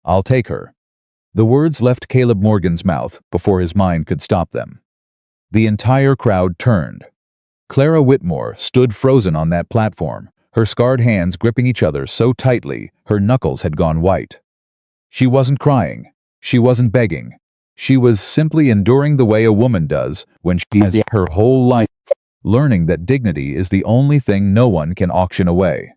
I'll take her." The words left Caleb Morgan's mouth before his mind could stop them. The entire crowd turned. Clara Whitmore stood frozen on that platform, her scarred hands gripping each other so tightly her knuckles had gone white. She wasn't crying. She wasn't begging. She was simply enduring the way a woman does when she has her whole life learning that dignity is the only thing no one can auction away.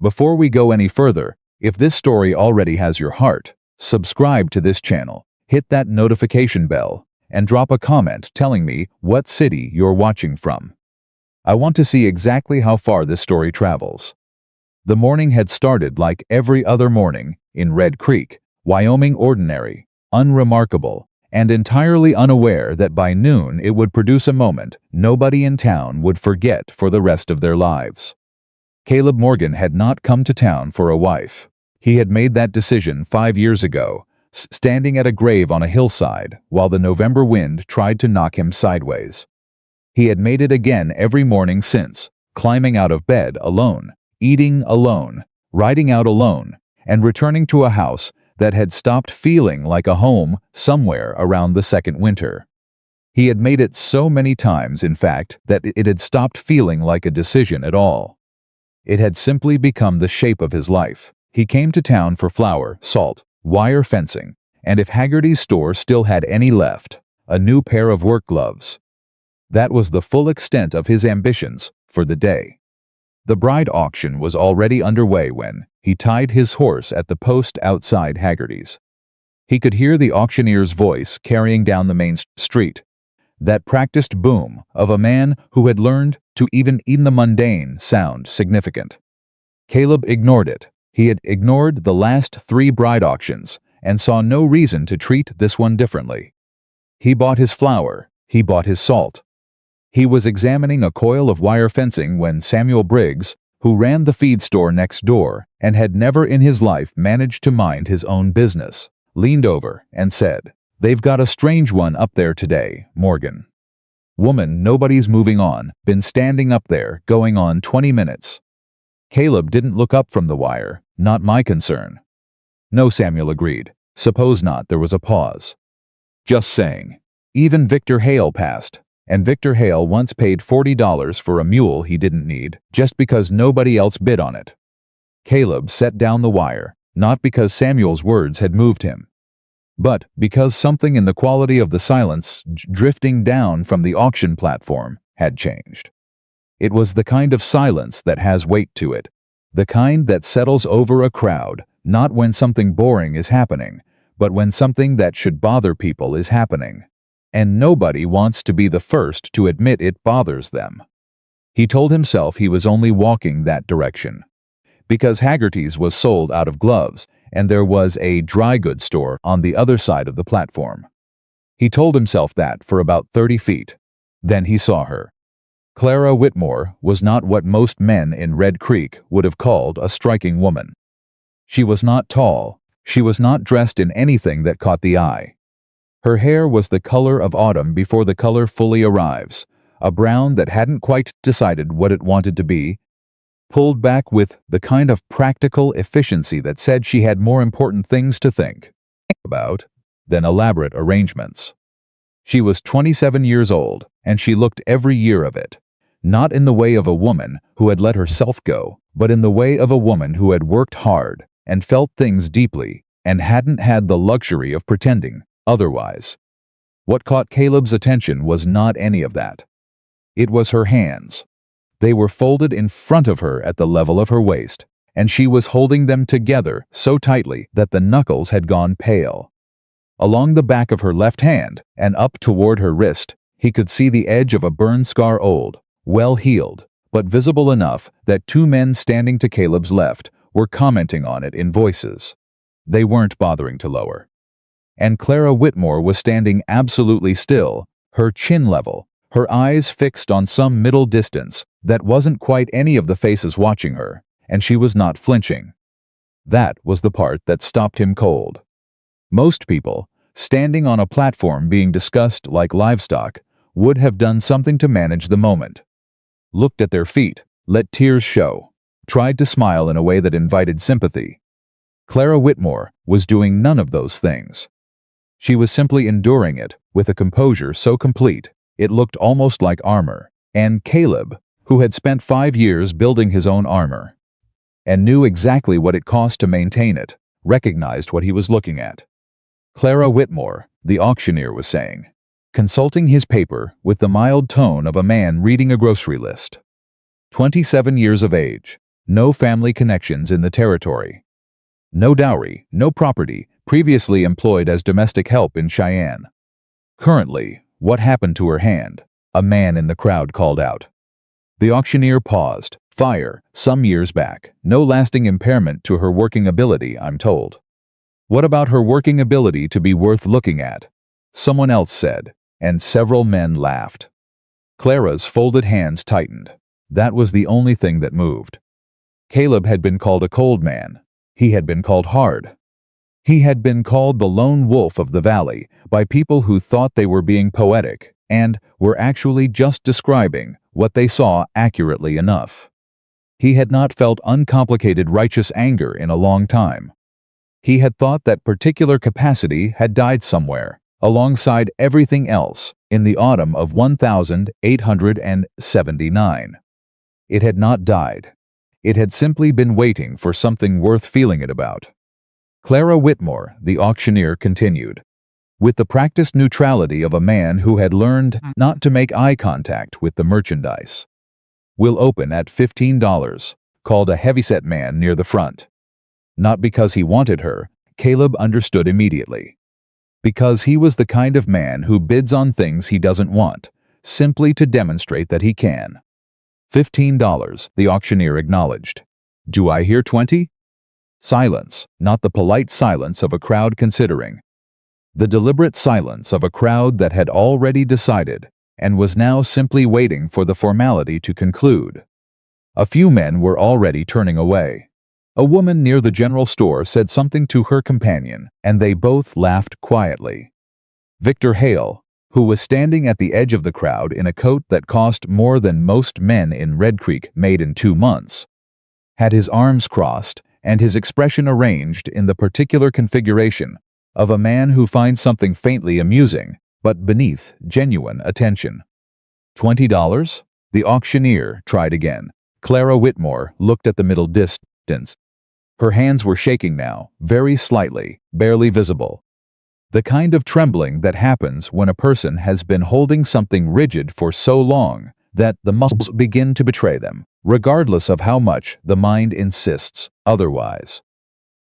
Before we go any further, if this story already has your heart, subscribe to this channel, hit that notification bell, and drop a comment telling me what city you're watching from. I want to see exactly how far this story travels. The morning had started like every other morning in Red Creek, Wyoming, ordinary, unremarkable, and entirely unaware that by noon it would produce a moment nobody in town would forget for the rest of their lives. Caleb Morgan had not come to town for a wife. He had made that decision 5 years ago, standing at a grave on a hillside while the November wind tried to knock him sideways. He had made it again every morning since, climbing out of bed alone, eating alone, riding out alone, and returning to a house that had stopped feeling like a home somewhere around the second winter. He had made it so many times, in fact, that it had stopped feeling like a decision at all. It had simply become the shape of his life. He came to town for flour, salt, wire fencing, and if Haggerty's store still had any left, a new pair of work gloves. That was the full extent of his ambitions for the day. The bride auction was already underway when he tied his horse at the post outside Haggerty's. He could hear the auctioneer's voice carrying down the main street, that practiced boom of a man who had learned to even in the mundane sound significant. Caleb ignored it. He had ignored the last 3 bride auctions and saw no reason to treat this one differently. He bought his flour. He bought his salt. He was examining a coil of wire fencing when Samuel Briggs, who ran the feed store next door and had never in his life managed to mind his own business, leaned over and said, "They've got a strange one up there today, Morgan." "Woman, nobody's moving on, been standing up there, going on 20 minutes. Caleb didn't look up from the wire. "Not my concern." "No," Samuel agreed. "Suppose not." There was a pause. "Just saying. Even Victor Hale passed. And Victor Hale once paid $40 for a mule he didn't need, just because nobody else bid on it." Caleb set down the wire, not because Samuel's words had moved him, but because something in the quality of the silence drifting down from the auction platform had changed. It was the kind of silence that has weight to it, the kind that settles over a crowd, not when something boring is happening, but when something that should bother people is happening. And nobody wants to be the first to admit it bothers them. He told himself he was only walking that direction, because Haggerty's was sold out of gloves, and there was a dry goods store on the other side of the platform. He told himself that for about 30 feet. Then he saw her. Clara Whitmore was not what most men in Red Creek would have called a striking woman. She was not tall. She was not dressed in anything that caught the eye. Her hair was the color of autumn before the color fully arrives, a brown that hadn't quite decided what it wanted to be, pulled back with the kind of practical efficiency that said she had more important things to think about than elaborate arrangements. She was 27 years old, and she looked every year of it, not in the way of a woman who had let herself go, but in the way of a woman who had worked hard and felt things deeply and hadn't had the luxury of pretending otherwise. What caught Caleb's attention was not any of that. It was her hands. They were folded in front of her at the level of her waist, and she was holding them together so tightly that the knuckles had gone pale. Along the back of her left hand and up toward her wrist, he could see the edge of a burn scar, old, well healed, but visible enough that 2 men standing to Caleb's left were commenting on it in voices. They weren't bothering to lower. And Clara Whitmore was standing absolutely still, her chin level, her eyes fixed on some middle distance that wasn't quite any of the faces watching her, and she was not flinching. That was the part that stopped him cold. Most people, standing on a platform being discussed like livestock, would have done something to manage the moment. Looked at their feet, let tears show, tried to smile in a way that invited sympathy. Clara Whitmore was doing none of those things. She was simply enduring it with a composure so complete it looked almost like armor. And Caleb, who had spent 5 years building his own armor and knew exactly what it cost to maintain it, recognized what he was looking at. Clara Whitmore, the auctioneer was saying, consulting his paper with the mild tone of a man reading a grocery list. 27 years of age, no family connections in the territory. No dowry, no property, previously employed as domestic help in Cheyenne. Currently, what happened to her hand? A man in the crowd called out. The auctioneer paused. Fire, some years back. No lasting impairment to her working ability, I'm told. What about her working ability to be worth looking at? Someone else said, and several men laughed. Clara's folded hands tightened. That was the only thing that moved. Caleb had been called a cold man. He had been called hard. He had been called the lone wolf of the valley by people who thought they were being poetic and were actually just describing what they saw accurately enough. He had not felt uncomplicated righteous anger in a long time. He had thought that particular capacity had died somewhere, alongside everything else, in the autumn of 1879. It had not died. It had simply been waiting for something worth feeling it about. Clara Whitmore, the auctioneer, continued, with the practiced neutrality of a man who had learned not to make eye contact with the merchandise. We'll open at $15, called a heavyset man near the front. Not because he wanted her, Caleb understood immediately. Because he was the kind of man who bids on things he doesn't want, simply to demonstrate that he can. $15, the auctioneer acknowledged. Do I hear 20? Silence, not the polite silence of a crowd considering. The deliberate silence of a crowd that had already decided and was now simply waiting for the formality to conclude. A few men were already turning away. A woman near the general store said something to her companion, and they both laughed quietly. Victor Hale, who was standing at the edge of the crowd in a coat that cost more than most men in Red Creek made in 2 months, had his arms crossed and his expression arranged in the particular configuration of a man who finds something faintly amusing, but beneath genuine attention. $20? The auctioneer tried again. Clara Whitmore looked at the middle distance. Her hands were shaking now, very slightly, barely visible. The kind of trembling that happens when a person has been holding something rigid for so long that the muscles begin to betray them, regardless of how much the mind insists otherwise.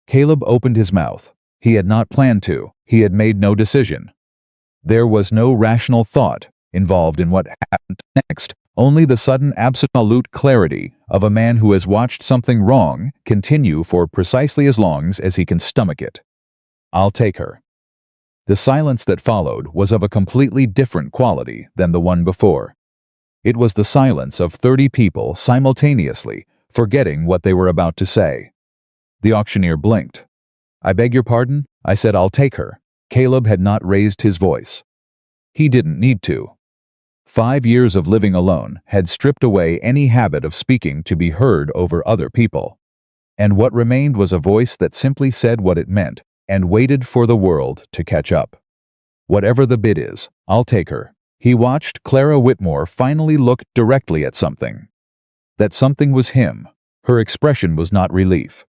Caleb opened his mouth. He had not planned to. He had made no decision. There was no rational thought involved in what happened next, only the sudden absolute clarity of a man who has watched something wrong continue for precisely as long as he can stomach it. I'll take her. The silence that followed was of a completely different quality than the one before. It was the silence of 30 people simultaneously forgetting what they were about to say. The auctioneer blinked. I beg your pardon? I said I'll take her. Caleb had not raised his voice. He didn't need to. 5 years of living alone had stripped away any habit of speaking to be heard over other people. And what remained was a voice that simply said what it meant and waited for the world to catch up. Whatever the bid is, I'll take her. He watched Clara Whitmore finally look directly at something. That something was him. Her expression was not relief.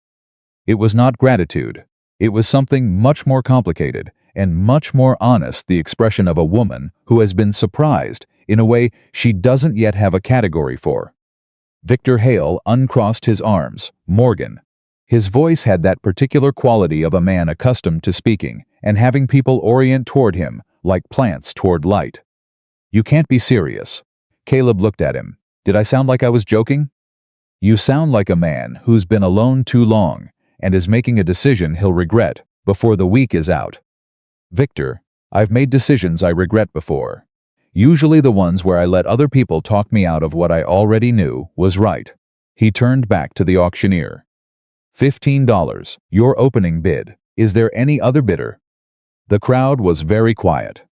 It was not gratitude. It was something much more complicated and much more honest, the expression of a woman who has been surprised in a way she doesn't yet have a category for. Victor Hale uncrossed his arms. Morgan. His voice had that particular quality of a man accustomed to speaking and having people orient toward him like plants toward light. You can't be serious. Caleb looked at him. Did I sound like I was joking? You sound like a man who's been alone too long and is making a decision he'll regret before the week is out. Victor, I've made decisions I regret before. Usually the ones where I let other people talk me out of what I already knew was right. He turned back to the auctioneer. $15, your opening bid. Is there any other bidder? The crowd was very quiet.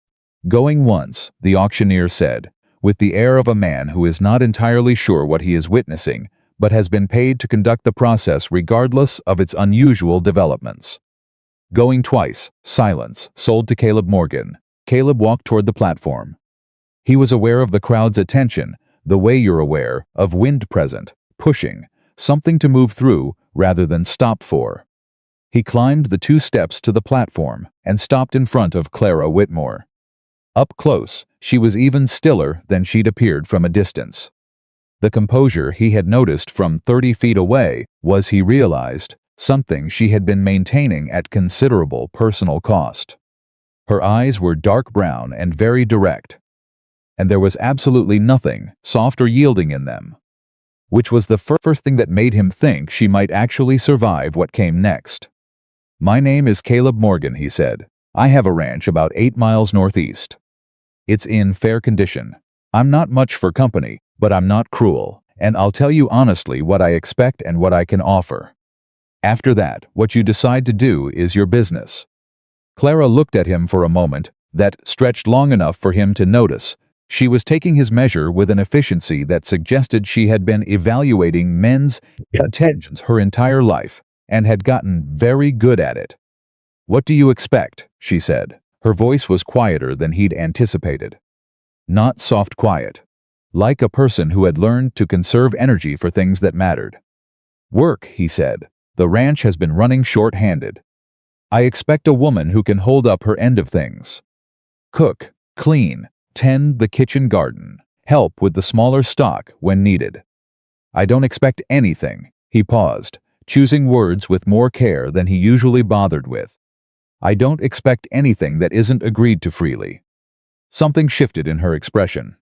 Going once, the auctioneer said, with the air of a man who is not entirely sure what he is witnessing, but has been paid to conduct the process regardless of its unusual developments. Going twice, silence, sold to Caleb Morgan. Caleb walked toward the platform. He was aware of the crowd's attention, the way you're aware of wind present, pushing, something to move through rather than stop for. He climbed the 2 steps to the platform and stopped in front of Clara Whitmore. Up close, she was even stiller than she'd appeared from a distance. The composure he had noticed from 30 feet away was, he realized, something she had been maintaining at considerable personal cost. Her eyes were dark brown and very direct, and there was absolutely nothing soft or yielding in them, which was the first thing that made him think she might actually survive what came next. "My name is Caleb Morgan," he said. "I have a ranch about 8 miles northeast. It's in fair condition. I'm not much for company, but I'm not cruel, and I'll tell you honestly what I expect and what I can offer. After that, what you decide to do is your business." Clara looked at him for a moment that stretched long enough for him to notice she was taking his measure with an efficiency that suggested she had been evaluating men's intentions her entire life and had gotten very good at it. "What do you expect?" she said. Her voice was quieter than he'd anticipated. Not soft quiet. Like a person who had learned to conserve energy for things that mattered. "Work," he said. "The ranch has been running short-handed. I expect a woman who can hold up her end of things. Cook, clean, tend the kitchen garden, help with the smaller stock when needed. I don't expect anything." He paused, choosing words with more care than he usually bothered with. "I don't expect anything that isn't agreed to freely." Something shifted in her expression.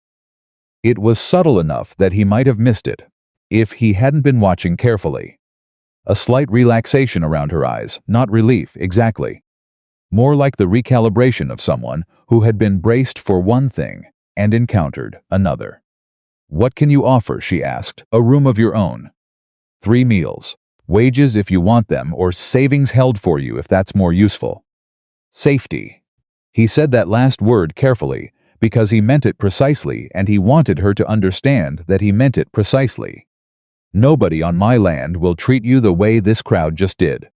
It was subtle enough that he might have missed it, if he hadn't been watching carefully. A slight relaxation around her eyes, not relief exactly. More like the recalibration of someone who had been braced for one thing and encountered another. "What can you offer?" she asked. "A room of your own. 3 meals. Wages if you want them, or savings held for you if that's more useful. Safety." He said that last word carefully, because he meant it precisely, and he wanted her to understand that he meant it precisely. "Nobody on my land will treat you the way this crowd just did.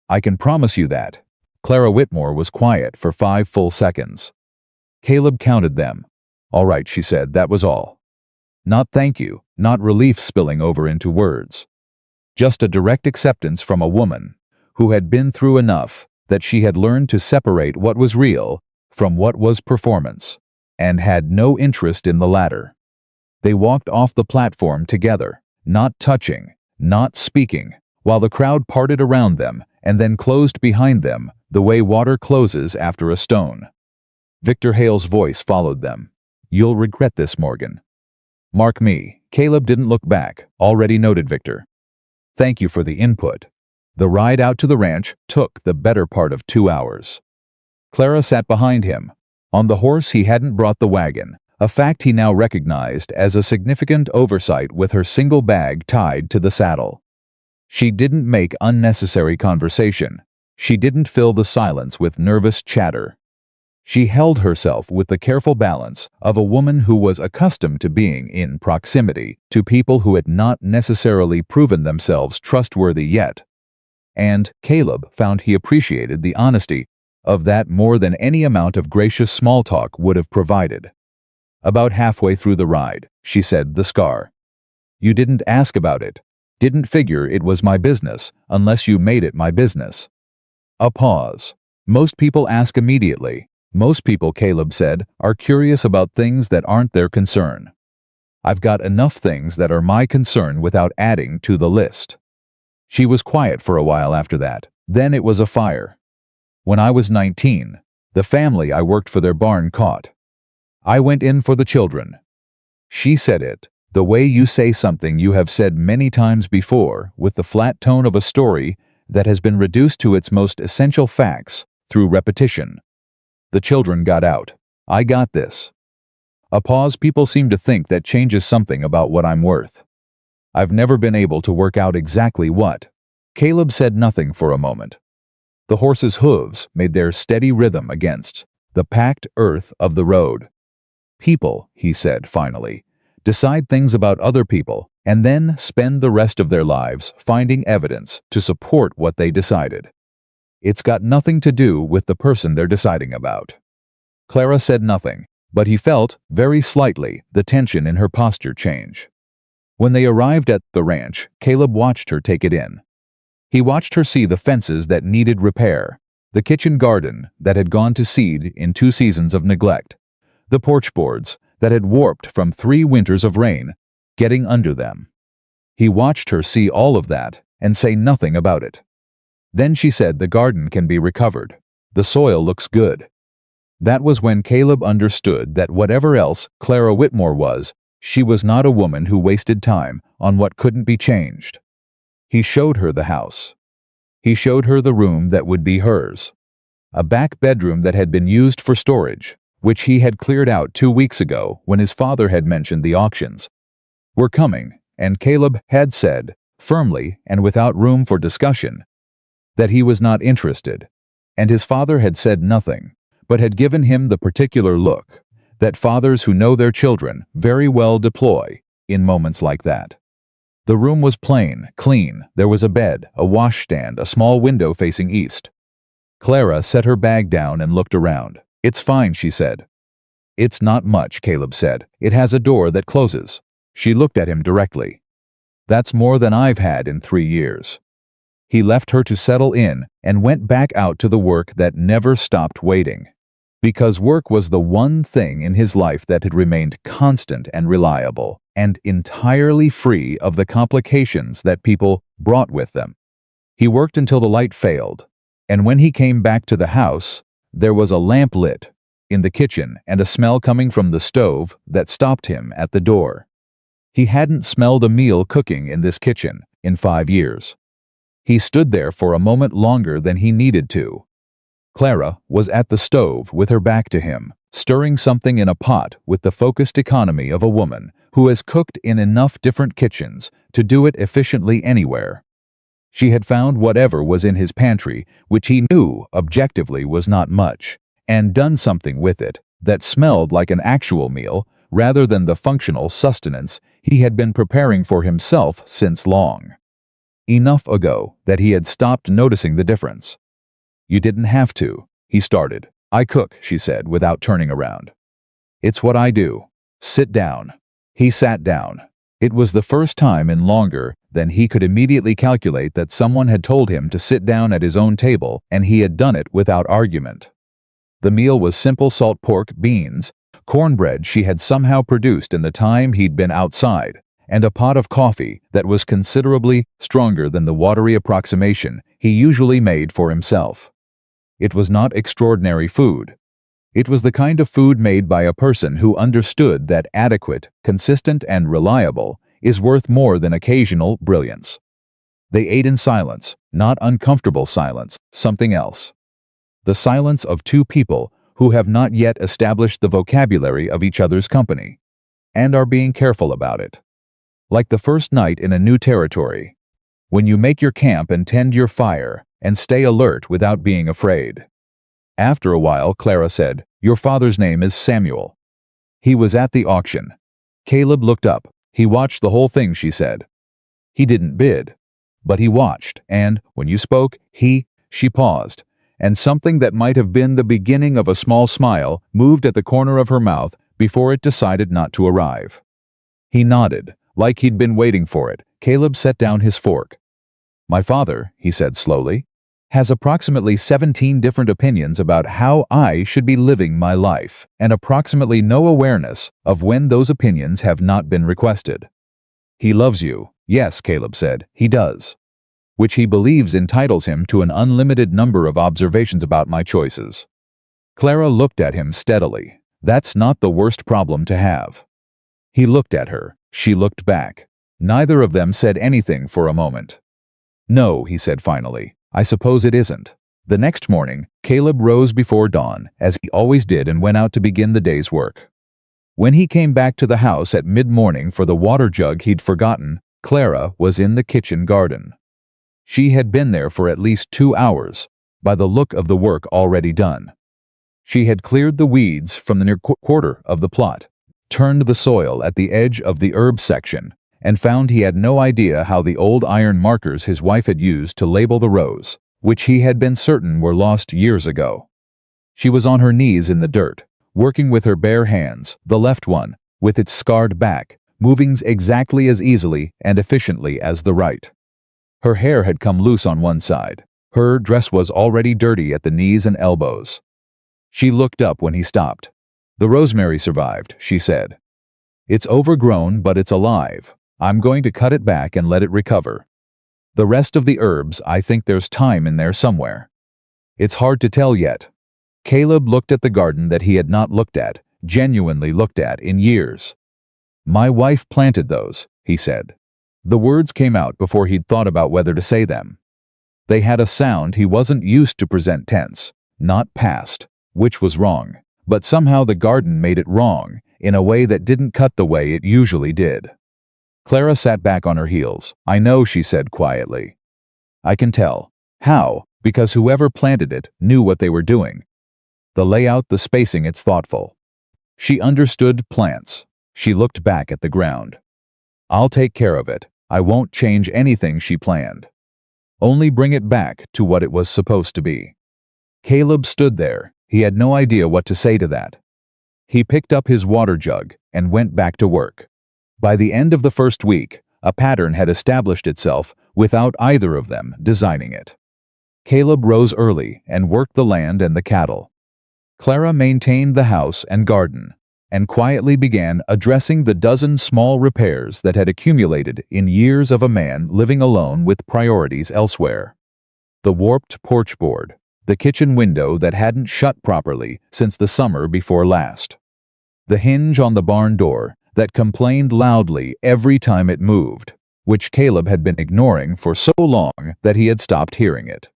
I can promise you that." Clara Whitmore was quiet for 5 full seconds. Caleb counted them. "All right," she said, "that was all. Not thank you, not relief spilling over into words. Just a direct acceptance from a woman who had been through enough that she had learned to separate what was real from what was performance, and had no interest in the latter." They walked off the platform together, not touching, not speaking, while the crowd parted around them and then closed behind them the way water closes after a stone. Victor Hale's voice followed them. "You'll regret this, Morgan." "Mark me." Caleb didn't look back, already noted Victor. "Thank you for the input." The ride out to the ranch took the better part of 2 hours. Clara sat behind him. On the horse he hadn't brought the wagon, a fact he now recognized as a significant oversight with her single bag tied to the saddle. She didn't make unnecessary conversation. She didn't fill the silence with nervous chatter. She held herself with the careful balance of a woman who was accustomed to being in proximity to people who had not necessarily proven themselves trustworthy yet. And Caleb found he appreciated the honesty of that more than any amount of gracious small talk would have provided. "About halfway through the ride," she said, "the scar. You didn't ask about it. Didn't figure it was my business unless you made it my business." A pause. "Most people ask immediately. Most people," Caleb said, "are curious about things that aren't their concern. I've got enough things that are my concern without adding to the list." She was quiet for a while after that. Then it was a fire. "When I was 19, the family I worked for their barn caught. I went in for the children." She said it the way you say something you have said many times before, with the flat tone of a story that has been reduced to its most essential facts through repetition. "The children got out. I got this." A pause. "People seem to think that changes something about what I'm worth. I've never been able to work out exactly what." Caleb said nothing for a moment. The horse's hooves made their steady rhythm against the packed earth of the road. "People," he said finally, "decide things about other people and then spend the rest of their lives finding evidence to support what they decided. It's got nothing to do with the person they're deciding about. Clara said nothing, but he felt, very slightly, the tension in her posture change. When they arrived at the ranch, Caleb watched her take it in. He watched her see the fences that needed repair, the kitchen garden that had gone to seed in 2 seasons of neglect, the porch boards that had warped from 3 winters of rain, getting under them. He watched her see all of that and say nothing about it. Then she said the garden can be recovered. The soil looks good. That was when Caleb understood that whatever else Clara Whitmore was, she was not a woman who wasted time on what couldn't be changed. He showed her the house. He showed her the room that would be hers. A back bedroom that had been used for storage, which he had cleared out 2 weeks ago when his father had mentioned the auctions. "We're coming," and Caleb had said, firmly and without room for discussion, that he was not interested, and his father had said nothing, but had given him the particular look that fathers who know their children very well deploy in moments like that. The room was plain, clean. There was a bed, a washstand, a small window facing east. Clara set her bag down and looked around. "It's fine," she said. "It's not much," Caleb said. "It has a door that closes." She looked at him directly. "That's more than I've had in 3 years." He left her to settle in and went back out to the work that never stopped waiting. Because work was the one thing in his life that had remained constant and reliable, and entirely free of the complications that people brought with them. He worked until the light failed, and when he came back to the house, there was a lamp lit in the kitchen and a smell coming from the stove that stopped him at the door. He hadn't smelled a meal cooking in this kitchen in 5 years. He stood there for a moment longer than he needed to. Clara was at the stove with her back to him, stirring something in a pot with the focused economy of a woman who has cooked in enough different kitchens to do it efficiently anywhere. She had found whatever was in his pantry, which he knew objectively was not much, and done something with it that smelled like an actual meal rather than the functional sustenance he had been preparing for himself since long. Enough ago that he had stopped noticing the difference. "You didn't have to," he started. "I cook," she said, without turning around. "It's what I do. Sit down." He sat down. It was the first time in longer than he could immediately calculate that someone had told him to sit down at his own table, and he had done it without argument. The meal was simple salt pork, beans, cornbread she had somehow produced in the time he'd been outside, and a pot of coffee that was considerably stronger than the watery approximation he usually made for himself. It was not extraordinary food. It was the kind of food made by a person who understood that adequate, consistent, and reliable is worth more than occasional brilliance. They ate in silence, not uncomfortable silence, something else. The silence of 2 people who have not yet established the vocabulary of each other's company, and are being careful about it. Like the first night in a new territory, when you make your camp and tend your fire, and stay alert without being afraid. After a while, Clara said, "Your father's name is Samuel. He was at the auction." Caleb looked up. "He watched the whole thing," she said. "He didn't bid, but he watched, and, when you spoke, she paused, and something that might have been the beginning of a small smile moved at the corner of her mouth before it decided not to arrive. He nodded, like he'd been waiting for it. Caleb set down his fork. "My father," he said slowly, "has approximately 17 different opinions about how I should be living my life, and approximately no awareness of when those opinions have not been requested. He loves you." "Yes," Caleb said, "he does." "Which he believes entitles him to an unlimited number of observations about my choices." Clara looked at him steadily. "That's not the worst problem to have." He looked at her. She looked back. Neither of them said anything for a moment. "No," he said finally, "I suppose it isn't." The next morning, Caleb rose before dawn, as he always did, and went out to begin the day's work. When he came back to the house at mid-morning for the water jug he'd forgotten, Clara was in the kitchen garden. She had been there for at least 2 hours, by the look of the work already done. She had cleared the weeds from the near quarter of the plot, turned the soil at the edge of the herb section, and found he had no idea how the old iron markers his wife had used to label the rows, which he had been certain were lost years ago. She was on her knees in the dirt, working with her bare hands, the left one, with its scarred back, moving exactly as easily and efficiently as the right. Her hair had come loose on one side. Her dress was already dirty at the knees and elbows. She looked up when he stopped. "The rosemary survived," she said. "It's overgrown, but it's alive. I'm going to cut it back and let it recover. The rest of the herbs, I think there's thyme in there somewhere. It's hard to tell yet." Caleb looked at the garden that he had not looked at, genuinely looked at, in years. "My wife planted those," he said. The words came out before he'd thought about whether to say them. They had a sound he wasn't used to, present tense, not past, which was wrong, but somehow the garden made it wrong, in a way that didn't cut the way it usually did. Clara sat back on her heels. "I know," she said quietly. "I can tell." "How?" "Because whoever planted it knew what they were doing. The layout, the spacing, it's thoughtful." She understood plants. She looked back at the ground. "I'll take care of it. I won't change anything she planned. Only bring it back to what it was supposed to be." Caleb stood there. He had no idea what to say to that. He picked up his water jug and went back to work. By the end of the first week, a pattern had established itself without either of them designing it. Caleb rose early and worked the land and the cattle. Clara maintained the house and garden, and quietly began addressing the dozen small repairs that had accumulated in years of a man living alone with priorities elsewhere. The warped porch board, the kitchen window that hadn't shut properly since the summer before last, the hinge on the barn door that complained loudly every time it moved, which Caleb had been ignoring for so long that he had stopped hearing it.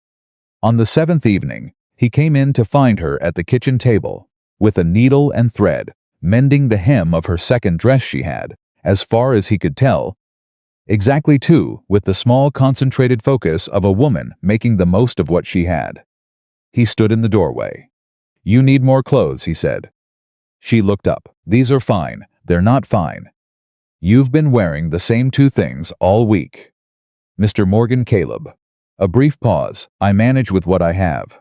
On the 7th evening, he came in to find her at the kitchen table, with a needle and thread, mending the hem of her second dress she had, as far as he could tell, exactly two, with the small concentrated focus of a woman making the most of what she had. He stood in the doorway. "You need more clothes," he said. She looked up. "These are fine." "They're not fine. You've been wearing the same two things all week." "Mr. Morgan." Caleb. A brief pause. "I manage with what I have.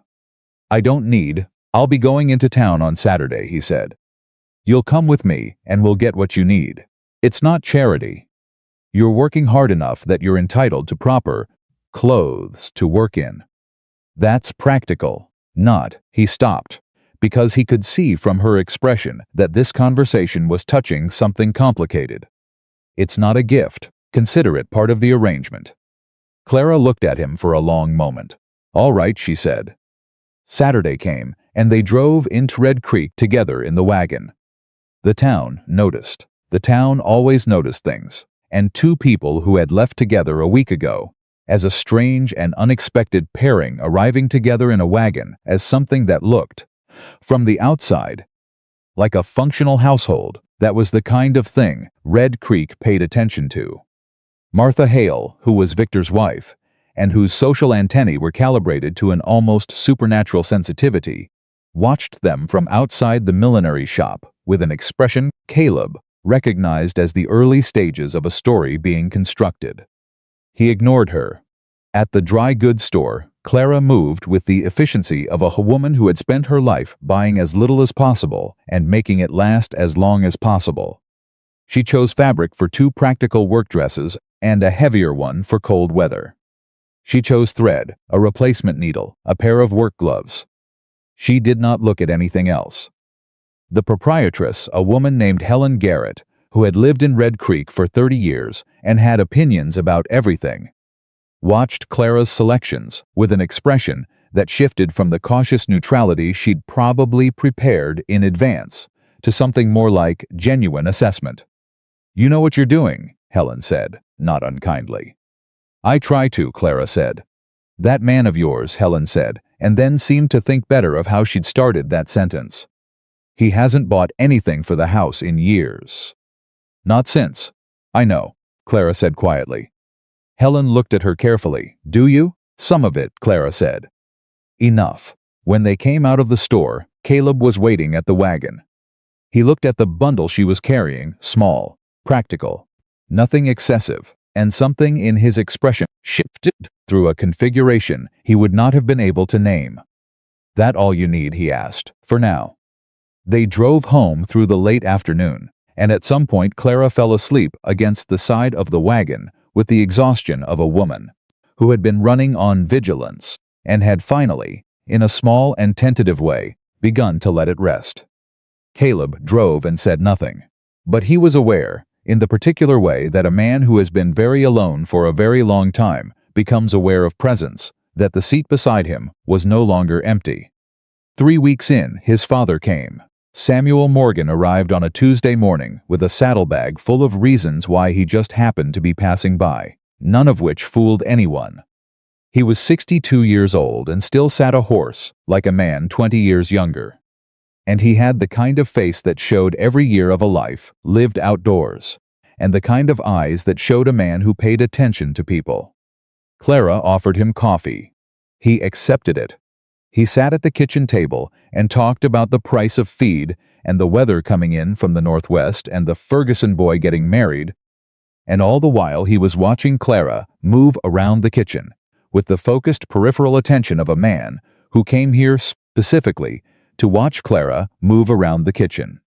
I don't need. I'll be going into town on Saturday," he said. "You'll come with me, and we'll get what you need. It's not charity. You're working hard enough that you're entitled to proper clothes to work in. That's practical, not." He stopped, because he could see from her expression that this conversation was touching something complicated. "It's not a gift. Consider it part of the arrangement." Clara looked at him for a long moment. "All right," she said. Saturday came, and they drove into Red Creek together in the wagon. The town noticed. The town always noticed things, and two people who had left together a week ago, as a strange and unexpected pairing arriving together in a wagon, as something that looked, from the outside, like a functional household. That was the kind of thing Red Creek paid attention to. Martha Hale, who was Victor's wife, and whose social antennae were calibrated to an almost supernatural sensitivity, watched them from outside the millinery shop with an expression Caleb recognized as the early stages of a story being constructed. He ignored her. At the dry goods store, Clara moved with the efficiency of a woman who had spent her life buying as little as possible and making it last as long as possible. She chose fabric for two practical work dresses and a heavier one for cold weather. She chose thread, a replacement needle, a pair of work gloves. She did not look at anything else. The proprietress, a woman named Helen Garrett, who had lived in Red Creek for 30 years and had opinions about everything, watched Clara's selections with an expression that shifted from the cautious neutrality she'd probably prepared in advance to something more like genuine assessment. "You know what you're doing," Helen said, not unkindly. "I try to," Clara said. "That man of yours," Helen said, and then seemed to think better of how she'd started that sentence. "He hasn't bought anything for the house in years." "Not since." "I know," Clara said quietly. Helen looked at her carefully. "Do you?" "Some of it," Clara said. "Enough." When they came out of the store, Caleb was waiting at the wagon. He looked at the bundle she was carrying, small, practical. Nothing excessive, and something in his expression shifted through a configuration he would not have been able to name. "That all you need?" he asked. "For now." They drove home through the late afternoon, and at some point Clara fell asleep against the side of the wagon with the exhaustion of a woman who had been running on vigilance and had finally, in a small and tentative way, begun to let it rest. Caleb drove and said nothing, but he was aware, in the particular way that a man who has been very alone for a very long time becomes aware of presence, that the seat beside him was no longer empty. 3 weeks in, his father came. Samuel Morgan arrived on a Tuesday morning with a saddlebag full of reasons why he just happened to be passing by, none of which fooled anyone. He was 62 years old and still sat a horse, like a man 20 years younger. And he had the kind of face that showed every year of a life lived outdoors, and the kind of eyes that showed a man who paid attention to people. Clara offered him coffee. He accepted it. He sat at the kitchen table and talked about the price of feed and the weather coming in from the northwest and the Ferguson boy getting married, and all the while he was watching Clara move around the kitchen with the focused peripheral attention of a man who came here specifically to watch Clara move around the kitchen.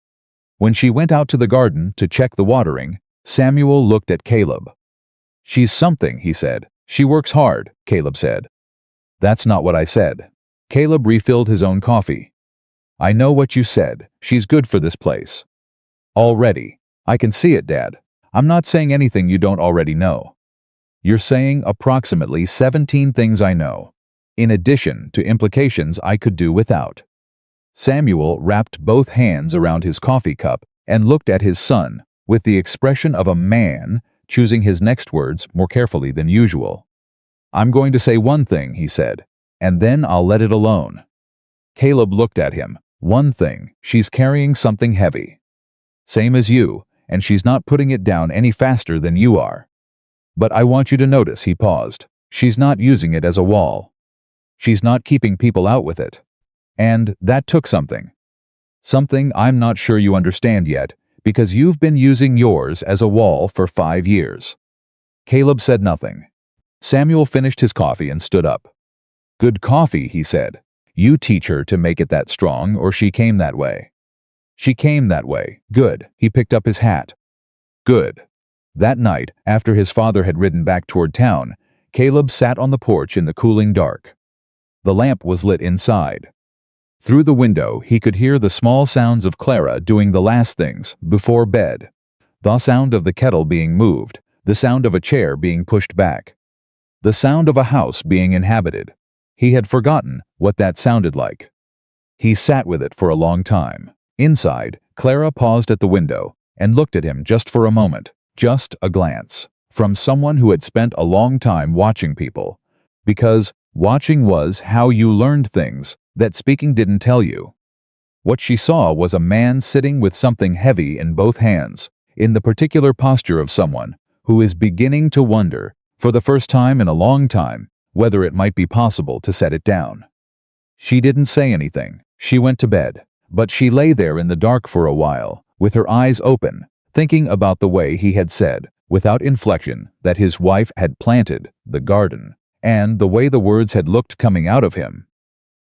When she went out to the garden to check the watering, Samuel looked at Caleb. "She's something," he said. "She works hard," Caleb said. "That's not what I said." Caleb refilled his own coffee. "I know what you said. She's good for this place." "Already. I can see it, Dad. I'm not saying anything you don't already know." "You're saying approximately 17 things I know, in addition to implications I could do without." Samuel wrapped both hands around his coffee cup and looked at his son with the expression of a man choosing his next words more carefully than usual. "I'm going to say one thing," he said, "and then I'll let it alone." Caleb looked at him. "One thing. She's carrying something heavy. Same as you, and she's not putting it down any faster than you are. But I want you to notice," he paused, "she's not using it as a wall. She's not keeping people out with it. And that took something. Something I'm not sure you understand yet, because you've been using yours as a wall for 5 years." Caleb said nothing. Samuel finished his coffee and stood up. "Good coffee," he said. "You teach her to make it that strong, or she came that way." "She came that way. Good." He picked up his hat. "Good." That night, after his father had ridden back toward town, Caleb sat on the porch in the cooling dark. The lamp was lit inside. Through the window, he could hear the small sounds of Clara doing the last things before bed. The sound of the kettle being moved, the sound of a chair being pushed back, the sound of a house being inhabited. He had forgotten what that sounded like. He sat with it for a long time. Inside, Clara paused at the window and looked at him just for a moment, just a glance, from someone who had spent a long time watching people, because watching was how you learned things that speaking didn't tell you. What she saw was a man sitting with something heavy in both hands, in the particular posture of someone who is beginning to wonder, for the first time in a long time, whether it might be possible to set it down. She didn't say anything. She went to bed, but she lay there in the dark for a while, with her eyes open, thinking about the way he had said, without inflection, that his wife had planted the garden, and the way the words had looked coming out of him,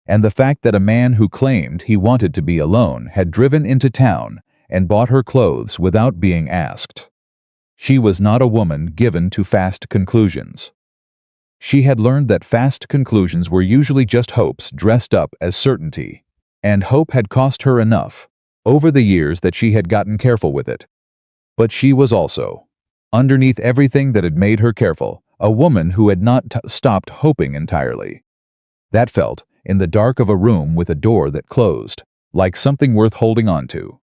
and the fact that a man who claimed he wanted to be alone had driven into town and bought her clothes without being asked. She was not a woman given to fast conclusions. She had learned that fast conclusions were usually just hopes dressed up as certainty, and hope had cost her enough, over the years, that she had gotten careful with it. But she was also, underneath everything that had made her careful, a woman who had not stopped hoping entirely. That felt, in the dark of a room with a door that closed, like something worth holding on to.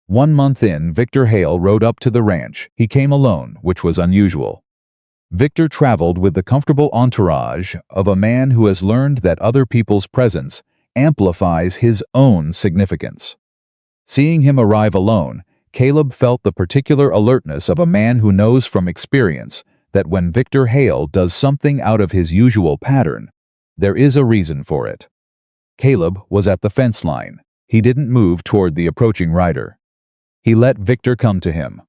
1 month in, Victor Hale rode up to the ranch. He came alone, which was unusual. Victor traveled with the comfortable entourage of a man who has learned that other people's presence amplifies his own significance. Seeing him arrive alone, Caleb felt the particular alertness of a man who knows from experience that when Victor Hale does something out of his usual pattern, there is a reason for it. Caleb was at the fence line. He didn't move toward the approaching rider. He let Victor come to him.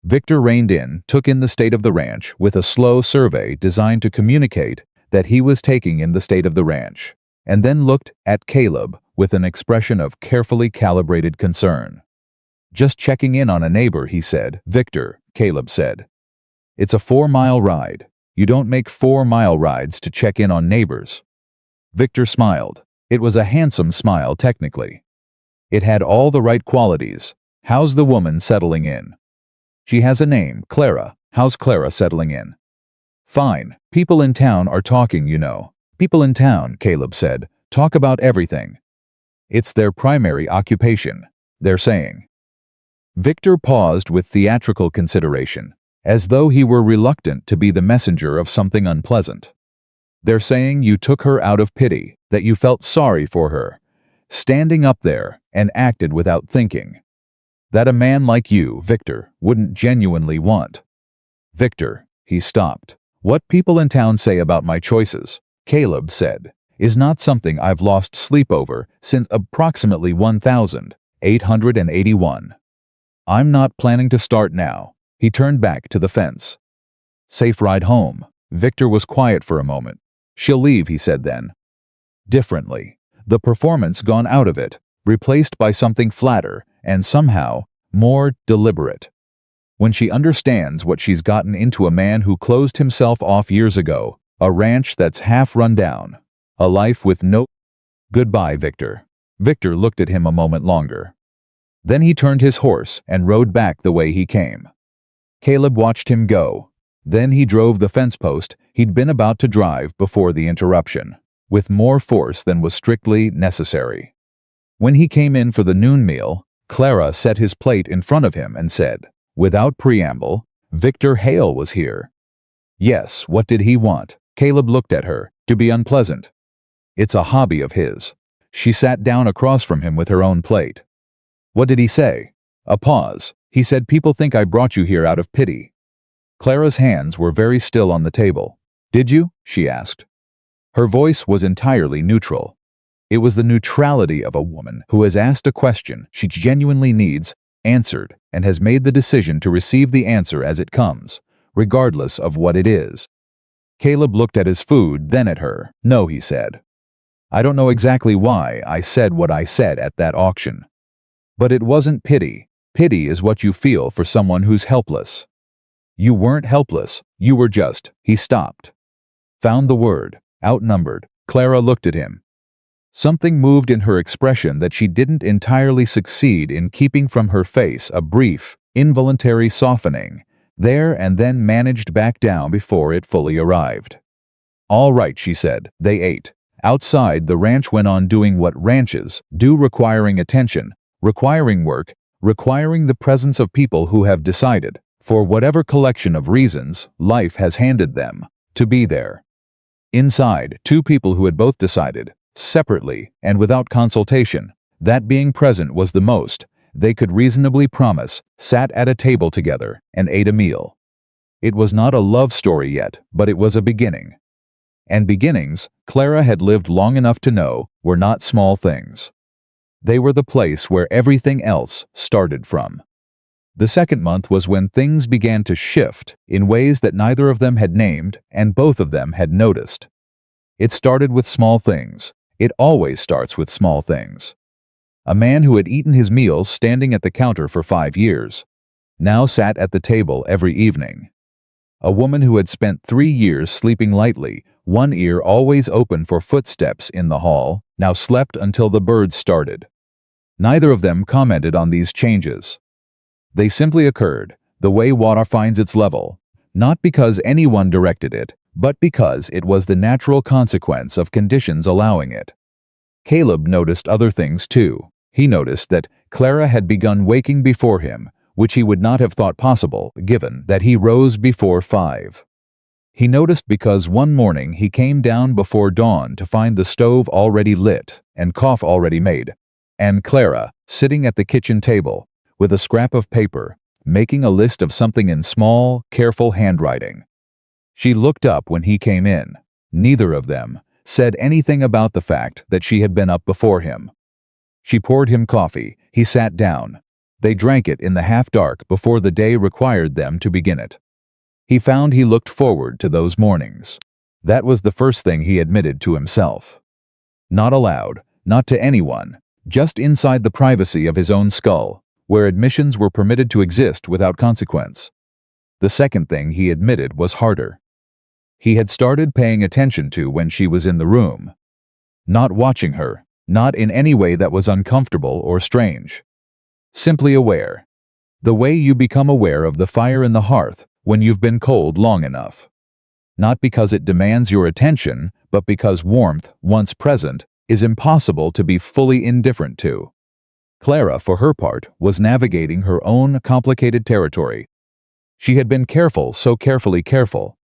Victor reined in, took in the state of the ranch with a slow survey designed to communicate that he was taking in the state of the ranch, and then looked at Caleb with an expression of carefully calibrated concern. "Just checking in on a neighbor," he said. "Victor," Caleb said. "It's a 4-mile ride. You don't make 4-mile rides to check in on neighbors." Victor smiled. It was a handsome smile, technically. It had all the right qualities. "How's the woman settling in?" "She has a name, Clara. How's Clara settling in?" "Fine. People in town are talking, you know." "People in town," Caleb said, "talk about everything. It's their primary occupation, they're saying." Victor paused with theatrical consideration, as though he were reluctant to be the messenger of something unpleasant. "They're saying you took her out of pity, that you felt sorry for her, standing up there, and acted without thinking. That a man like you, Victor, wouldn't genuinely want." "Victor," he stopped. "What people in town say about my choices," Caleb said, "is not something I've lost sleep over since approximately 1881. I'm not planning to start now." He turned back to the fence. "Safe ride home." Victor was quiet for a moment. "She'll leave," he said then. Differently. The performance gone out of it, replaced by something flatter and somehow more deliberate. "When she understands what she's gotten into, a man who closed himself off years ago, a ranch that's half run down, a life with no—" "Goodbye, Victor." Victor looked at him a moment longer. Then he turned his horse and rode back the way he came. Caleb watched him go. Then he drove the fence post he'd been about to drive before the interruption, with more force than was strictly necessary. When he came in for the noon meal, Clara set his plate in front of him and said, without preamble, "Victor Hale was here." Yes, what did he want? Caleb looked at her. To be unpleasant. It's a hobby of his. She sat down across from him with her own plate. "What did he say?" A pause. "He said people think I brought you here out of pity." Clara's hands were very still on the table. "Did you?" she asked. Her voice was entirely neutral. It was the neutrality of a woman who has asked a question she genuinely needs answered and has made the decision to receive the answer as it comes, regardless of what it is. Caleb looked at his food, then at her. "No," he said. "I don't know exactly why I said what I said at that auction. But it wasn't pity. Pity is what you feel for someone who's helpless. You weren't helpless, you were just—" He stopped. Found the word. Outnumbered. Clara looked at him. Something moved in her expression that she didn't entirely succeed in keeping from her face, a brief, involuntary softening, there and then managed back down before it fully arrived. "All right," she said. They ate. Outside, the ranch went on doing what ranches do, requiring attention, requiring work, requiring the presence of people who have decided, for whatever collection of reasons life has handed them, to be there. Inside, two people who had both decided, separately and without consultation, that being present was the most they could reasonably promise, sat at a table together and ate a meal. It was not a love story yet, but it was a beginning. And beginnings, Clara had lived long enough to know, were not small things. They were the place where everything else started from. The second month was when things began to shift in ways that neither of them had named and both of them had noticed. It started with small things. It always starts with small things. A man who had eaten his meals standing at the counter for 5 years now sat at the table every evening. A woman who had spent 3 years sleeping lightly, one ear always open for footsteps in the hall, now slept until the birds started. Neither of them commented on these changes. They simply occurred, the way water finds its level, not because anyone directed it, but because it was the natural consequence of conditions allowing it. Caleb noticed other things too. He noticed that Clara had begun waking before him, which he would not have thought possible, given that he rose before 5. He noticed because one morning he came down before dawn to find the stove already lit and coffee already made, and Clara sitting at the kitchen table with a scrap of paper, making a list of something in small, careful handwriting. She looked up when he came in. Neither of them said anything about the fact that she had been up before him. She poured him coffee. He sat down. They drank it in the half-dark before the day required them to begin it. He found he looked forward to those mornings. That was the first thing he admitted to himself. Not aloud, not to anyone, just inside the privacy of his own skull, where admissions were permitted to exist without consequence. The second thing he admitted was harder. He had started paying attention to when she was in the room. Not watching her, not in any way that was uncomfortable or strange. Simply aware. The way you become aware of the fire in the hearth when you've been cold long enough. Not because it demands your attention, but because warmth, once present, is impossible to be fully indifferent to. Clara, for her part, was navigating her own complicated territory. She had been careful, so carefully careful,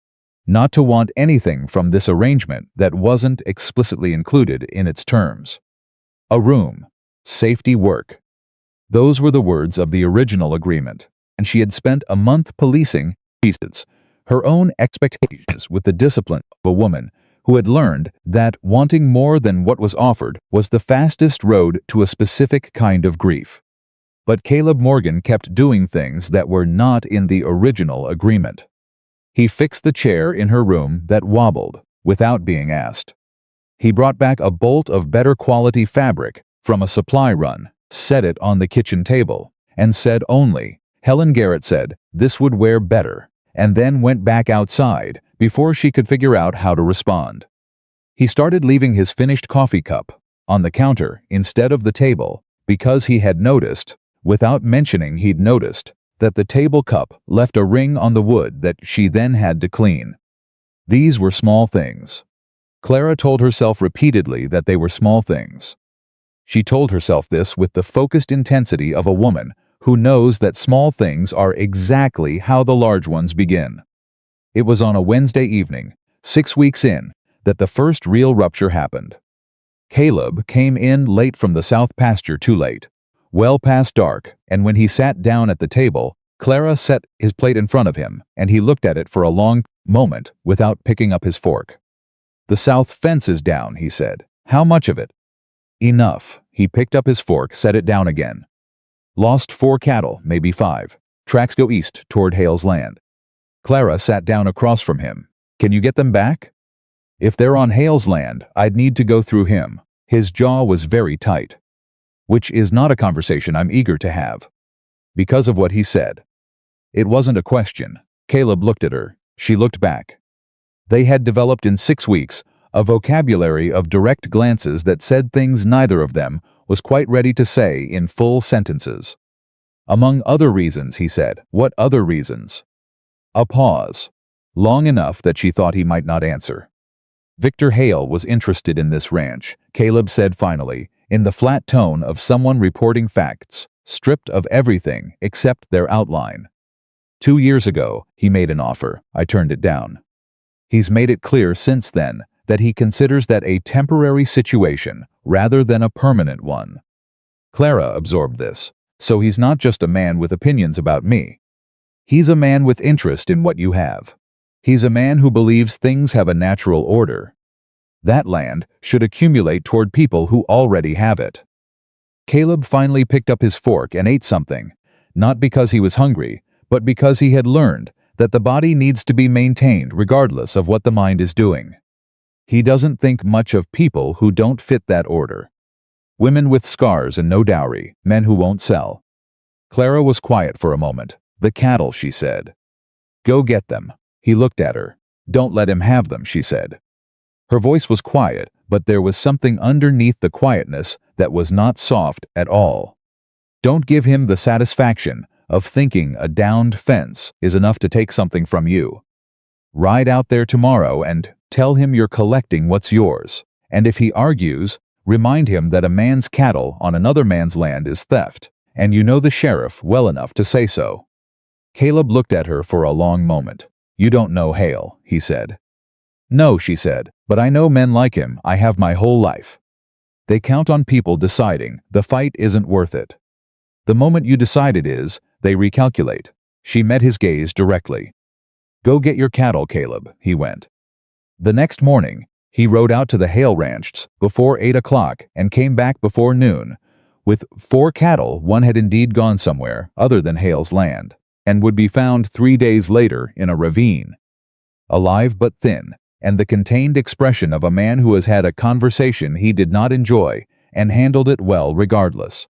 not to want anything from this arrangement that wasn't explicitly included in its terms. A room, safety, work. Those were the words of the original agreement, and she had spent a month policing her own expectations with the discipline of a woman who had learned that wanting more than what was offered was the fastest road to a specific kind of grief. But Caleb Morgan kept doing things that were not in the original agreement. He fixed the chair in her room that wobbled, without being asked. He brought back a bolt of better quality fabric from a supply run, set it on the kitchen table, and said only, Helen Garrett said, this would wear better, and then went back outside before she could figure out how to respond. He started leaving his finished coffee cup on the counter instead of the table because he had noticed, without mentioning he'd noticed, that the table cup left a ring on the wood that she then had to clean. These were small things. Clara told herself repeatedly that they were small things. She told herself this with the focused intensity of a woman who knows that small things are exactly how the large ones begin. It was on a Wednesday evening, 6 weeks in, that the first real rupture happened. Caleb came in late from the south pasture, too late, well past dark, and when he sat down at the table, Clara set his plate in front of him, and he looked at it for a long moment without picking up his fork. The south fence is down, he said. How much of it? Enough. He picked up his fork, set it down again. Lost 4 cattle, maybe 5. Tracks go east toward Hale's land. Clara sat down across from him. Can you get them back? If they're on Hale's land, I'd need to go through him. His jaw was very tight. Which is not a conversation I'm eager to have. Because of what he said. It wasn't a question. Caleb looked at her. She looked back. They had developed in 6 weeks a vocabulary of direct glances that said things neither of them was quite ready to say in full sentences. Among other reasons, he said. What other reasons? A pause. Long enough that she thought he might not answer. Victor Hale was interested in this ranch, Caleb said finally, in the flat tone of someone reporting facts, stripped of everything except their outline. 2 years ago, he made an offer. I turned it down. He's made it clear since then that he considers that a temporary situation rather than a permanent one. Clara absorbed this. So he's not just a man with opinions about me. He's a man with interest in what you have. He's a man who believes things have a natural order. That land should accumulate toward people who already have it. Caleb finally picked up his fork and ate something, not because he was hungry, but because he had learned that the body needs to be maintained regardless of what the mind is doing. He doesn't think much of people who don't fit that order. Women with scars and no dowry, men who won't sell. Clara was quiet for a moment. The cattle, she said. Go get them. He looked at her. Don't let him have them, she said. Her voice was quiet, but there was something underneath the quietness that was not soft at all. Don't give him the satisfaction of thinking a downed fence is enough to take something from you. Ride out there tomorrow and tell him you're collecting what's yours, and if he argues, remind him that a man's cattle on another man's land is theft, and you know the sheriff well enough to say so. Caleb looked at her for a long moment. You don't know Hale, he said. No, she said, but I know men like him. I have my whole life. They count on people deciding the fight isn't worth it. The moment you decide it is, they recalculate. She met his gaze directly. Go get your cattle, Caleb, he went. The next morning, he rode out to the Hale ranch before 8 o'clock and came back before noon, With 4 cattle, one had indeed gone somewhere other than Hale's land, and would be found 3 days later in a ravine. Alive but thin, and the contained expression of a man who has had a conversation he did not enjoy and handled it well regardless.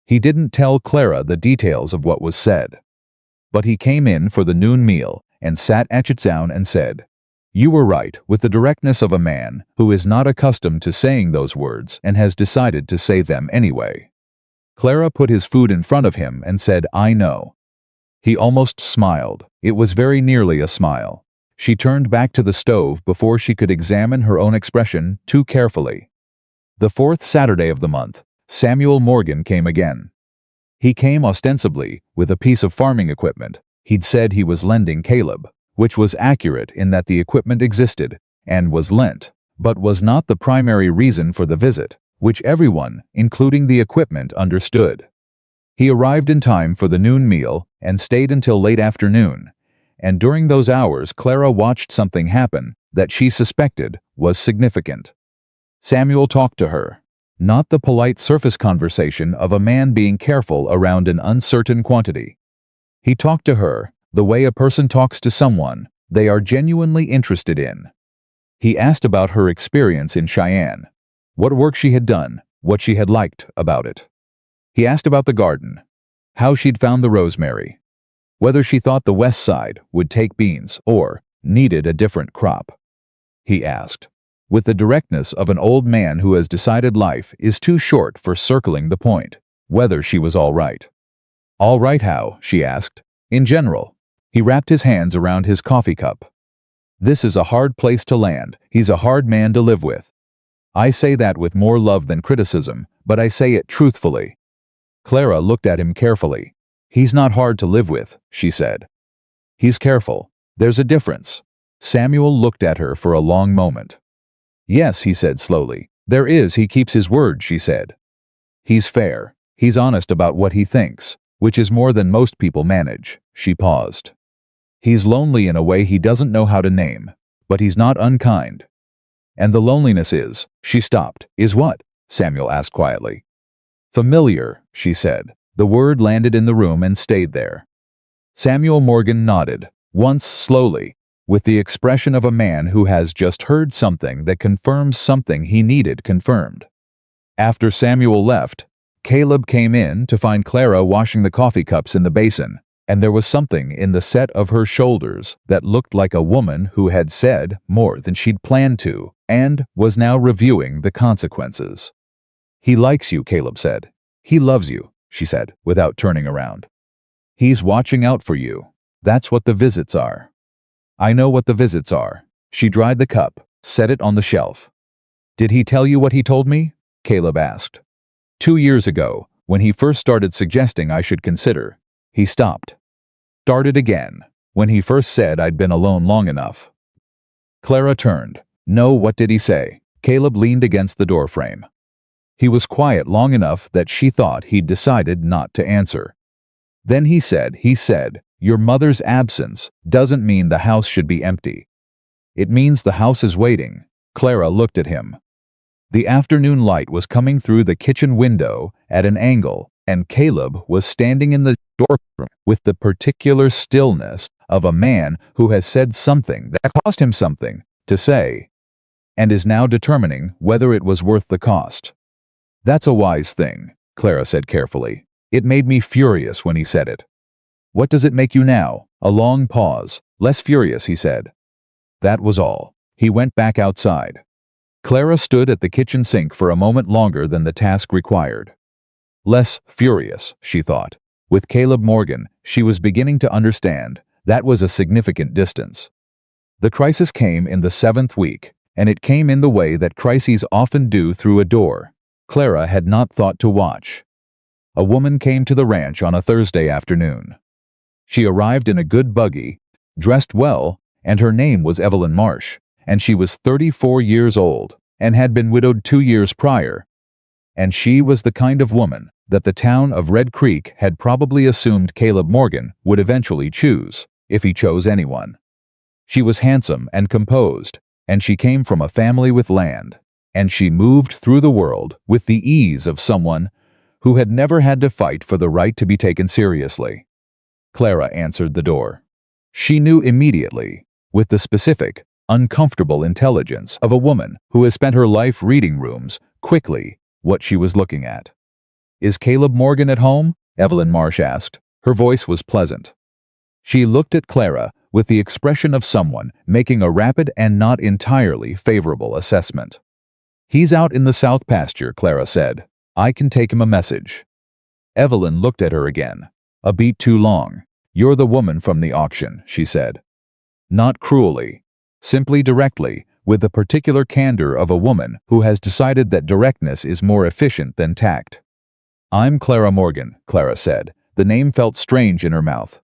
He didn't tell Clara the details of what was said. But he came in for the noon meal and sat down and said, "You were right," with the directness of a man who is not accustomed to saying those words and has decided to say them anyway. Clara put his food in front of him and said, "I know." He almost smiled. It was very nearly a smile. She turned back to the stove before she could examine her own expression too carefully. The 4th Saturday of the month, Samuel Morgan came again. He came ostensibly with a piece of farming equipment he'd said he was lending Caleb, which was accurate in that the equipment existed and was lent, but was not the primary reason for the visit, which everyone, including the equipment, understood. He arrived in time for the noon meal and stayed until late afternoon, and during those hours Clara watched something happen that she suspected was significant. Samuel talked to her, not the polite surface conversation of a man being careful around an uncertain quantity. He talked to her the way a person talks to someone they are genuinely interested in. He asked about her experience in Cheyenne, what work she had done, what she had liked about it. He asked about the garden, how she'd found the rosemary, whether she thought the west side would take beans or needed a different crop. He asked, with the directness of an old man who has decided life is too short for circling the point, whether she was all right. All right how? She asked. In general. He wrapped his hands around his coffee cup. This is a hard place to land. He's a hard man to live with. I say that with more love than criticism, but I say it truthfully. Clara looked at him carefully. He's not hard to live with, she said. He's careful. There's a difference. Samuel looked at her for a long moment. Yes, he said slowly. There is. He keeps his word, she said. He's fair. He's honest about what he thinks, which is more than most people manage. She paused. He's lonely in a way he doesn't know how to name, but he's not unkind. And the loneliness is, she stopped. Is what? Samuel asked quietly. Familiar, she said. The word landed in the room and stayed there. Samuel Morgan nodded, once slowly, with the expression of a man who has just heard something that confirms something he needed confirmed. After Samuel left, Caleb came in to find Clara washing the coffee cups in the basin, and there was something in the set of her shoulders that looked like a woman who had said more than she'd planned to, and was now reviewing the consequences. He likes you, Caleb said. He loves you, she said, without turning around. He's watching out for you. That's what the visits are. I know what the visits are. She dried the cup, set it on the shelf. Did he tell you what he told me? Caleb asked. 2 years ago, when he first started suggesting I should consider, he stopped. Started again, when he first said I'd been alone long enough. Clara turned. No, what did he say? Caleb leaned against the doorframe. He was quiet long enough that she thought he'd decided not to answer. Then he said, your mother's absence doesn't mean the house should be empty. It means the house is waiting. Clara looked at him. The afternoon light was coming through the kitchen window at an angle, and Caleb was standing in the doorway with the particular stillness of a man who has said something that cost him something to say, and is now determining whether it was worth the cost. That's a wise thing, Clara said carefully. It made me furious when he said it. What does it make you now? A long pause. Less furious, he said. That was all. He went back outside. Clara stood at the kitchen sink for a moment longer than the task required. Less furious, she thought. With Caleb Morgan, she was beginning to understand that was a significant distance. The crisis came in the 7th week, and it came in the way that crises often do, through a door Clara had not thought to watch. A woman came to the ranch on a Thursday afternoon. She arrived in a good buggy, dressed well, and her name was Evelyn Marsh, and she was 34 years old, and had been widowed 2 years prior. And she was the kind of woman that the town of Red Creek had probably assumed Caleb Morgan would eventually choose, if he chose anyone. She was handsome and composed, and she came from a family with land, and she moved through the world with the ease of someone who had never had to fight for the right to be taken seriously. Clara answered the door. She knew immediately, with the specific, uncomfortable intelligence of a woman who has spent her life reading rooms, quickly, what she was looking at. "Is Caleb Morgan at home?" Evelyn Marsh asked. Her voice was pleasant. She looked at Clara with the expression of someone making a rapid and not entirely favorable assessment. "He's out in the south pasture," Clara said. "I can take him a message." Evelyn looked at her again. "A beat too long. You're the woman from the auction," she said. Not cruelly, simply directly, with the particular candor of a woman who has decided that directness is more efficient than tact. "I'm Clara Morgan," Clara said. The name felt strange in her mouth.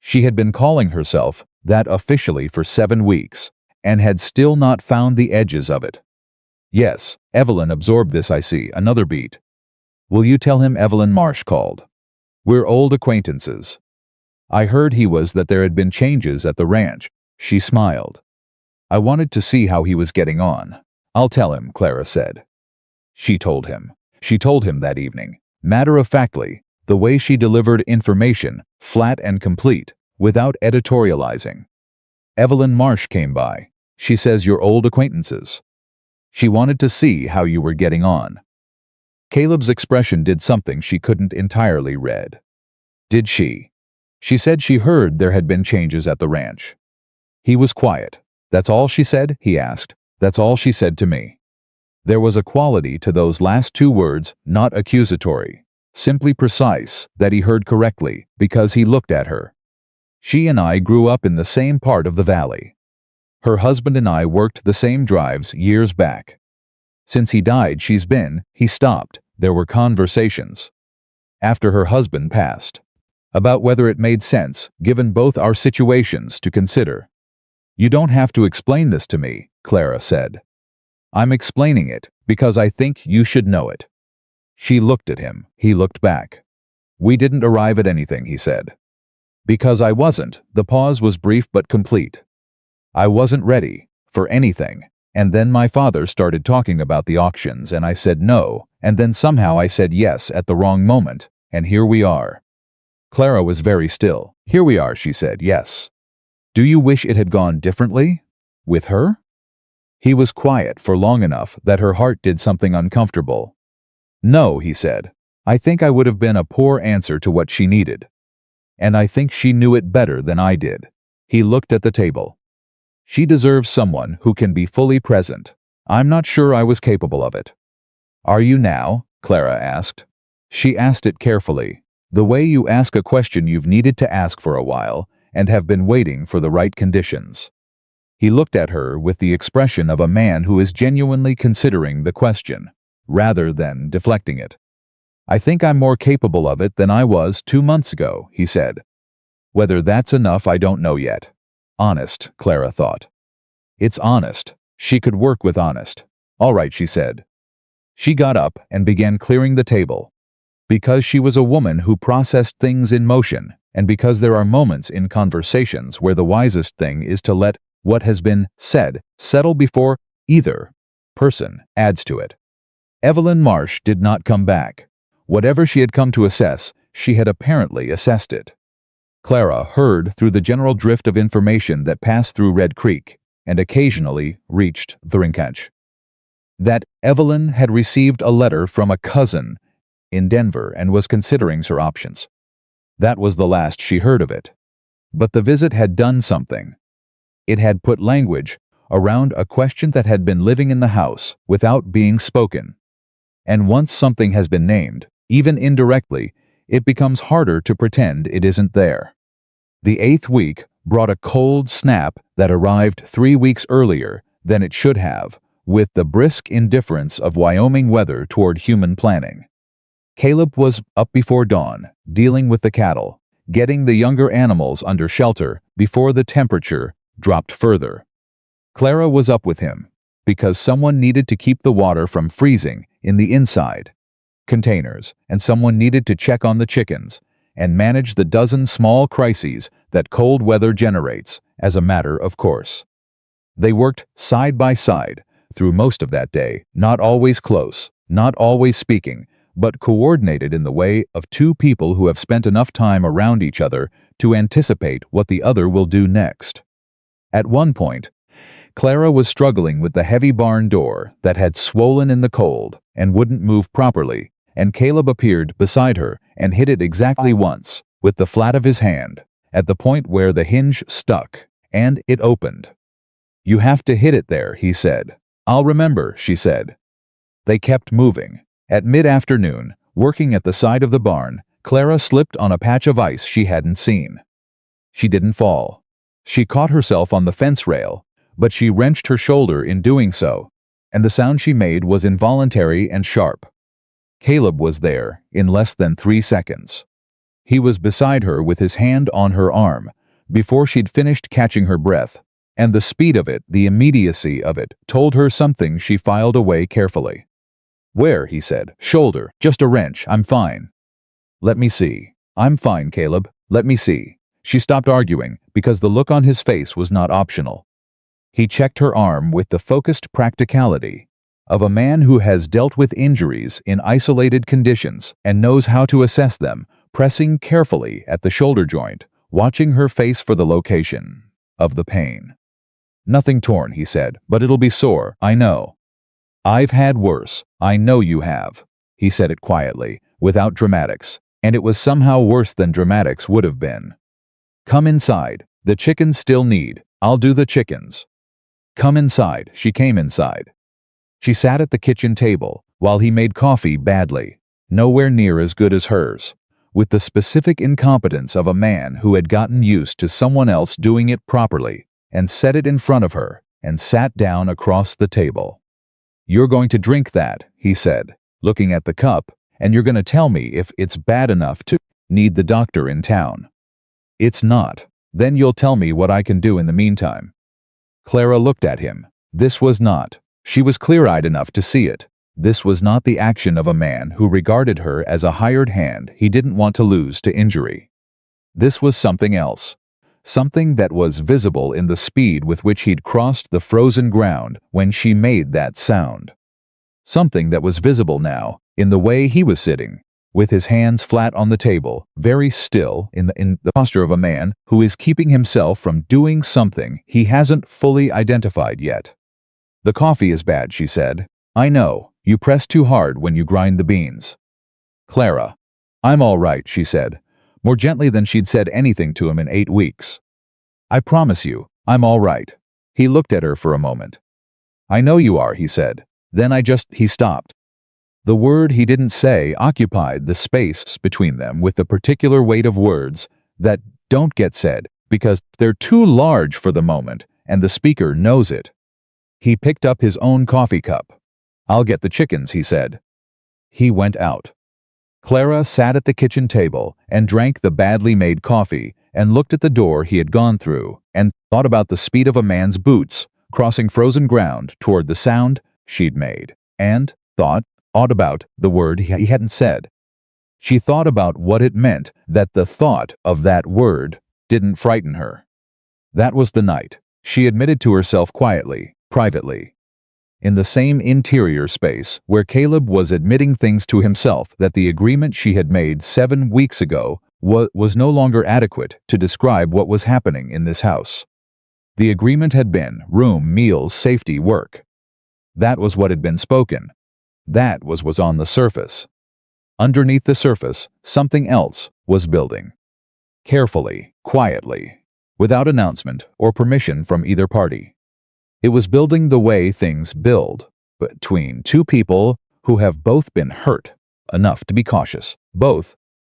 She had been calling herself that officially for 7 weeks, and had still not found the edges of it. "Yes," Evelyn absorbed this. "I see. Another beat." "Will you tell him Evelyn Marsh called? We're old acquaintances. I heard he was that there had been changes at the ranch." She smiled. "I wanted to see how he was getting on." "I'll tell him," Clara said. She told him. She told him that evening, matter-of-factly, the way she delivered information, flat and complete, without editorializing. "Evelyn Marsh came by. She says you're old acquaintances. She wanted to see how you were getting on." Caleb's expression did something she couldn't entirely read. "Did she?" "She said she heard there had been changes at the ranch." He was quiet. "That's all she said?" he asked. "That's all she said to me." There was a quality to those last 2 words, not accusatory, simply precise, that he heard correctly, because he looked at her. "She and I grew up in the same part of the valley. Her husband and I worked the same drives years back. Since he died, he stopped. There were conversations. After her husband passed. About whether it made sense, given both our situations, to consider." "You don't have to explain this to me," Clara said. "I'm explaining it because I think you should know it." She looked at him. He looked back. "We didn't arrive at anything," he said. "Because I wasn't." The pause was brief but complete. "I wasn't ready for anything. And then my father started talking about the auctions and I said no, and then somehow I said yes at the wrong moment, and here we are." Clara was very still. "Here we are," she said. "Yes. Do you wish it had gone differently? With her?" He was quiet for long enough that her heart did something uncomfortable. "No," he said. "I think I would have been a poor answer to what she needed. And I think she knew it better than I did." He looked at the table. "She deserves someone who can be fully present. I'm not sure I was capable of it." "Are you now?" Clara asked. She asked it carefully, the way you ask a question you've needed to ask for a while and have been waiting for the right conditions. He looked at her with the expression of a man who is genuinely considering the question, rather than deflecting it. "I think I'm more capable of it than I was 2 months ago," he said. Whether that's enough, I don't know yet. Honest, Clara thought. It's honest. She could work with honest. "All right," she said. She got up and began clearing the table. Because she was a woman who processed things in motion, and because there are moments in conversations where the wisest thing is to let what has been said settle before either person adds to it. Evelyn Marsh did not come back. Whatever she had come to assess, she had apparently assessed it. Clara heard through the general drift of information that passed through Red Creek and occasionally reached the Rinkach that Evelyn had received a letter from a cousin in Denver and was considering her options. That was the last she heard of it. But the visit had done something. It had put language around a question that had been living in the house without being spoken. And once something has been named, even indirectly, it becomes harder to pretend it isn't there. The 8th week brought a cold snap that arrived 3 weeks earlier than it should have, with the brisk indifference of Wyoming weather toward human planning. Caleb was up before dawn, dealing with the cattle, getting the younger animals under shelter before the temperature dropped further. Clara was up with him, because someone needed to keep the water from freezing in the inside containers, and someone needed to check on the chickens and manage the dozen small crises that cold weather generates as a matter of course. They worked side by side through most of that day, not always close, not always speaking, but coordinated in the way of two people who have spent enough time around each other to anticipate what the other will do next. At one point, Clara was struggling with the heavy barn door that had swollen in the cold and wouldn't move properly, and Caleb appeared beside her and hit it exactly once, with the flat of his hand, at the point where the hinge stuck, and it opened. "You have to hit it there," he said. "I'll remember," she said. They kept moving. At mid-afternoon, working at the side of the barn, Clara slipped on a patch of ice she hadn't seen. She didn't fall. She caught herself on the fence rail, but she wrenched her shoulder in doing so, and the sound she made was involuntary and sharp. Caleb was there in less than 3 seconds. He was beside her with his hand on her arm, before she'd finished catching her breath, and the speed of it, the immediacy of it, told her something she filed away carefully. "Where?" he said. "Shoulder. Just a wrench. I'm fine." "Let me see." "I'm fine, Caleb. Let me see." She stopped arguing, because the look on his face was not optional. He checked her arm with the focused practicality of a man who has dealt with injuries in isolated conditions and knows how to assess them, pressing carefully at the shoulder joint, watching her face for the location of the pain. "Nothing torn," he said, "but it'll be sore, I know." "I've had worse. I know you have." He said it quietly, without dramatics, and it was somehow worse than dramatics would have been. "Come inside. The chickens still need. I'll do the chickens." "Come inside." She came inside. She sat at the kitchen table, while he made coffee badly, nowhere near as good as hers, with the specific incompetence of a man who had gotten used to someone else doing it properly, and set it in front of her, and sat down across the table. "You're going to drink that," he said, looking at the cup, "and you're going to tell me if it's bad enough to need the doctor in town. It's not. Then you'll tell me what I can do in the meantime." Clara looked at him. This was not. She was clear-eyed enough to see it. This was not the action of a man who regarded her as a hired hand he didn't want to lose to injury. This was something else. Something that was visible in the speed with which he'd crossed the frozen ground when she made that sound. Something that was visible now in the way he was sitting, with his hands flat on the table, very still, in the posture of a man who is keeping himself from doing something he hasn't fully identified yet. "The coffee is bad," she said. "I know. You press too hard when you grind the beans." "Clara." "I'm all right," she said, more gently than she'd said anything to him in 8 weeks. "I promise you, I'm all right." He looked at her for a moment. "I know you are," he said. "Then he stopped. The word he didn't say occupied the space between them with the particular weight of words that don't get said because they're too large for the moment and the speaker knows it. He picked up his own coffee cup. "I'll get the chickens," he said. He went out. Clara sat at the kitchen table and drank the badly made coffee and looked at the door he had gone through and thought about the speed of a man's boots crossing frozen ground toward the sound she'd made, and thought about the word he hadn't said. She thought about what it meant that the thought of that word didn't frighten her. That was the night, she admitted to herself quietly, privately. In the same interior space where Caleb was admitting things to himself that the agreement she had made 7 weeks ago was no longer adequate to describe what was happening in this house. The agreement had been room, meals, safety, work. That was what had been spoken. That was on the surface. Underneath the surface, something else was building. Carefully, quietly, without announcement or permission from either party. It was building the way things build, between two people who have both been hurt enough to be cautious, both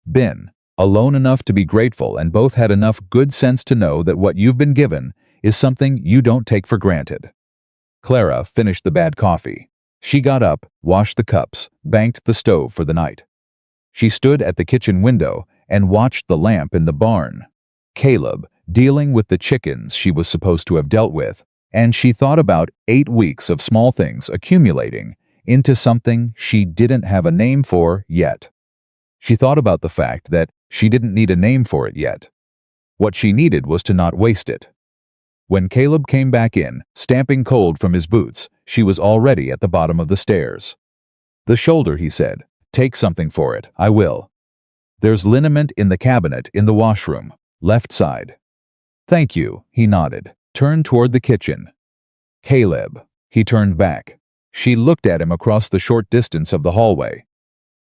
been alone enough to be grateful, and both had enough good sense to know that what you've been given is something you don't take for granted. Clara finished the bad coffee. She got up, washed the cups, banked the stove for the night. She stood at the kitchen window and watched the lamp in the barn. Caleb dealing with the chickens she was supposed to have dealt with, and she thought about 8 weeks of small things accumulating into something she didn't have a name for yet. She thought about the fact that she didn't need a name for it yet. What she needed was to not waste it. When Caleb came back in, stamping cold from his boots, she was already at the bottom of the stairs. "The shoulder," he said. Take something for it. I will. There's liniment in the cabinet in the washroom, left side. Thank you, he nodded. Turned toward the kitchen. Caleb. He turned back. She looked at him across the short distance of the hallway.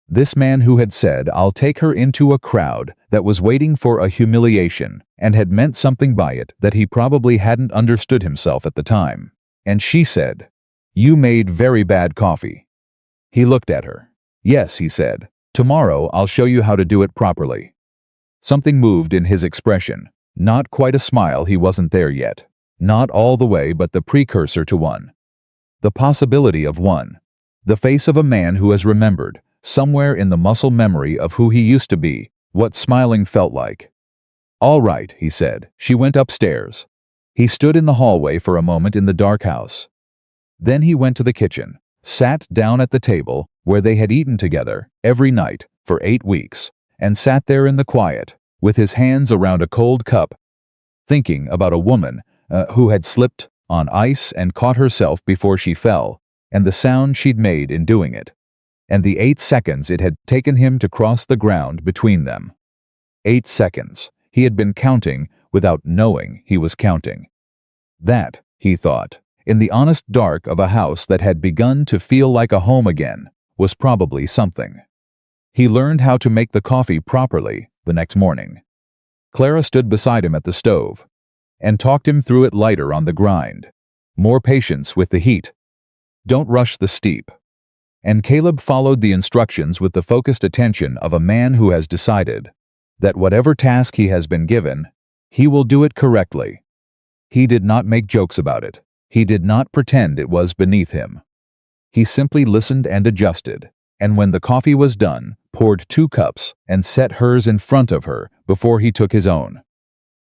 This man who had said, I'll take her into a crowd that was waiting for a humiliation and had meant something by it that he probably hadn't understood himself at the time. And she said, you made very bad coffee. He looked at her. Yes, he said. Tomorrow I'll show you how to do it properly. Something moved in his expression. Not quite a smile, he wasn't there yet. Not all the way, but the precursor to one. The possibility of one. The face of a man who has remembered, somewhere in the muscle memory of who he used to be, what smiling felt like. All right, he said. She went upstairs. He stood in the hallway for a moment in the dark house. Then he went to the kitchen, sat down at the table where they had eaten together every night for 8 weeks, and sat there in the quiet, with his hands around a cold cup, thinking about a woman who had slipped on ice and caught herself before she fell, and the sound she'd made in doing it, and the 8 seconds it had taken him to cross the ground between them. 8 seconds. He had been counting without knowing he was counting. That, he thought, in the honest dark of a house that had begun to feel like a home again, was probably something. He learned how to make the coffee properly the next morning. Clara stood beside him at the stove and talked him through it lighter on the grind. More patience with the heat. Don't rush the steep. And Caleb followed the instructions with the focused attention of a man who has decided that whatever task he has been given, he will do it correctly. He did not make jokes about it. He did not pretend it was beneath him. He simply listened and adjusted, and when the coffee was done, poured 2 cups and set hers in front of her before he took his own.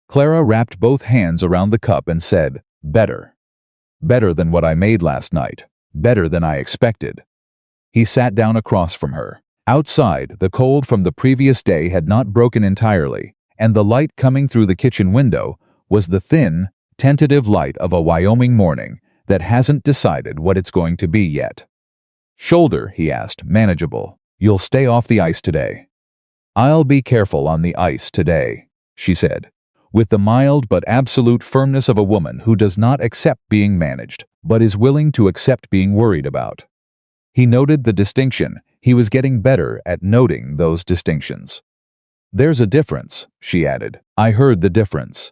Clara wrapped both hands around the cup and said, better. Better than what I made last night. Better than I expected. He sat down across from her. Outside, the cold from the previous day had not broken entirely, and the light coming through the kitchen window was the thin, tentative light of a Wyoming morning that hasn't decided what it's going to be yet. Shoulder, he asked, manageable. You'll stay off the ice today. I'll be careful on the ice today, she said, with the mild but absolute firmness of a woman who does not accept being managed, but is willing to accept being worried about. He noted the distinction. He was getting better at noting those distinctions. There's a difference, she added. I heard the difference.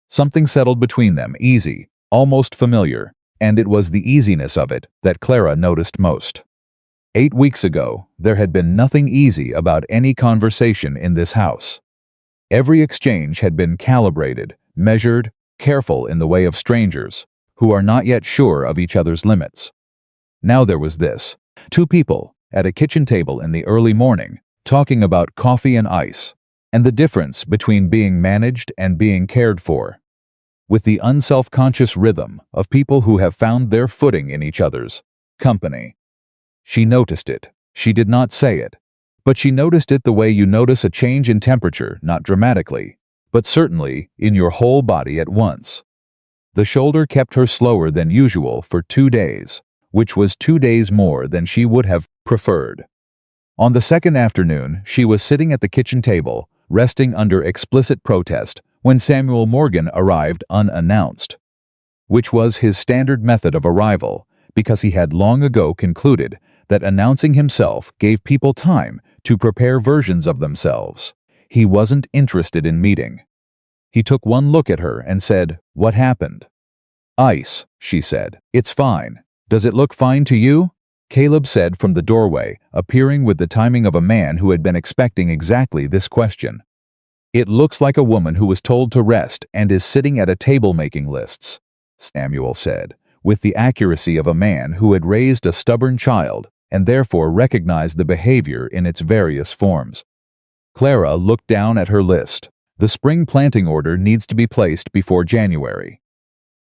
Something settled between them, easy, almost familiar, and it was the easiness of it that Clara noticed most. 8 weeks ago, there had been nothing easy about any conversation in this house. Every exchange had been calibrated, measured, careful in the way of strangers, who are not yet sure of each other's limits. Now there was this. 2 people, at a kitchen table in the early morning, talking about coffee and ice, and the difference between being managed and being cared for. With the unself-conscious rhythm of people who have found their footing in each other's company. She noticed it. She did not say it. But she noticed it the way you notice a change in temperature, not dramatically, but certainly in your whole body at once. The shoulder kept her slower than usual for 2 days, which was 2 days more than she would have preferred. On the second afternoon, she was sitting at the kitchen table, resting under explicit protest, when Samuel Morgan arrived unannounced, which was his standard method of arrival, because he had long ago concluded that announcing himself gave people time to prepare versions of themselves. He wasn't interested in meeting. He took one look at her and said, "What happened?" "Ice," she said. "It's fine. Does it look fine to you?" Caleb said from the doorway, appearing with the timing of a man who had been expecting exactly this question. "It looks like a woman who was told to rest and is sitting at a table making lists," Samuel said, with the accuracy of a man who had raised a stubborn child and therefore recognized the behavior in its various forms. Clara looked down at her list. "The spring planting order needs to be placed before January."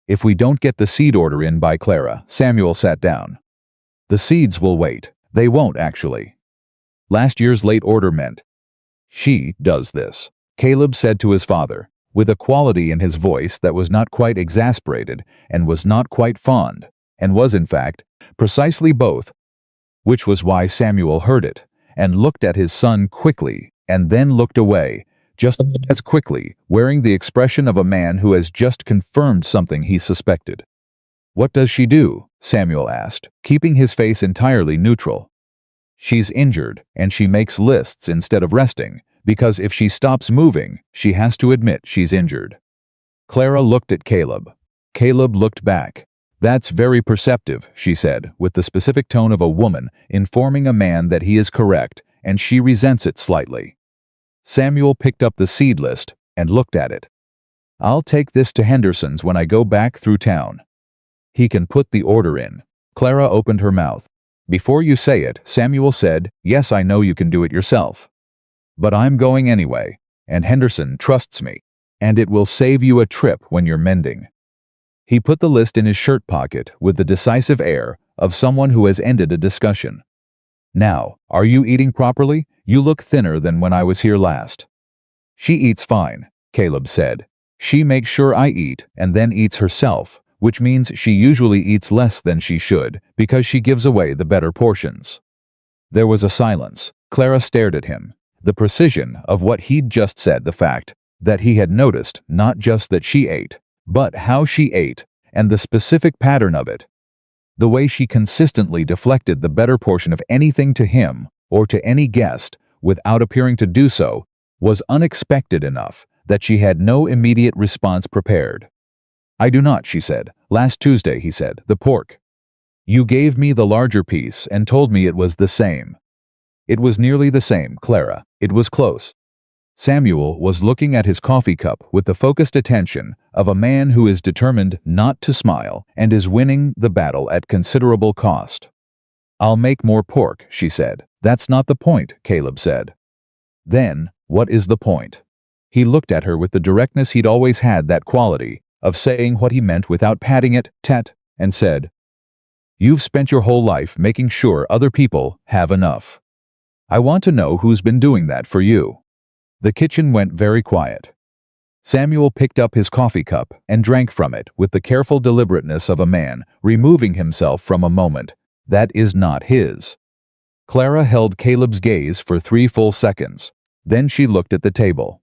"If we don't get the seed order in by Clara," Samuel sat down. "The seeds will wait. They won't, actually. Last year's late order meant she does this," Caleb said to his father, with a quality in his voice that was not quite exasperated and was not quite fond, and was, in fact, precisely both, which was why Samuel heard it, and looked at his son quickly, and then looked away, just as quickly, wearing the expression of a man who has just confirmed something he suspected. "What does she do?" Samuel asked, keeping his face entirely neutral. "She's injured, and she makes lists instead of resting, because if she stops moving, she has to admit she's injured." Clara looked at Caleb. Caleb looked back. "That's very perceptive," she said, with the specific tone of a woman informing a man that he is correct, and she resents it slightly. Samuel picked up the seed list and looked at it. "I'll take this to Henderson's when I go back through town. He can put the order in." Clara opened her mouth. "Before you say it," Samuel said, "yes, I know you can do it yourself. But I'm going anyway, and Henderson trusts me, and it will save you a trip when you're mending." He put the list in his shirt pocket with the decisive air of someone who has ended a discussion. "Now, are you eating properly? You look thinner than when I was here last." "She eats fine," Caleb said. "She makes sure I eat and then eats herself, which means she usually eats less than she should because she gives away the better portions." There was a silence. Clara stared at him. The precision of what he'd just said, the fact that he had noticed not just that she ate, but how she ate, and the specific pattern of it. The way she consistently deflected the better portion of anything to him or to any guest without appearing to do so was unexpected enough that she had no immediate response prepared. "I do not," she said. "Last Tuesday," he said, "the pork. You gave me the larger piece and told me it was the same." "It was nearly the same, Clara. It was close." Samuel was looking at his coffee cup with the focused attention of a man who is determined not to smile and is winning the battle at considerable cost. "I'll make more pork," she said. "That's not the point," Caleb said. "Then, what is the point?" He looked at her with the directness he'd always had, that quality of saying what he meant without padding it, and said, "You've spent your whole life making sure other people have enough. I want to know who's been doing that for you." The kitchen went very quiet. Samuel picked up his coffee cup and drank from it with the careful deliberateness of a man removing himself from a moment that is not his. Clara held Caleb's gaze for 3 full seconds. Then she looked at the table.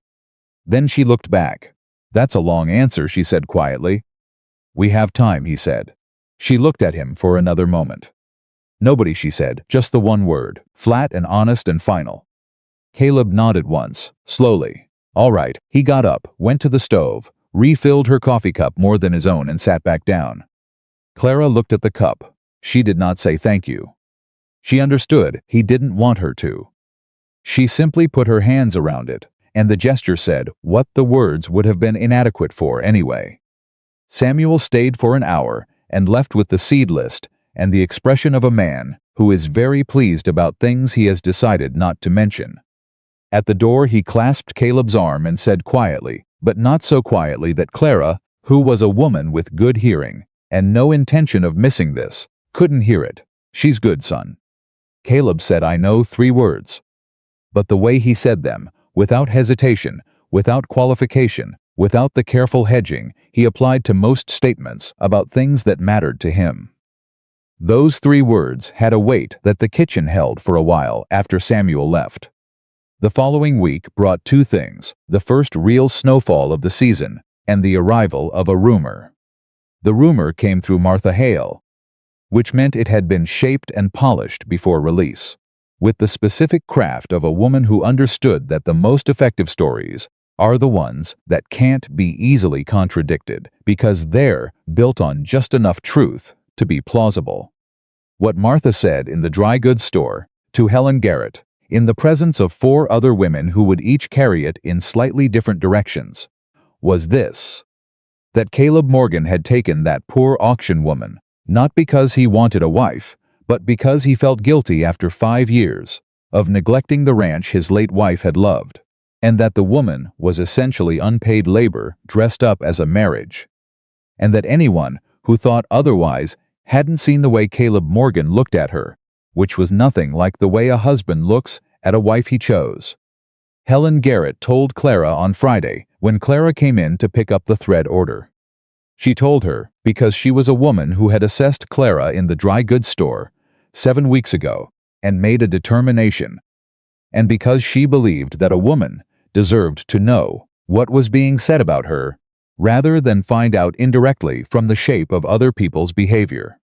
Then she looked back. "That's a long answer," she said quietly. "We have time," he said. She looked at him for another moment. "Nobody," she said, just the one word, flat and honest and final. Caleb nodded once, slowly. "All right." He got up, went to the stove, refilled her coffee cup more than his own, and sat back down. Clara looked at the cup. She did not say thank you. She understood he didn't want her to. She simply put her hands around it, and the gesture said what the words would have been inadequate for anyway. Samuel stayed for an hour and left with the seed list and the expression of a man who is very pleased about things he has decided not to mention. At the door he clasped Caleb's arm and said quietly, but not so quietly that Clara, who was a woman with good hearing and no intention of missing this, couldn't hear it. "She's good, son." Caleb said, "I know," 3 words. But the way he said them, without hesitation, without qualification, without the careful hedging he applied to most statements about things that mattered to him. Those 3 words had a weight that the kitchen held for a while after Samuel left. The following week brought 2 things: the first real snowfall of the season and the arrival of a rumor. The rumor came through Martha Hale, which meant it had been shaped and polished before release, with the specific craft of a woman who understood that the most effective stories are the ones that can't be easily contradicted because they're built on just enough truth to be plausible. What Martha said in the dry goods store to Helen Garrett, in the presence of 4 other women who would each carry it in slightly different directions, was this: that Caleb Morgan had taken that poor auction woman, not because he wanted a wife, but because he felt guilty after 5 years of neglecting the ranch his late wife had loved, and that the woman was essentially unpaid labor dressed up as a marriage, and that anyone who thought otherwise hadn't seen the way Caleb Morgan looked at her, which was nothing like the way a husband looks at a wife he chose. Helen Garrett told Clara on Friday when Clara came in to pick up the thread order. She told her because she was a woman who had assessed Clara in the dry goods store 7 weeks ago and made a determination and because she believed that a woman deserved to know what was being said about her, rather than find out indirectly from the shape of other people's behavior.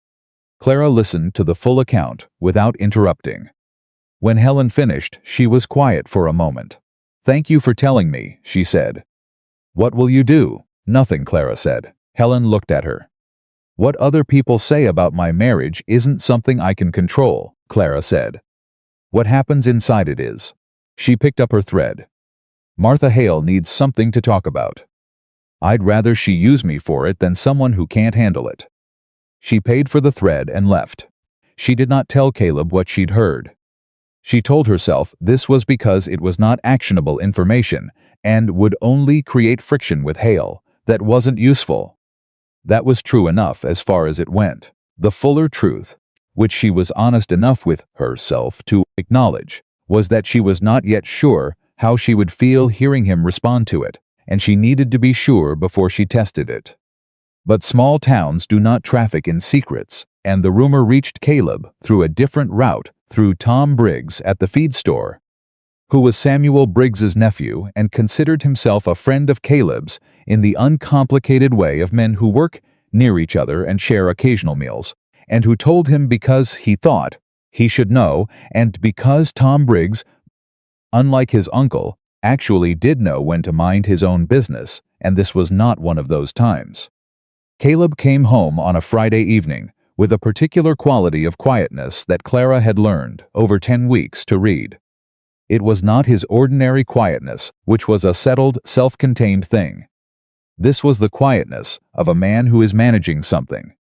Clara listened to the full account without interrupting. When Helen finished, she was quiet for a moment. "Thank you for telling me," she said. "What will you do?" "Nothing," Clara said. Helen looked at her. "What other people say about my marriage isn't something I can control," Clara said. "What happens inside it is." She picked up her thread. "Martha Hale needs something to talk about. I'd rather she use me for it than someone who can't handle it." She paid for the thread and left. She did not tell Caleb what she'd heard. She told herself this was because it was not actionable information and would only create friction with Hale that wasn't useful. That was true enough as far as it went. The fuller truth, which she was honest enough with herself to acknowledge, was that she was not yet sure how she would feel hearing him respond to it, and she needed to be sure before she tested it. But small towns do not traffic in secrets, and the rumor reached Caleb through a different route through Tom Briggs at the feed store, who was Samuel Briggs's nephew and considered himself a friend of Caleb's in the uncomplicated way of men who work near each other and share occasional meals, and who told him because he thought he should know, and because Tom Briggs, unlike his uncle, actually did know when to mind his own business, and this was not one of those times. Caleb came home on a Friday evening with a particular quality of quietness that Clara had learned over 10 weeks to read. It was not his ordinary quietness, which was a settled, self-contained thing. This was the quietness of a man who is managing something.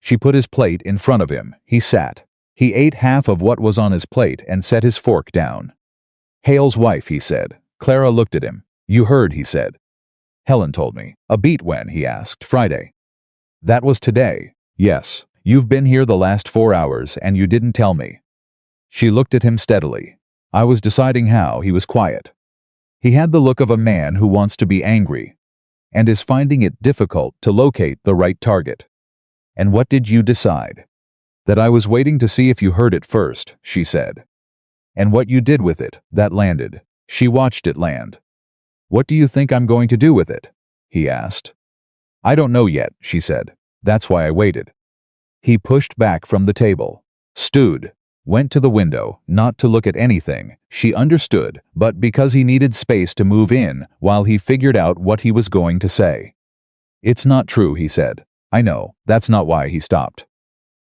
She put his plate in front of him. He sat. He ate half of what was on his plate and set his fork down. "Hale's wife," he said. Clara looked at him. "You heard," he said. "Helen told me." "A beat when?" he asked. "Friday." "That was today." "Yes. You've been here the last 4 hours, and you didn't tell me." She looked at him steadily. "I was deciding how." He was quiet. He had the look of a man who wants to be angry, and is finding it difficult to locate the right target. "And what did you decide?" "That I was waiting to see if you heard it first," she said. "And what you did with it, that landed." She watched it land. "What do you think I'm going to do with it?" he asked. "I don't know yet," she said. "That's why I waited." He pushed back from the table, stood, went to the window, not to look at anything. She understood, but because he needed space to move in while he figured out what he was going to say. "It's not true," he said. "I know, that's not why." He stopped.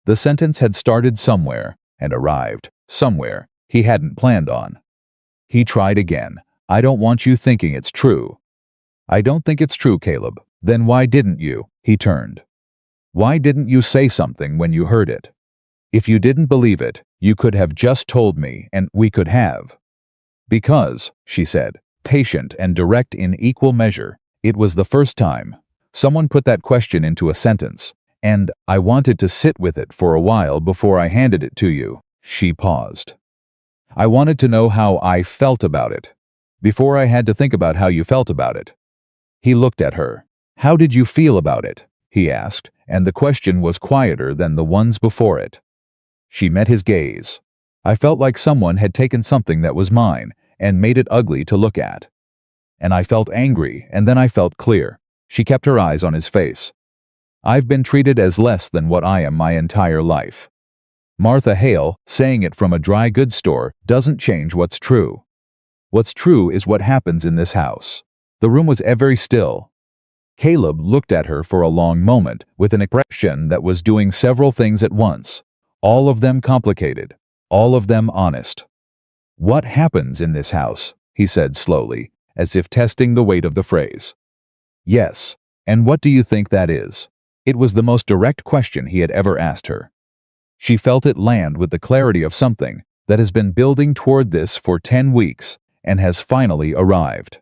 The sentence had started somewhere and arrived somewhere he hadn't planned on. He tried again. "I don't want you thinking it's true." "I don't think it's true, Caleb." "Then why didn't you?" He turned. "Why didn't you say something when you heard it? If you didn't believe it, you could have just told me and we could have." "Because," she said, patient and direct in equal measure, "it was the first time someone put that question into a sentence, and I wanted to sit with it for a while before I handed it to you." She paused. "I wanted to know how I felt about it, before I had to think about how you felt about it." He looked at her. "How did you feel about it?" he asked, and the question was quieter than the ones before it. She met his gaze. "I felt like someone had taken something that was mine and made it ugly to look at. And I felt angry, and then I felt clear." She kept her eyes on his face. "I've been treated as less than what I am my entire life. Martha Hale, saying it from a dry goods store, doesn't change what's true. What's true is what happens in this house." The room was very still. Caleb looked at her for a long moment with an expression that was doing several things at once, all of them complicated, all of them honest. "What happens in this house?" he said slowly, as if testing the weight of the phrase. "Yes, and what do you think that is?" It was the most direct question he had ever asked her. She felt it land with the clarity of something that has been building toward this for 10 weeks and has finally arrived.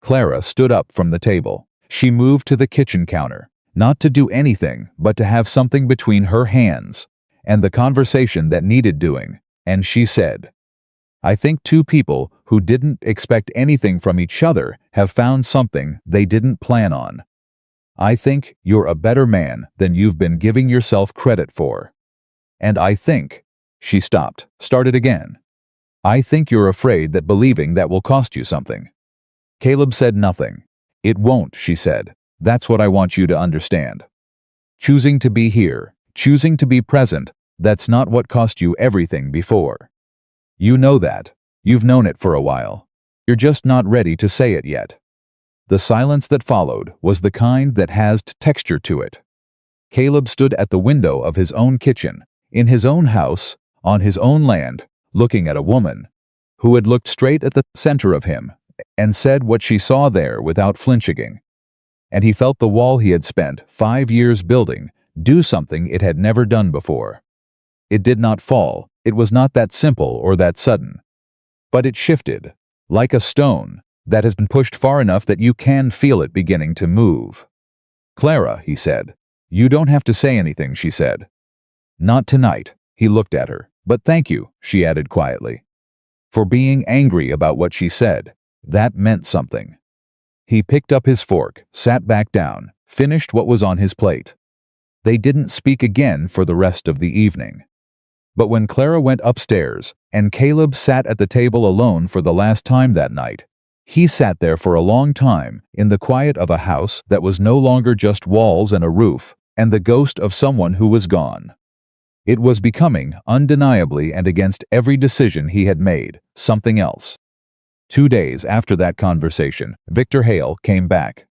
Clara stood up from the table. She moved to the kitchen counter, not to do anything, but to have something between her hands and the conversation that needed doing, and she said, "I think two people who didn't expect anything from each other have found something they didn't plan on. I think you're a better man than you've been giving yourself credit for. And I think," she stopped, started again. I think you're afraid that believing that will cost you something. Caleb said nothing. It won't, she said. That's what I want you to understand. Choosing to be here, choosing to be present, that's not what cost you everything before. You know that. You've known it for a while. You're just not ready to say it yet. The silence that followed was the kind that has texture to it. Caleb stood at the window of his own kitchen, in his own house, on his own land, looking at a woman who had looked straight at the center of him and said what she saw there without flinching. And he felt the wall he had spent 5 years building do something it had never done before. It did not fall. It was not that simple or that sudden. But it shifted, like a stone that has been pushed far enough that you can feel it beginning to move. Clara, he said. You don't have to say anything, she said. Not tonight, he looked at her. But thank you, she added quietly. For being angry about what she said. That meant something. He picked up his fork, sat back down, finished what was on his plate. They didn't speak again for the rest of the evening. But when Clara went upstairs, and Caleb sat at the table alone for the last time that night, he sat there for a long time, in the quiet of a house that was no longer just walls and a roof, and the ghost of someone who was gone. It was becoming, undeniably and against every decision he had made, something else. 2 days after that conversation, Victor Hale came back.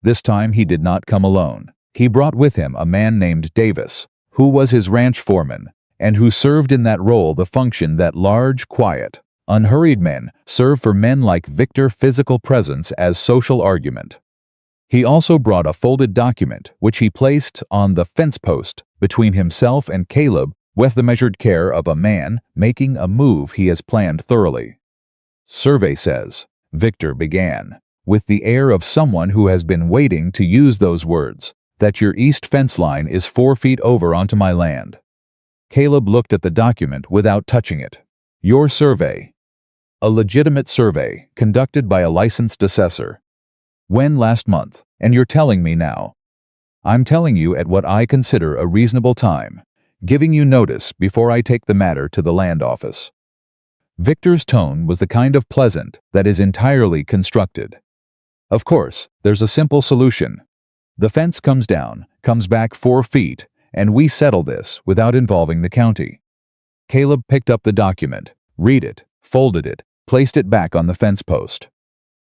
This time he did not come alone. He brought with him a man named Davis, who was his ranch foreman, and who served in that role the function that large, quiet, unhurried men serve for men like Victor physical presence as social argument. He also brought a folded document which he placed on the fence post between himself and Caleb with the measured care of a man making a move he has planned thoroughly. Survey says, Victor began, with the air of someone who has been waiting to use those words, that your east fence line is 4 feet over onto my land. Caleb looked at the document without touching it. Your survey. A legitimate survey, conducted by a licensed assessor. When last month, and you're telling me now. I'm telling you at what I consider a reasonable time, giving you notice before I take the matter to the land office. Victor's tone was the kind of pleasant that is entirely constructed. Of course, there's a simple solution. The fence comes down, comes back 4 feet, and we settle this without involving the county. Caleb picked up the document, read it, folded it, placed it back on the fence post.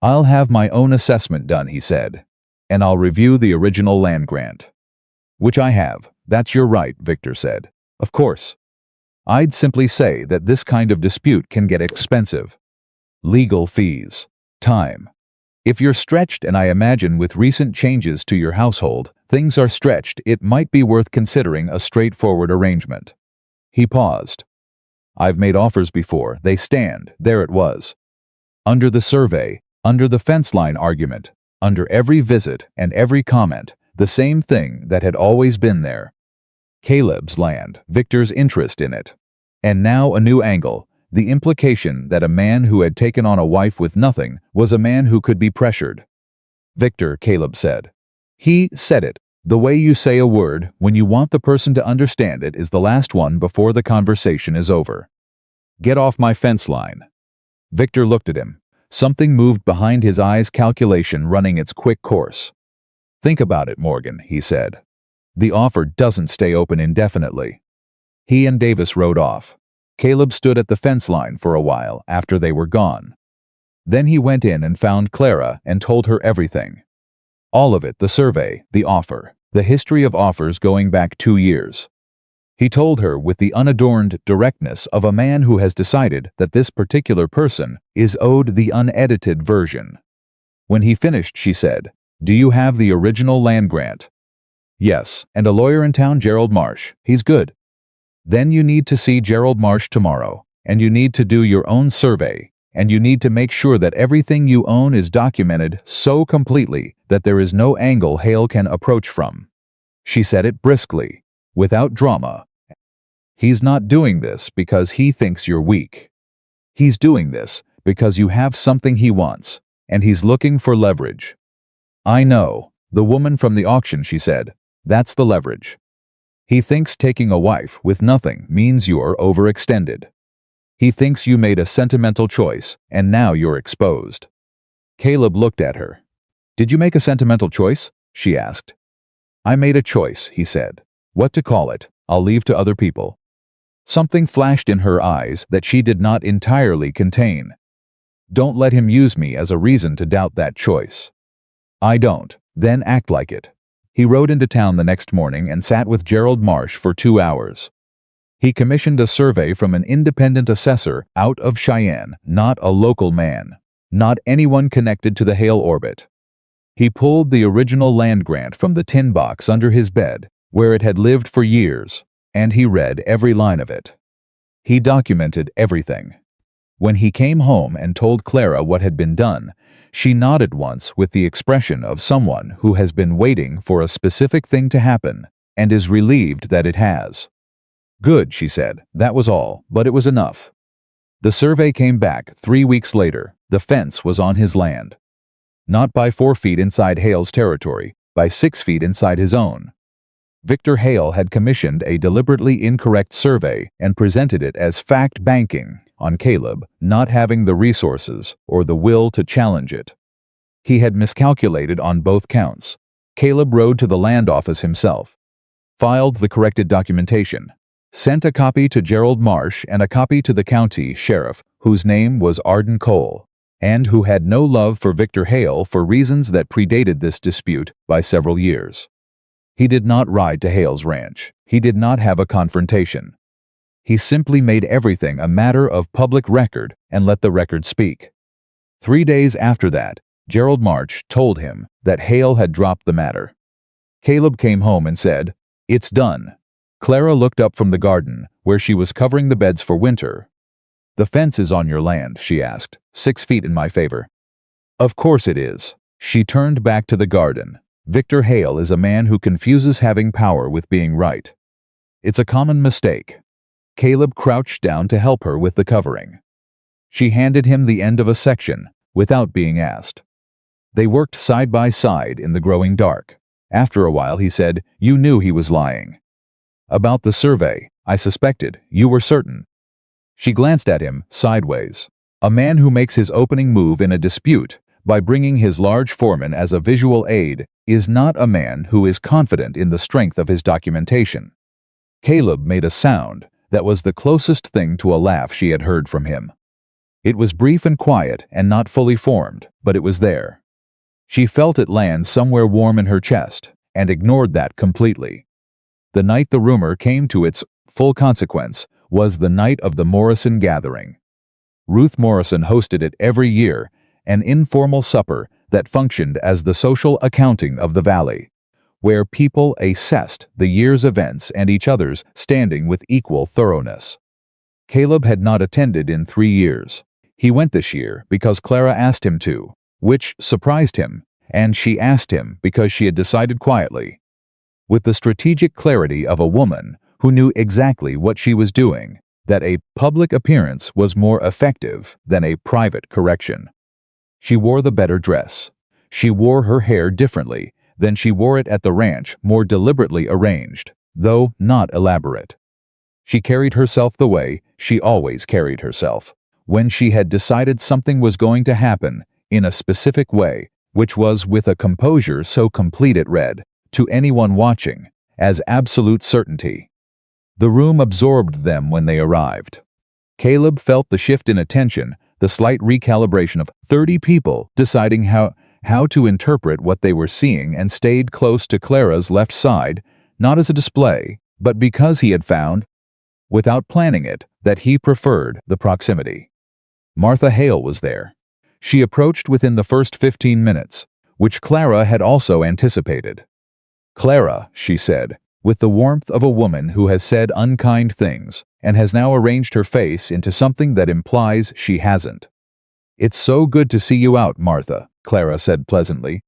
I'll have my own assessment done, he said, and I'll review the original land grant. Which I have. That's your right, Victor said. Of course. I'd simply say that this kind of dispute can get expensive. Legal fees. Time. If you're stretched, and I imagine with recent changes to your household, things are stretched, it might be worth considering a straightforward arrangement. He paused. I've made offers before. They stand. There it was. Under the survey, under the fence line argument, under every visit and every comment, the same thing that had always been there. Caleb's land, Victor's interest in it. And now a new angle, the implication that a man who had taken on a wife with nothing was a man who could be pressured. Victor, Caleb said. He said it. The way you say a word when you want the person to understand it is the last one before the conversation is over. Get off my fence line. Victor looked at him. Something moved behind his eyes, calculation running its quick course. Think about it, Morgan, he said. The offer doesn't stay open indefinitely. He and Davis rode off. Caleb stood at the fence line for a while after they were gone. Then he went in and found Clara and told her everything. All of it, the survey, the offer, the history of offers going back 2 years. He told her with the unadorned directness of a man who has decided that this particular person is owed the unedited version. When he finished, she said, Do you have the original land grant? Yes, and a lawyer in town, Gerald Marsh. He's good. Then you need to see Gerald Marsh tomorrow, and you need to do your own survey, and you need to make sure that everything you own is documented so completely that there is no angle Hale can approach from. She said it briskly, without drama. He's not doing this because he thinks you're weak. He's doing this because you have something he wants, and he's looking for leverage. I know, the woman from the auction, she said. That's the leverage. He thinks taking a wife with nothing means you're overextended. He thinks you made a sentimental choice, and now you're exposed." Caleb looked at her. "Did you make a sentimental choice?" she asked. "I made a choice," he said. "What to call it, I'll leave to other people." Something flashed in her eyes that she did not entirely contain. "Don't let him use me as a reason to doubt that choice." "I don't, then act like it." He rode into town the next morning and sat with Gerald Marsh for 2 hours. He commissioned a survey from an independent assessor out of Cheyenne, not a local man, not anyone connected to the Hale orbit. He pulled the original land grant from the tin box under his bed, where it had lived for years, and he read every line of it. He documented everything. When he came home and told Clara what had been done, she nodded once with the expression of someone who has been waiting for a specific thing to happen and is relieved that it has. "Good," she said. "That was all, but it was enough." The survey came back 3 weeks later. The fence was on his land. Not by 4 feet inside Hale's territory, by 6 feet inside his own. Victor Hale had commissioned a deliberately incorrect survey and presented it as fact banking on Caleb not having the resources or the will to challenge it. He had miscalculated on both counts. Caleb rode to the land office himself, filed the corrected documentation, sent a copy to Gerald Marsh and a copy to the county sheriff, whose name was Arden Cole, and who had no love for Victor Hale for reasons that predated this dispute by several years. He did not ride to Hale's ranch. He did not have a confrontation. He simply made everything a matter of public record and let the record speak. 3 days after that, Gerald Marsh told him that Hale had dropped the matter. Caleb came home and said, "It's done." Clara looked up from the garden, where she was covering the beds for winter. "The fence is on your land," she asked, 6 feet in my favor." "Of course it is." She turned back to the garden. "Victor Hale is a man who confuses having power with being right. It's a common mistake." Caleb crouched down to help her with the covering. She handed him the end of a section, without being asked. They worked side by side in the growing dark. After a while he said, "You knew he was lying." "About the survey, I suspected. You were certain." She glanced at him, sideways. A man who makes his opening move in a dispute by bringing his large foreman as a visual aid is not a man who is confident in the strength of his documentation. Caleb made a sound that was the closest thing to a laugh she had heard from him. It was brief and quiet and not fully formed, but it was there. She felt it land somewhere warm in her chest, and ignored that completely. The night the rumor came to its full consequence was the night of the Morrison gathering. Ruth Morrison hosted it every year, an informal supper that functioned as the social accounting of the valley, where people assessed the year's events and each other's standing with equal thoroughness. Caleb had not attended in 3 years. He went this year because Clara asked him to, which surprised him, and she asked him because she had decided quietly, with the strategic clarity of a woman who knew exactly what she was doing, that a public appearance was more effective than a private correction. She wore the better dress. She wore her hair differently than she wore it at the ranch, more deliberately arranged, though not elaborate. She carried herself the way she always carried herself, when she had decided something was going to happen in a specific way, which was with a composure so complete it read, to anyone watching, as absolute certainty. The room absorbed them when they arrived. Caleb felt the shift in attention, the slight recalibration of 30 people deciding how to interpret what they were seeing, and stayed close to Clara's left side, not as a display, but because he had found, without planning it, that he preferred the proximity. Martha Hale was there. She approached within the first 15 minutes, which Clara had also anticipated. "Clara," she said, with the warmth of a woman who has said unkind things and has now arranged her face into something that implies she hasn't. "It's so good to see you out, Martha," Clara said pleasantly.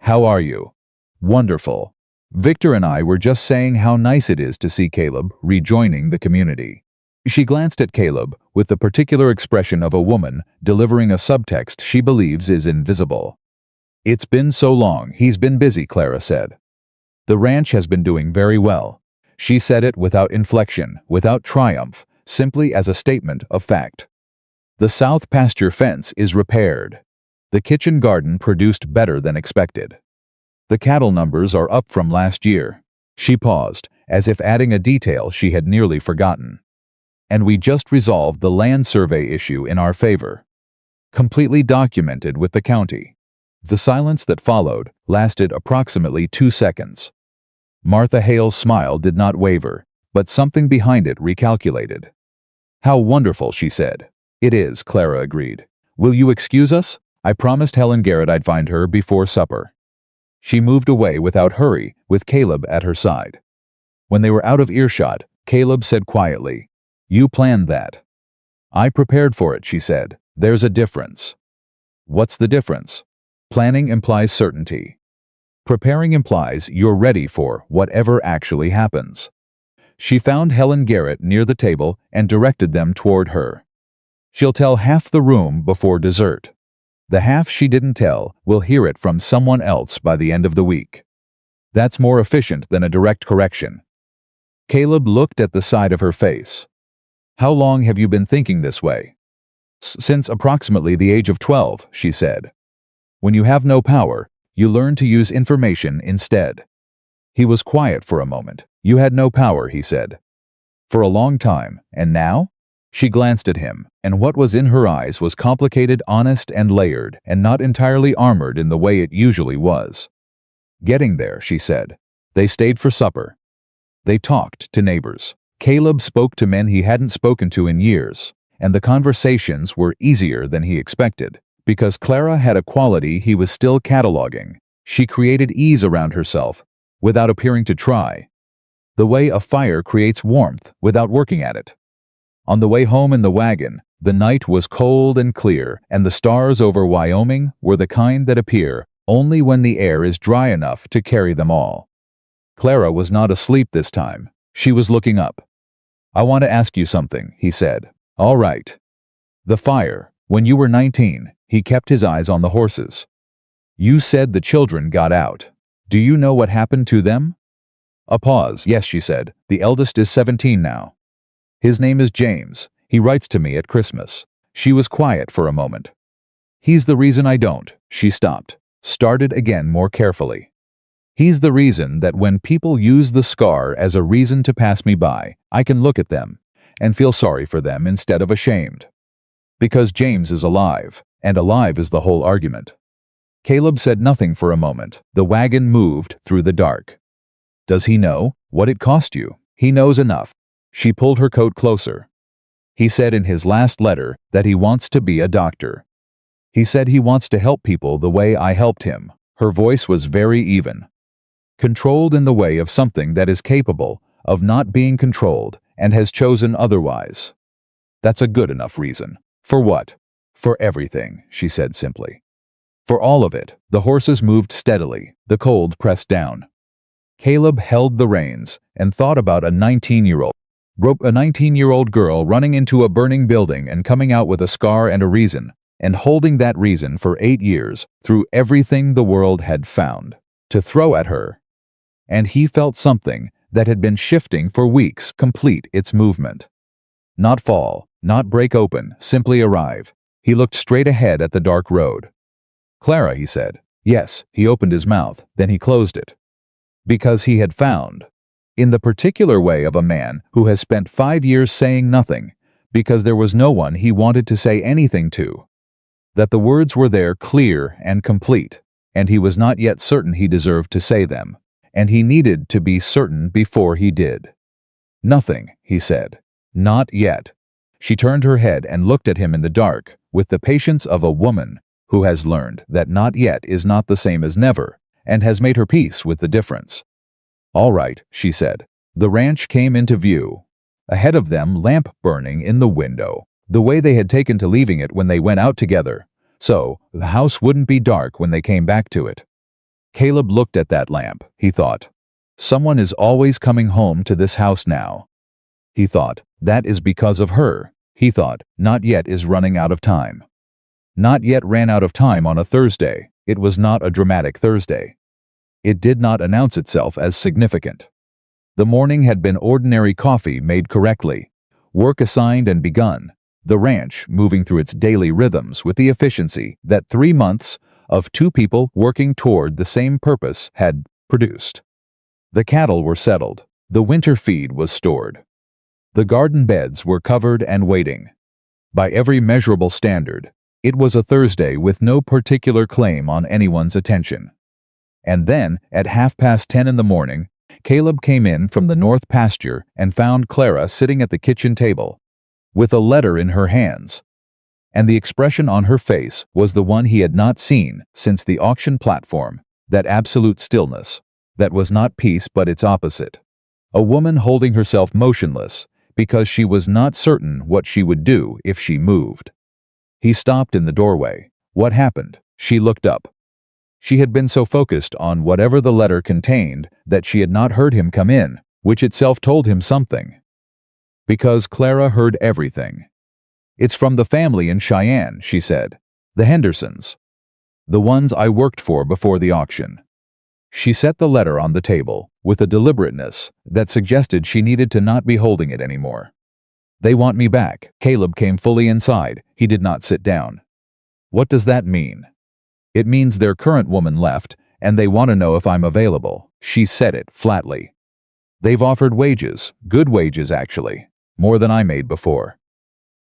"How are you?" "Wonderful. Victor and I were just saying how nice it is to see Caleb rejoining the community." She glanced at Caleb with the particular expression of a woman delivering a subtext she believes is invisible. "It's been so long, he's been busy," Clara said. "The ranch has been doing very well." She said it without inflection, without triumph, simply as a statement of fact. The south pasture fence is repaired. The kitchen garden produced better than expected. The cattle numbers are up from last year. She paused, as if adding a detail she had nearly forgotten. And we just resolved the land survey issue in our favor. Completely documented with the county. The silence that followed lasted approximately 2 seconds. Martha Hale's smile did not waver, but something behind it recalculated. "How wonderful," she said. "It is," Clara agreed. "Will you excuse us? I promised Helen Garrett I'd find her before supper." She moved away without hurry, with Caleb at her side. When they were out of earshot, Caleb said quietly, "You planned that." "I prepared for it," she said. "There's a difference." "What's the difference?" "Planning implies certainty. Preparing implies you're ready for whatever actually happens." She found Helen Garrett near the table and directed them toward her. "She'll tell half the room before dessert. The half she didn't tell will hear it from someone else by the end of the week. That's more efficient than a direct correction." Caleb looked at the side of her face. "How long have you been thinking this way?" "Since approximately the age of 12, she said. "When you have no power, you learn to use information instead." He was quiet for a moment. "You had no power," he said. "For a long time, and now?" She glanced at him, and what was in her eyes was complicated, honest, and layered, and not entirely armored in the way it usually was. "Getting there," she said. They stayed for supper. They talked to neighbors. Caleb spoke to men he hadn't spoken to in years, and the conversations were easier than he expected, because Clara had a quality he was still cataloging. She created ease around herself, without appearing to try. The way a fire creates warmth without working at it. On the way home in the wagon, the night was cold and clear, and the stars over Wyoming were the kind that appear only when the air is dry enough to carry them all. Clara was not asleep this time. She was looking up. "I want to ask you something," he said. "All right." "The fire. When you were 19, he kept his eyes on the horses. You said the children got out. Do you know what happened to them?" A pause. "Yes," she said. "The eldest is 17 now. His name is James. He writes to me at Christmas." She was quiet for a moment. "He's the reason I don't." She stopped, started again more carefully. "He's the reason that when people use the scar as a reason to pass me by, I can look at them and feel sorry for them instead of ashamed. Because James is alive, and alive is the whole argument." Caleb said nothing for a moment. The wagon moved through the dark. "Does he know what it cost you?" "He knows enough." She pulled her coat closer. "He said in his last letter that he wants to be a doctor. He said he wants to help people the way I helped him." Her voice was very even. "Controlled in the way of something that is capable of not being controlled and has chosen otherwise. That's a good enough reason." "For what?" "For everything," she said simply. "For all of it." The horses moved steadily, the cold pressed down. Caleb held the reins and thought about a 19-year-old girl running into a burning building and coming out with a scar and a reason, and holding that reason for 8 years through everything the world had found to throw at her. And he felt something that had been shifting for weeks complete its movement. Not fall, not break open, simply arrive. He looked straight ahead at the dark road. "Clara," he said. "Yes." He opened his mouth, then he closed it. Because he had found, in the particular way of a man who has spent 5 years saying nothing, because there was no one he wanted to say anything to, that the words were there clear and complete, and he was not yet certain he deserved to say them, and he needed to be certain before he did. "Nothing," he said. "Not yet." She turned her head and looked at him in the dark, with the patience of a woman who has learned that not yet is not the same as never, and has made her peace with the difference. "All right," she said. The ranch came into view. Ahead of them, lamp burning in the window, the way they had taken to leaving it when they went out together, so the house wouldn't be dark when they came back to it. Caleb looked at that lamp, he thought. Someone is always coming home to this house now. He thought, that is because of her. He thought, not yet is running out of time. Not yet ran out of time on a Thursday. It was not a dramatic Thursday. It did not announce itself as significant. The morning had been ordinary coffee made correctly, work assigned and begun, the ranch moving through its daily rhythms with the efficiency that 3 months of two people working toward the same purpose had produced. The cattle were settled, the winter feed was stored. The garden beds were covered and waiting. By every measurable standard, it was a Thursday with no particular claim on anyone's attention. And then, at 10:30 in the morning, Caleb came in from the north pasture and found Clara sitting at the kitchen table, with a letter in her hands. And the expression on her face was the one he had not seen since the auction platform, that absolute stillness, that was not peace but its opposite. A woman holding herself motionless, because she was not certain what she would do if she moved. He stopped in the doorway. What happened? She looked up. She had been so focused on whatever the letter contained that she had not heard him come in, which itself told him something. Because Clara heard everything. "It's from the family in Cheyenne," she said. "The Hendersons. The ones I worked for before the auction." She set the letter on the table, with a deliberateness that suggested she needed to not be holding it anymore. "They want me back." Caleb came fully inside. He did not sit down. "What does that mean?" "It means their current woman left, and they want to know if I'm available." She said it flatly. "They've offered wages, good wages actually, more than I made before."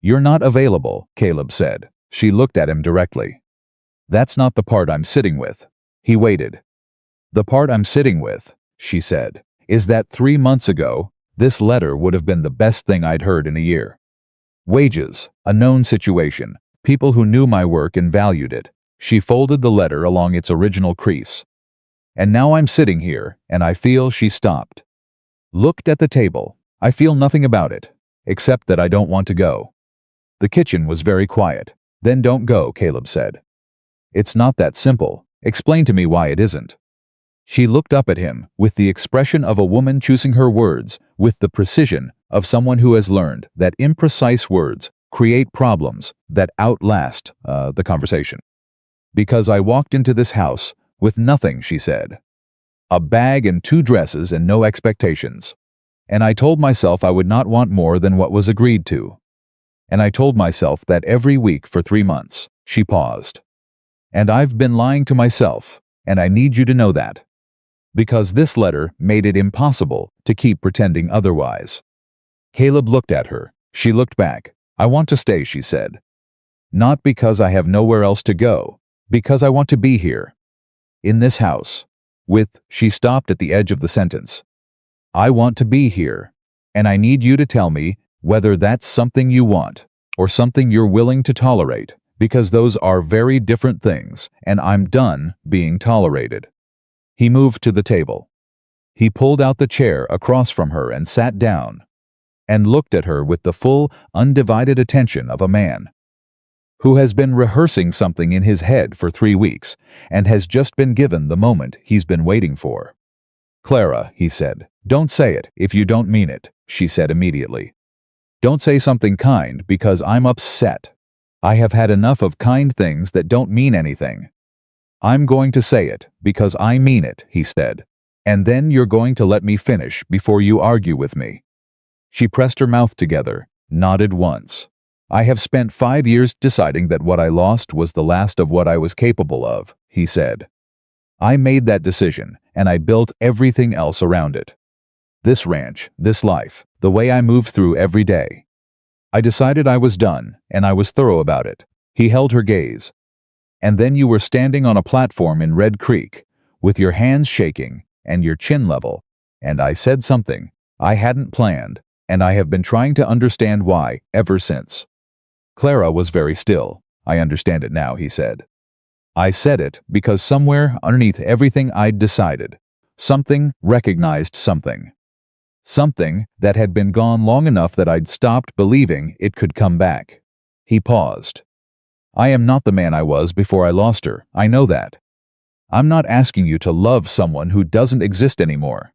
"You're not available," Caleb said. She looked at him directly. "That's not the part I'm sitting with." He waited. "The part I'm sitting with," she said, "is that 3 months ago, this letter would have been the best thing I'd heard in a year. Wages, a known situation, people who knew my work and valued it." She folded the letter along its original crease. "And now I'm sitting here, and I feel," she stopped. Looked at the table. "I feel nothing about it, except that I don't want to go." The kitchen was very quiet. "Then don't go," Caleb said. "It's not that simple. Explain to me why it isn't." She looked up at him, with the expression of a woman choosing her words, with the precision of someone who has learned that imprecise words create problems that outlast the conversation. "Because I walked into this house with nothing," she said. "A bag and 2 dresses and no expectations. And I told myself I would not want more than what was agreed to. And I told myself that every week for 3 months." She paused. "And I've been lying to myself, and I need you to know that. Because this letter made it impossible to keep pretending otherwise." Caleb looked at her. She looked back. "I want to stay," she said. "Not because I have nowhere else to go. Because I want to be here. In this house. With," she stopped at the edge of the sentence. "I want to be here. And I need you to tell me whether that's something you want, or something you're willing to tolerate, because those are very different things, and I'm done being tolerated." He moved to the table. He pulled out the chair across from her and sat down, and looked at her with the full, undivided attention of a man who has been rehearsing something in his head for 3 weeks, and has just been given the moment he's been waiting for. "Clara," he said, "don't say it if you don't mean it," she said immediately. "Don't say something kind because I'm upset. I have had enough of kind things that don't mean anything." "I'm going to say it because I mean it," he said. "And then you're going to let me finish before you argue with me." She pressed her mouth together, nodded once. "I have spent 5 years deciding that what I lost was the last of what I was capable of," he said. "I made that decision, and I built everything else around it. This ranch, this life, the way I moved through every day. I decided I was done, and I was thorough about it." He held her gaze. "And then you were standing on a platform in Red Creek, with your hands shaking and your chin level, and I said something I hadn't planned, and I have been trying to understand why ever since." Clara was very still. "I understand it now," he said. "I said it because somewhere underneath everything I'd decided, something recognized something. Something that had been gone long enough that I'd stopped believing it could come back." He paused. "I am not the man I was before I lost her. I know that. I'm not asking you to love someone who doesn't exist anymore.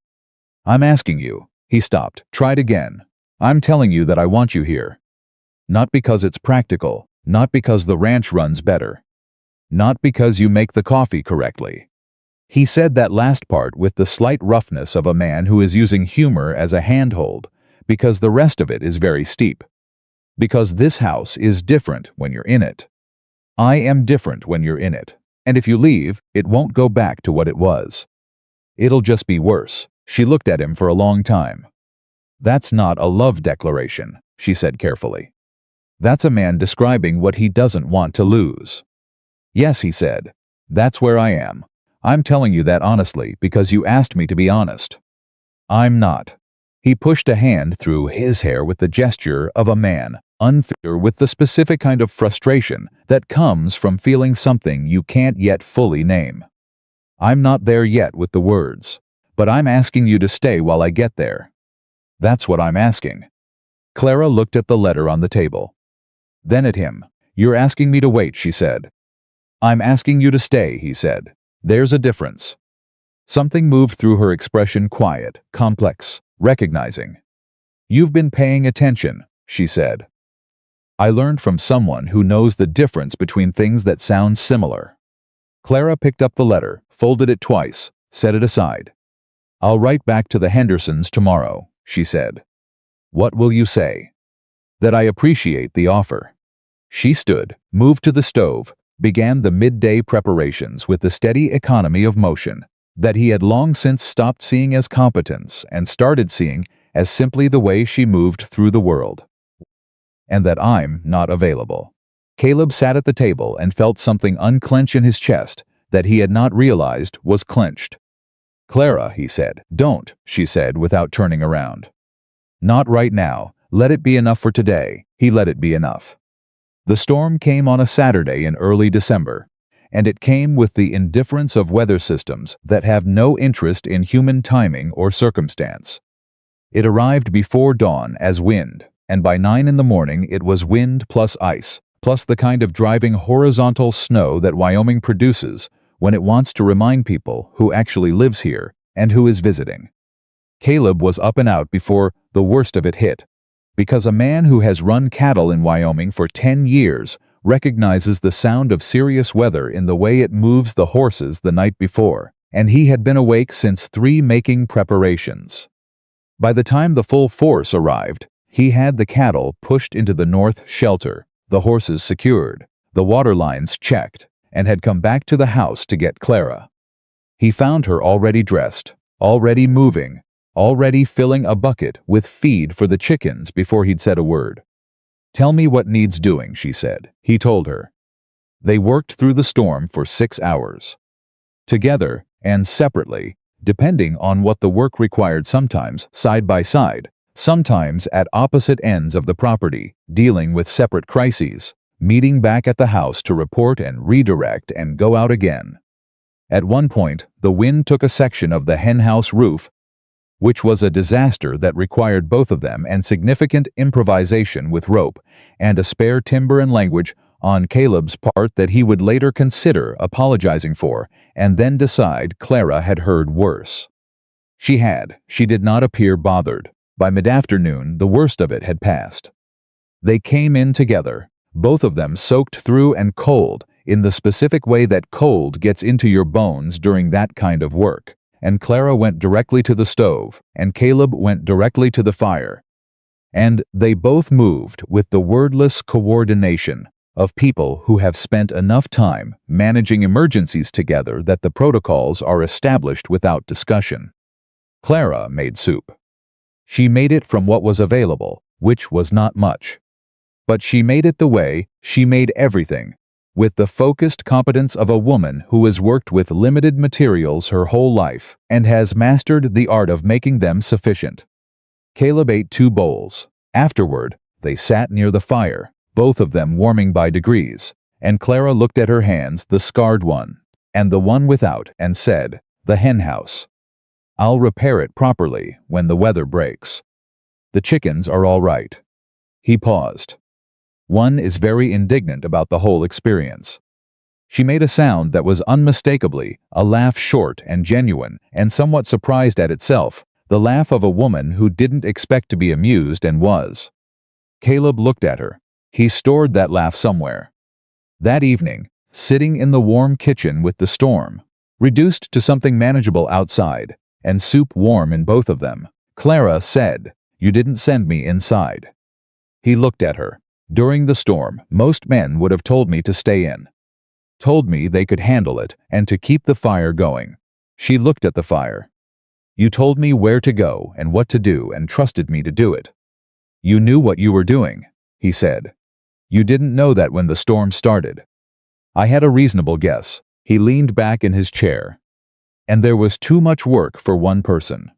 I'm asking you." He stopped, tried again. "I'm telling you that I want you here. Not because it's practical, not because the ranch runs better, not because you make the coffee correctly." He said that last part with the slight roughness of a man who is using humor as a handhold, because the rest of it is very steep. Because this house is different when you're in it. I am different when you're in it. And if you leave, it won't go back to what it was. It'll just be worse. She looked at him for a long time. That's not a love declaration, she said carefully. That's a man describing what he doesn't want to lose. Yes, he said. That's where I am. I'm telling you that honestly because you asked me to be honest. I'm not. He pushed a hand through his hair with the gesture of a man, unfamiliar with the specific kind of frustration that comes from feeling something you can't yet fully name. I'm not there yet with the words, but I'm asking you to stay while I get there. That's what I'm asking. Clara looked at the letter on the table. Then at him. You're asking me to wait, she said. I'm asking you to stay, he said. There's a difference. Something moved through her expression, quiet, complex, recognizing. You've been paying attention, she said. I learned from someone who knows the difference between things that sound similar. Clara picked up the letter, folded it twice, set it aside. I'll write back to the Hendersons tomorrow, she said. What will you say? That I appreciate the offer. She stood, moved to the stove, began the midday preparations with the steady economy of motion that he had long since stopped seeing as competence and started seeing as simply the way she moved through the world. And that I'm not available. Caleb sat at the table and felt something unclench in his chest that he had not realized was clenched. Clara, he said. Don't, she said without turning around. Not right now. Let it be enough for today. He let it be enough. The storm came on a Saturday in early December, and it came with the indifference of weather systems that have no interest in human timing or circumstance. It arrived before dawn as wind, and by 9 in the morning it was wind plus ice, plus the kind of driving horizontal snow that Wyoming produces when it wants to remind people who actually lives here and who is visiting. Caleb was up and out before the worst of it hit, because a man who has run cattle in Wyoming for 10 years recognizes the sound of serious weather in the way it moves the horses the night before, and he had been awake since 3 making preparations. By the time the full force arrived, he had the cattle pushed into the north shelter, the horses secured, the water lines checked, and had come back to the house to get Clara. He found her already dressed, already moving, already filling a bucket with feed for the chickens before he'd said a word. Tell me what needs doing, she said. He told her. They worked through the storm for 6 hours. Together and separately, depending on what the work required, sometimes side by side, sometimes at opposite ends of the property, dealing with separate crises, meeting back at the house to report and redirect and go out again. At one point, the wind took a section of the henhouse roof, which was a disaster that required both of them and significant improvisation with rope and a spare timber and language on Caleb's part that he would later consider apologizing for and then decide Clara had heard worse. She did not appear bothered. By mid-afternoon, the worst of it had passed. They came in together, both of them soaked through and cold, in the specific way that cold gets into your bones during that kind of work. And Clara went directly to the stove, and Caleb went directly to the fire. And they both moved with the wordless coordination of people who have spent enough time managing emergencies together that the protocols are established without discussion. Clara made soup. She made it from what was available, which was not much. But she made it the way she made everything, with the focused competence of a woman who has worked with limited materials her whole life and has mastered the art of making them sufficient. Caleb ate 2 bowls. Afterward, they sat near the fire, both of them warming by degrees, and Clara looked at her hands, the scarred one, and the one without, and said, "The henhouse. I'll repair it properly when the weather breaks. The chickens are all right." He paused. One is very indignant about the whole experience. She made a sound that was unmistakably a laugh, short and genuine and somewhat surprised at itself, the laugh of a woman who didn't expect to be amused and was. Caleb looked at her. He stored that laugh somewhere. That evening, sitting in the warm kitchen with the storm, reduced to something manageable outside, and soup warm in both of them, Clara said, You didn't send me inside." He looked at her. "During the storm, most men would have told me to stay in. Told me they could handle it and to keep the fire going." She looked at the fire. "You told me where to go and what to do and trusted me to do it. You knew what you were doing," he said. "You didn't know that when the storm started." "I had a reasonable guess." He leaned back in his chair. "And there was too much work for one person."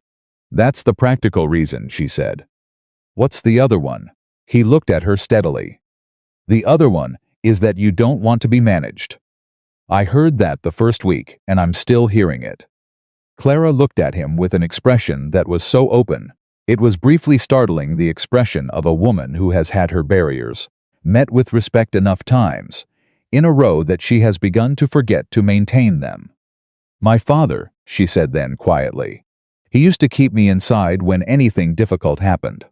"That's the practical reason," she said. "What's the other one?" He looked at her steadily. "The other one is that you don't want to be managed." "I heard that the first week, and I'm still hearing it." Clara looked at him with an expression that was so open. It was briefly startling, the expression of a woman who has had her barriers met with respect enough times in a row that she has begun to forget to maintain them. "My father," she said then quietly. "He used to keep me inside when anything difficult happened.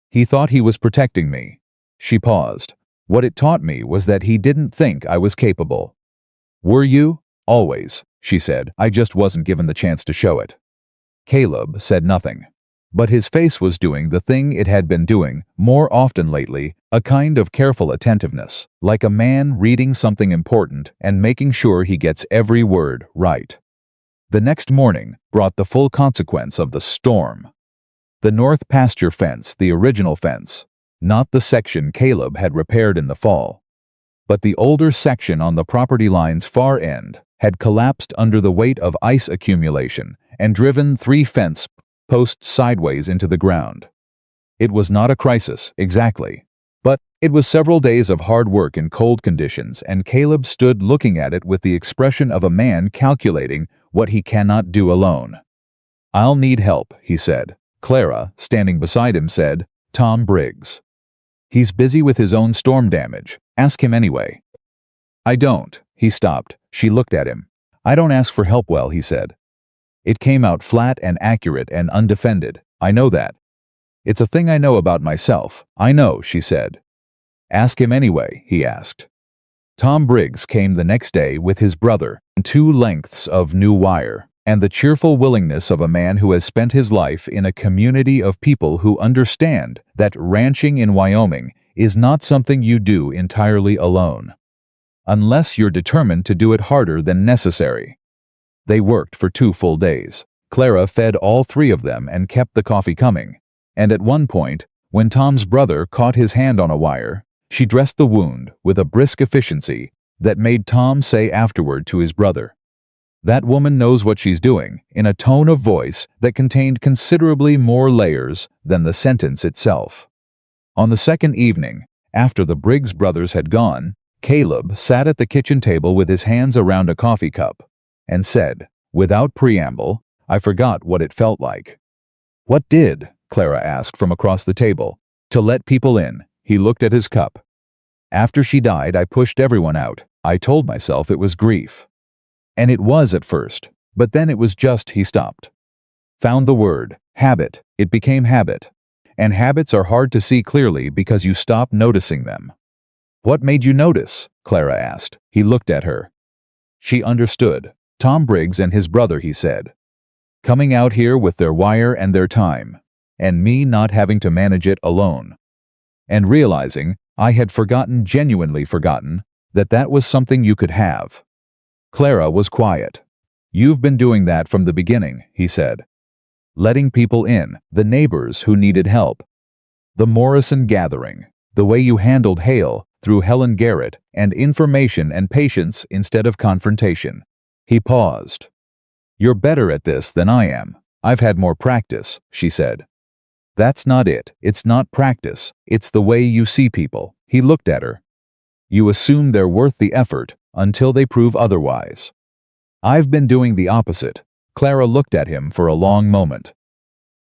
He thought he was protecting me." She paused. "What it taught me was that he didn't think I was capable." "Were you?" "Always," she said. "I just wasn't given the chance to show it." Caleb said nothing. But his face was doing the thing it had been doing more often lately, a kind of careful attentiveness, like a man reading something important and making sure he gets every word right. The next morning brought the full consequence of the storm. The north pasture fence, the original fence, not the section Caleb had repaired in the fall, but the older section on the property line's far end, had collapsed under the weight of ice accumulation and driven 3 fence posts sideways into the ground. It was not a crisis, exactly, but it was several days of hard work in cold conditions, and Caleb stood looking at it with the expression of a man calculating what he cannot do alone. "I'll need help," he said. Clara, standing beside him, said, "Tom Briggs. He's busy with his own storm damage. Ask him anyway." "I don't." He stopped. She looked at him. "I don't ask for help well," he said. "It came out flat and accurate and undefended. I know that. It's a thing I know about myself." "I know," she said. "Ask him anyway," he asked. Tom Briggs came the next day with his brother and 2 lengths of new wire, and the cheerful willingness of a man who has spent his life in a community of people who understand that ranching in Wyoming is not something you do entirely alone, unless you're determined to do it harder than necessary. They worked for 2 full days. Clara fed all 3 of them and kept the coffee coming, and at one point, when Tom's brother caught his hand on a wire, she dressed the wound with a brisk efficiency that made Tom say afterward to his brother, "That woman knows what she's doing," in a tone of voice that contained considerably more layers than the sentence itself. On the second evening, after the Briggs brothers had gone, Caleb sat at the kitchen table with his hands around a coffee cup and said, without preamble, "I forgot what it felt like." "What did?" Clara asked from across the table. "To let people in." He looked at his cup. "After she died, I pushed everyone out. I told myself it was grief. And it was at first, but then it was just," he stopped. "Found the word, habit. It became habit. And habits are hard to see clearly because you stop noticing them." "What made you notice?" Clara asked. He looked at her. She understood. "Tom Briggs and his brother," he said. "Coming out here with their wire and their time, and me not having to manage it alone. And realizing, I had forgotten, genuinely forgotten, that that was something you could have." Clara was quiet. "You've been doing that from the beginning," he said. "Letting people in, the neighbors who needed help. The Morrison gathering, the way you handled Hale through Helen Garrett, and information and patience instead of confrontation." He paused. "You're better at this than I am. I've had more practice," she said. "That's not it. It's not practice. It's the way you see people." He looked at her. "You assume they're worth the effort until they prove otherwise. I've been doing the opposite." Clara looked at him for a long moment.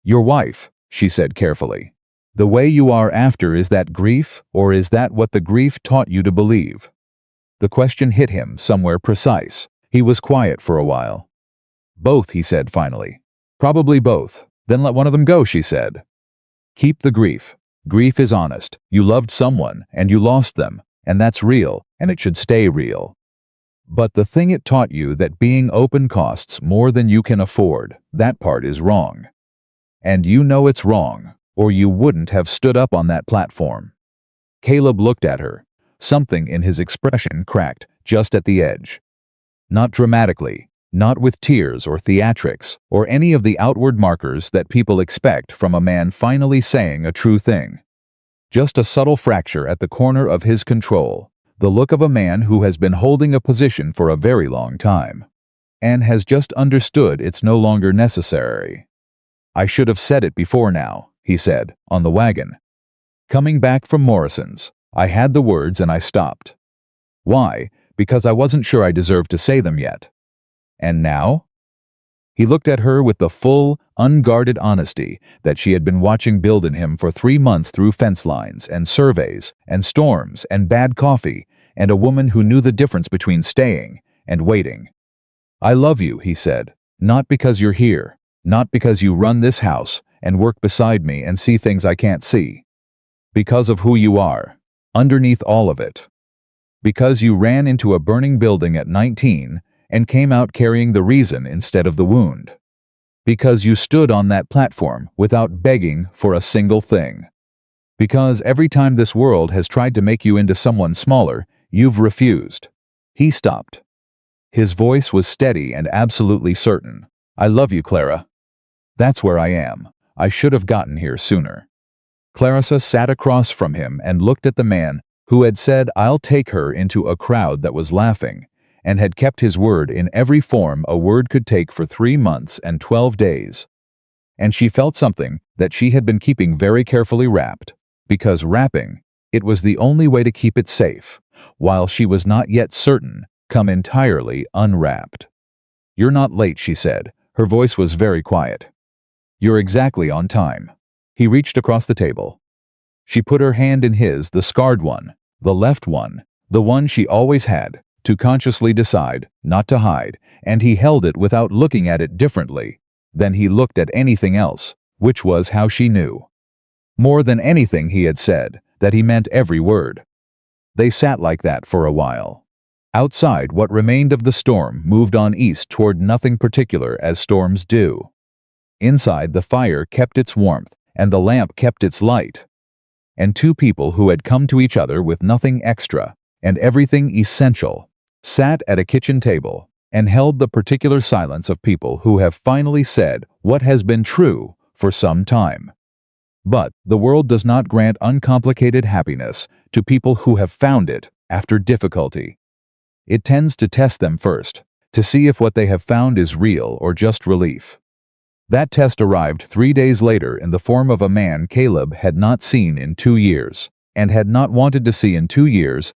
"Your wife," she said carefully. "The way you are after, is that grief, or is that what the grief taught you to believe?" The question hit him somewhere precise. He was quiet for a while. "Both," he said finally. "Probably both." "Then let one of them go," she said. "Keep the grief. Grief is honest. You loved someone, and you lost them, and that's real, and it should stay real. But the thing it taught you, that being open costs more than you can afford, that part is wrong. And you know it's wrong. or you wouldn't have stood up on that platform." Caleb looked at her. Something in his expression cracked just at the edge. Not dramatically, not with tears or theatrics, or any of the outward markers that people expect from a man finally saying a true thing. Just a subtle fracture at the corner of his control, the look of a man who has been holding a position for a very long time, and has just understood it's no longer necessary. "I should have said it before now," he said, on the wagon. "Coming back from Morrison's, I had the words and I stopped. Why? Because I wasn't sure I deserved to say them yet. And now?" He looked at her with the full, unguarded honesty that she had been watching build in him for 3 months through fence lines and surveys and storms and bad coffee and a woman who knew the difference between staying and waiting. "I love you," he said, "not because you're here, not because you run this house and work beside me and see things I can't see. Because of who you are, underneath all of it. Because you ran into a burning building at 19 and came out carrying the reason instead of the wound. Because you stood on that platform without begging for a single thing. Because every time this world has tried to make you into someone smaller, you've refused." He stopped. His voice was steady and absolutely certain. "I love you, Clara. That's where I am. I should have gotten here sooner." Clarissa sat across from him and looked at the man who had said, "I'll take her," into a crowd that was laughing, and had kept his word in every form a word could take for 3 months and 12 days. And she felt something that she had been keeping very carefully wrapped, because wrapping, it was the only way to keep it safe, while she was not yet certain, come entirely unwrapped. "You're not late," she said. Her voice was very quiet. "You're exactly on time." He reached across the table. She put her hand in his, the scarred one, the left one, the one she always had, to consciously decide, not to hide, and he held it without looking at it differently than he looked at anything else, which was how she knew. More than anything he had said, that he meant every word. They sat like that for a while. Outside, what remained of the storm moved on east toward nothing particular, as storms do. Inside, the fire kept its warmth, and the lamp kept its light. And two people who had come to each other with nothing extra, and everything essential, sat at a kitchen table, and held the particular silence of people who have finally said what has been true for some time. But the world does not grant uncomplicated happiness to people who have found it after difficulty. It tends to test them first, to see if what they have found is real or just relief. That test arrived 3 days later in the form of a man Caleb had not seen in 2 years, and had not wanted to see in 2 years,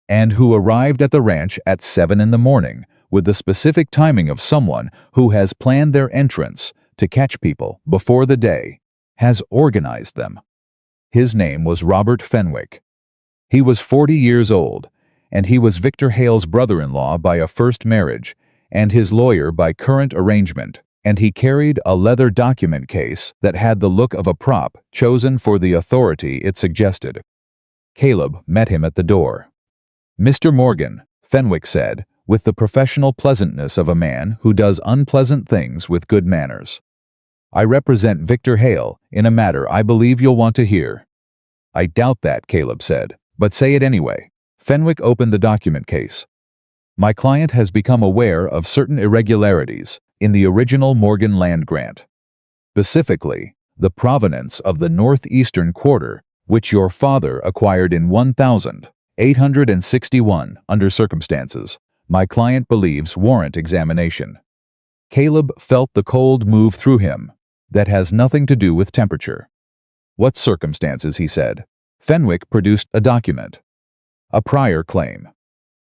and who arrived at the ranch at 7 in the morning, with the specific timing of someone who has planned their entrance to catch people before the day, has organized them. His name was Robert Fenwick. He was 40 years old, and he was Victor Hale's brother-in-law by a first marriage, and his lawyer by current arrangement, and he carried a leather document case that had the look of a prop chosen for the authority it suggested. Caleb met him at the door. "Mr. Morgan," Fenwick said, with the professional pleasantness of a man who does unpleasant things with good manners. "I represent Victor Hale in a matter I believe you'll want to hear." "I doubt that," Caleb said, "but say it anyway." Fenwick opened the document case. "My client has become aware of certain irregularities in the original Morgan land grant. Specifically, the provenance of the northeastern quarter, which your father acquired in 1861 under circumstances my client believes warrant examination." Caleb felt the cold move through him. "That has nothing to do with temperature." "What circumstances?" he said. Fenwick produced a document. "A prior claim,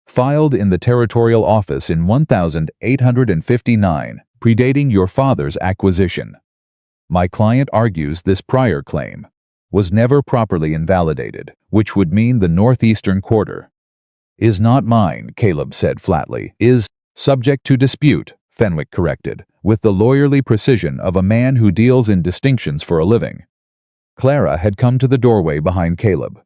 filed in the territorial office in 1859, predating your father's acquisition. My client argues this prior claim was never properly invalidated, which would mean the northeastern quarter is not mine," Caleb said flatly. "Is subject to dispute," Fenwick corrected, with the lawyerly precision of a man who deals in distinctions for a living. Clara had come to the doorway behind Caleb.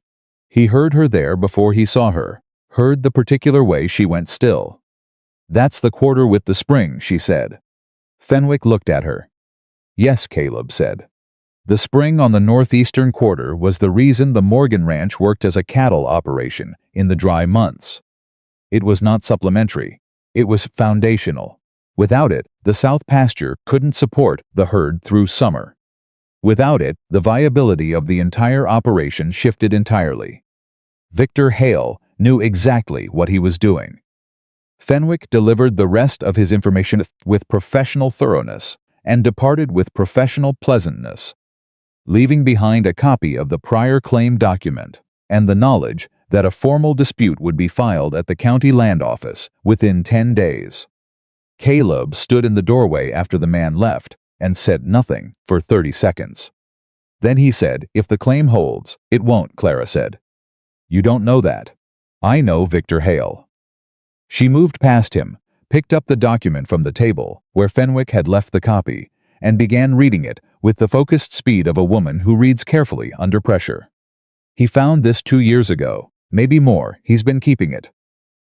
He heard her there before he saw her, heard the particular way she went still. "That's the quarter with the spring," she said. Fenwick looked at her. "Yes," Caleb said. The spring on the northeastern quarter was the reason the Morgan Ranch worked as a cattle operation in the dry months. It was not supplementary. It was foundational. Without it, the South pasture couldn't support the herd through summer. Without it, the viability of the entire operation shifted entirely. Victor Hale knew exactly what he was doing. Fenwick delivered the rest of his information with professional thoroughness and departed with professional pleasantness, leaving behind a copy of the prior claim document and the knowledge that a formal dispute would be filed at the county land office within 10 days. Caleb stood in the doorway after the man left and said nothing for 30 seconds. Then he said, "If the claim holds, it won't," Clara said. "You don't know that. I know Victor Hale." She moved past him, picked up the document from the table where Fenwick had left the copy, and began reading it with the focused speed of a woman who reads carefully under pressure. "He found this 2 years ago, maybe more. He's been keeping it,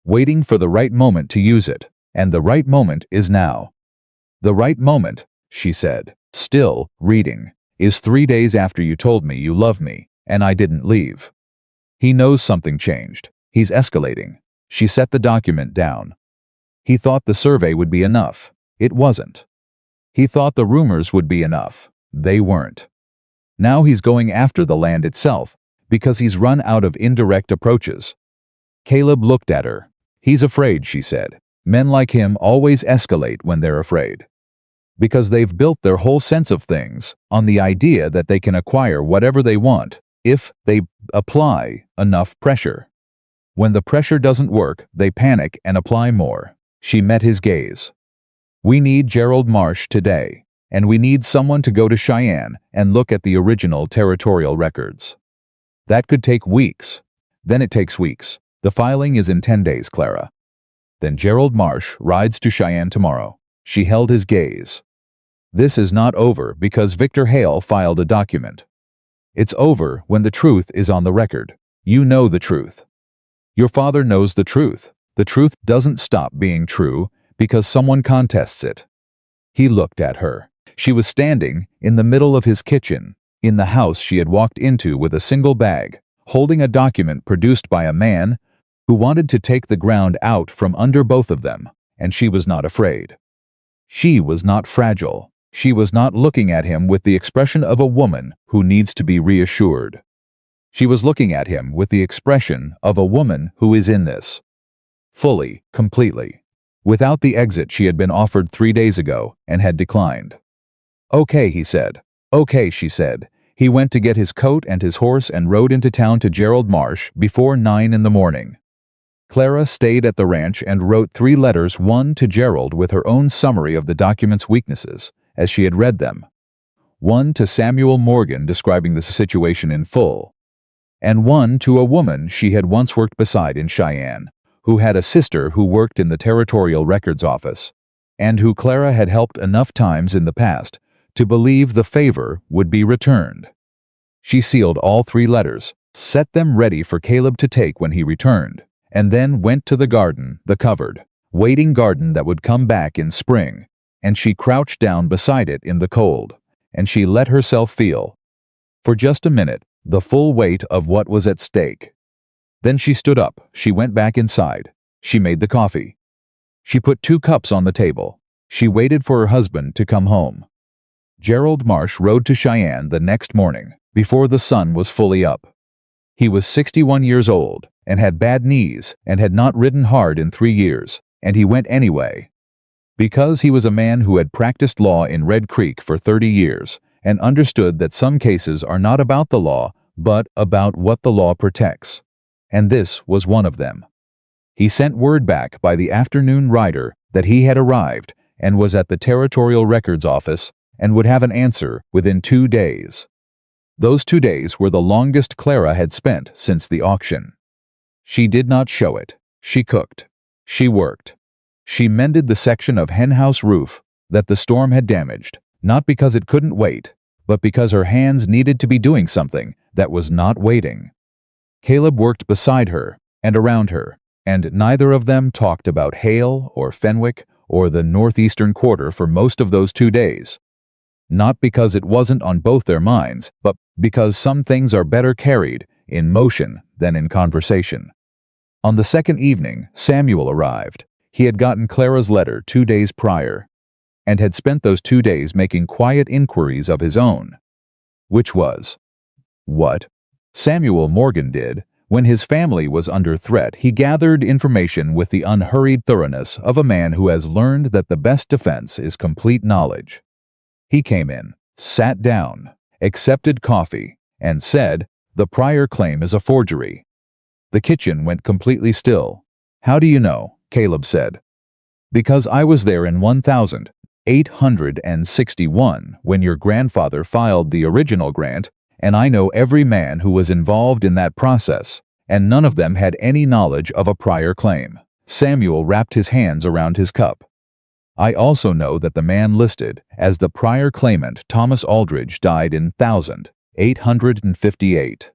waiting for the right moment to use it, and the right moment is now." "The right moment," she said, still reading, "is 3 days after you told me you love me, and I didn't leave." He knows something changed. He's escalating. She set the document down. He thought the survey would be enough. It wasn't. He thought the rumors would be enough. They weren't. Now he's going after the land itself because he's run out of indirect approaches. Caleb looked at her. "He's afraid," she said. "Men like him always escalate when they're afraid. Because they've built their whole sense of things on the idea that they can acquire whatever they want if they apply enough pressure. When the pressure doesn't work, they panic and apply more." She met his gaze. "We need Gerald Marsh today, and we need someone to go to Cheyenne and look at the original territorial records. That could take weeks. Then it takes weeks. The filing is in 10 days, Clara. Then Gerald Marsh rides to Cheyenne tomorrow." She held his gaze. "This is not over because Victor Hale filed a document. It's over when the truth is on the record. You know the truth. Your father knows the truth. The truth doesn't stop being true because someone contests it." He looked at her. She was standing in the middle of his kitchen, in the house she had walked into with a single bag, holding a document produced by a man who wanted to take the ground out from under both of them, and she was not afraid. She was not fragile. She was not looking at him with the expression of a woman who needs to be reassured. She was looking at him with the expression of a woman who is in this. Fully, completely. Without the exit she had been offered 3 days ago and had declined. "Okay," he said. "Okay," she said. He went to get his coat and his horse and rode into town to Gerald Marsh before 9 in the morning. Clara stayed at the ranch and wrote 3 letters, one to Gerald with her own summary of the document's weaknesses, as she had read them, one to Samuel Morgan describing the situation in full, and one to a woman she had once worked beside in Cheyenne, who had a sister who worked in the Territorial Records Office, and who Clara had helped enough times in the past to believe the favor would be returned. She sealed all 3 letters, set them ready for Caleb to take when he returned, and then went to the garden, the covered, waiting garden that would come back in spring, and she crouched down beside it in the cold, and she let herself feel, for just a minute, the full weight of what was at stake. Then she stood up, she went back inside, she made the coffee. She put 2 cups on the table. She waited for her husband to come home. Gerald Marsh rode to Cheyenne the next morning, before the sun was fully up. He was 61 years old, and had bad knees, and had not ridden hard in 3 years, and he went anyway. Because he was a man who had practiced law in Red Creek for 30 years, and understood that some cases are not about the law, but about what the law protects. And this was one of them. He sent word back by the afternoon rider that he had arrived and was at the Territorial Records Office and would have an answer within 2 days. Those 2 days were the longest Clara had spent since the auction. She did not show it. She cooked. She worked. She mended the section of henhouse roof that the storm had damaged, not because it couldn't wait, but because her hands needed to be doing something that was not waiting. Caleb worked beside her and around her, and neither of them talked about Hale or Fenwick or the northeastern quarter for most of those 2 days. Not because it wasn't on both their minds, but because some things are better carried in motion than in conversation. On the second evening, Samuel arrived. He had gotten Clara's letter 2 days prior, and had spent those 2 days making quiet inquiries of his own. Which was what Samuel Morgan did when his family was under threat. He gathered information with the unhurried thoroughness of a man who has learned that the best defense is complete knowledge. He came in, sat down, accepted coffee, and said, "The prior claim is a forgery." The kitchen went completely still. "How do you know?" Caleb said. "Because I was there in 1861 when your grandfather filed the original grant, and I know every man who was involved in that process, and none of them had any knowledge of a prior claim." Samuel wrapped his hands around his cup. "I also know that the man listed as the prior claimant, Thomas Aldridge, died in 1858.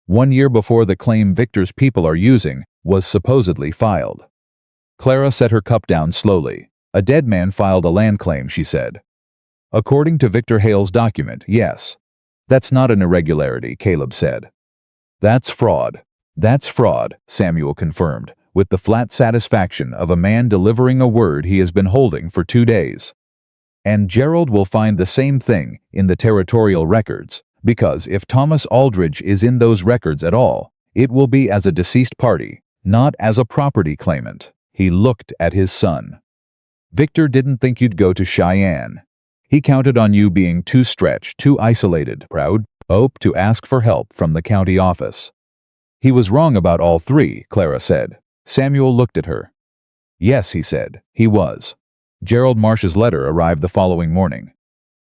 1 year before the claim Victor's people are using was supposedly filed." Clara set her cup down slowly. "A dead man filed a land claim," she said. "According to Victor Hale's document, yes." "That's not an irregularity," Caleb said. "That's fraud." "That's fraud," Samuel confirmed, with the flat satisfaction of a man delivering a word he has been holding for 2 days. "And Gerald will find the same thing in the territorial records, because if Thomas Aldridge is in those records at all, it will be as a deceased party, not as a property claimant." He looked at his son. "Victor didn't think you'd go to Cheyenne. He counted on you being too stretched, too isolated, proud, hope to ask for help from the county office." "He was wrong about all three," Clara said. Samuel looked at her. "Yes," he said, "he was." Gerald Marsh's letter arrived the following morning,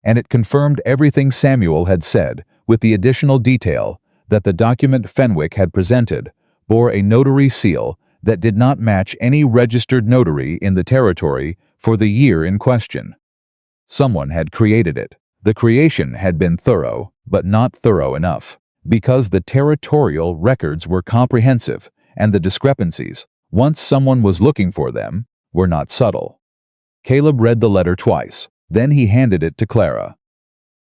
and it confirmed everything Samuel had said, with the additional detail that the document Fenwick had presented bore a notary seal that did not match any registered notary in the territory for the year in question. Someone had created it. The creation had been thorough, but not thorough enough, because the territorial records were comprehensive, and the discrepancies, once someone was looking for them, were not subtle. Caleb read the letter twice, then he handed it to Clara.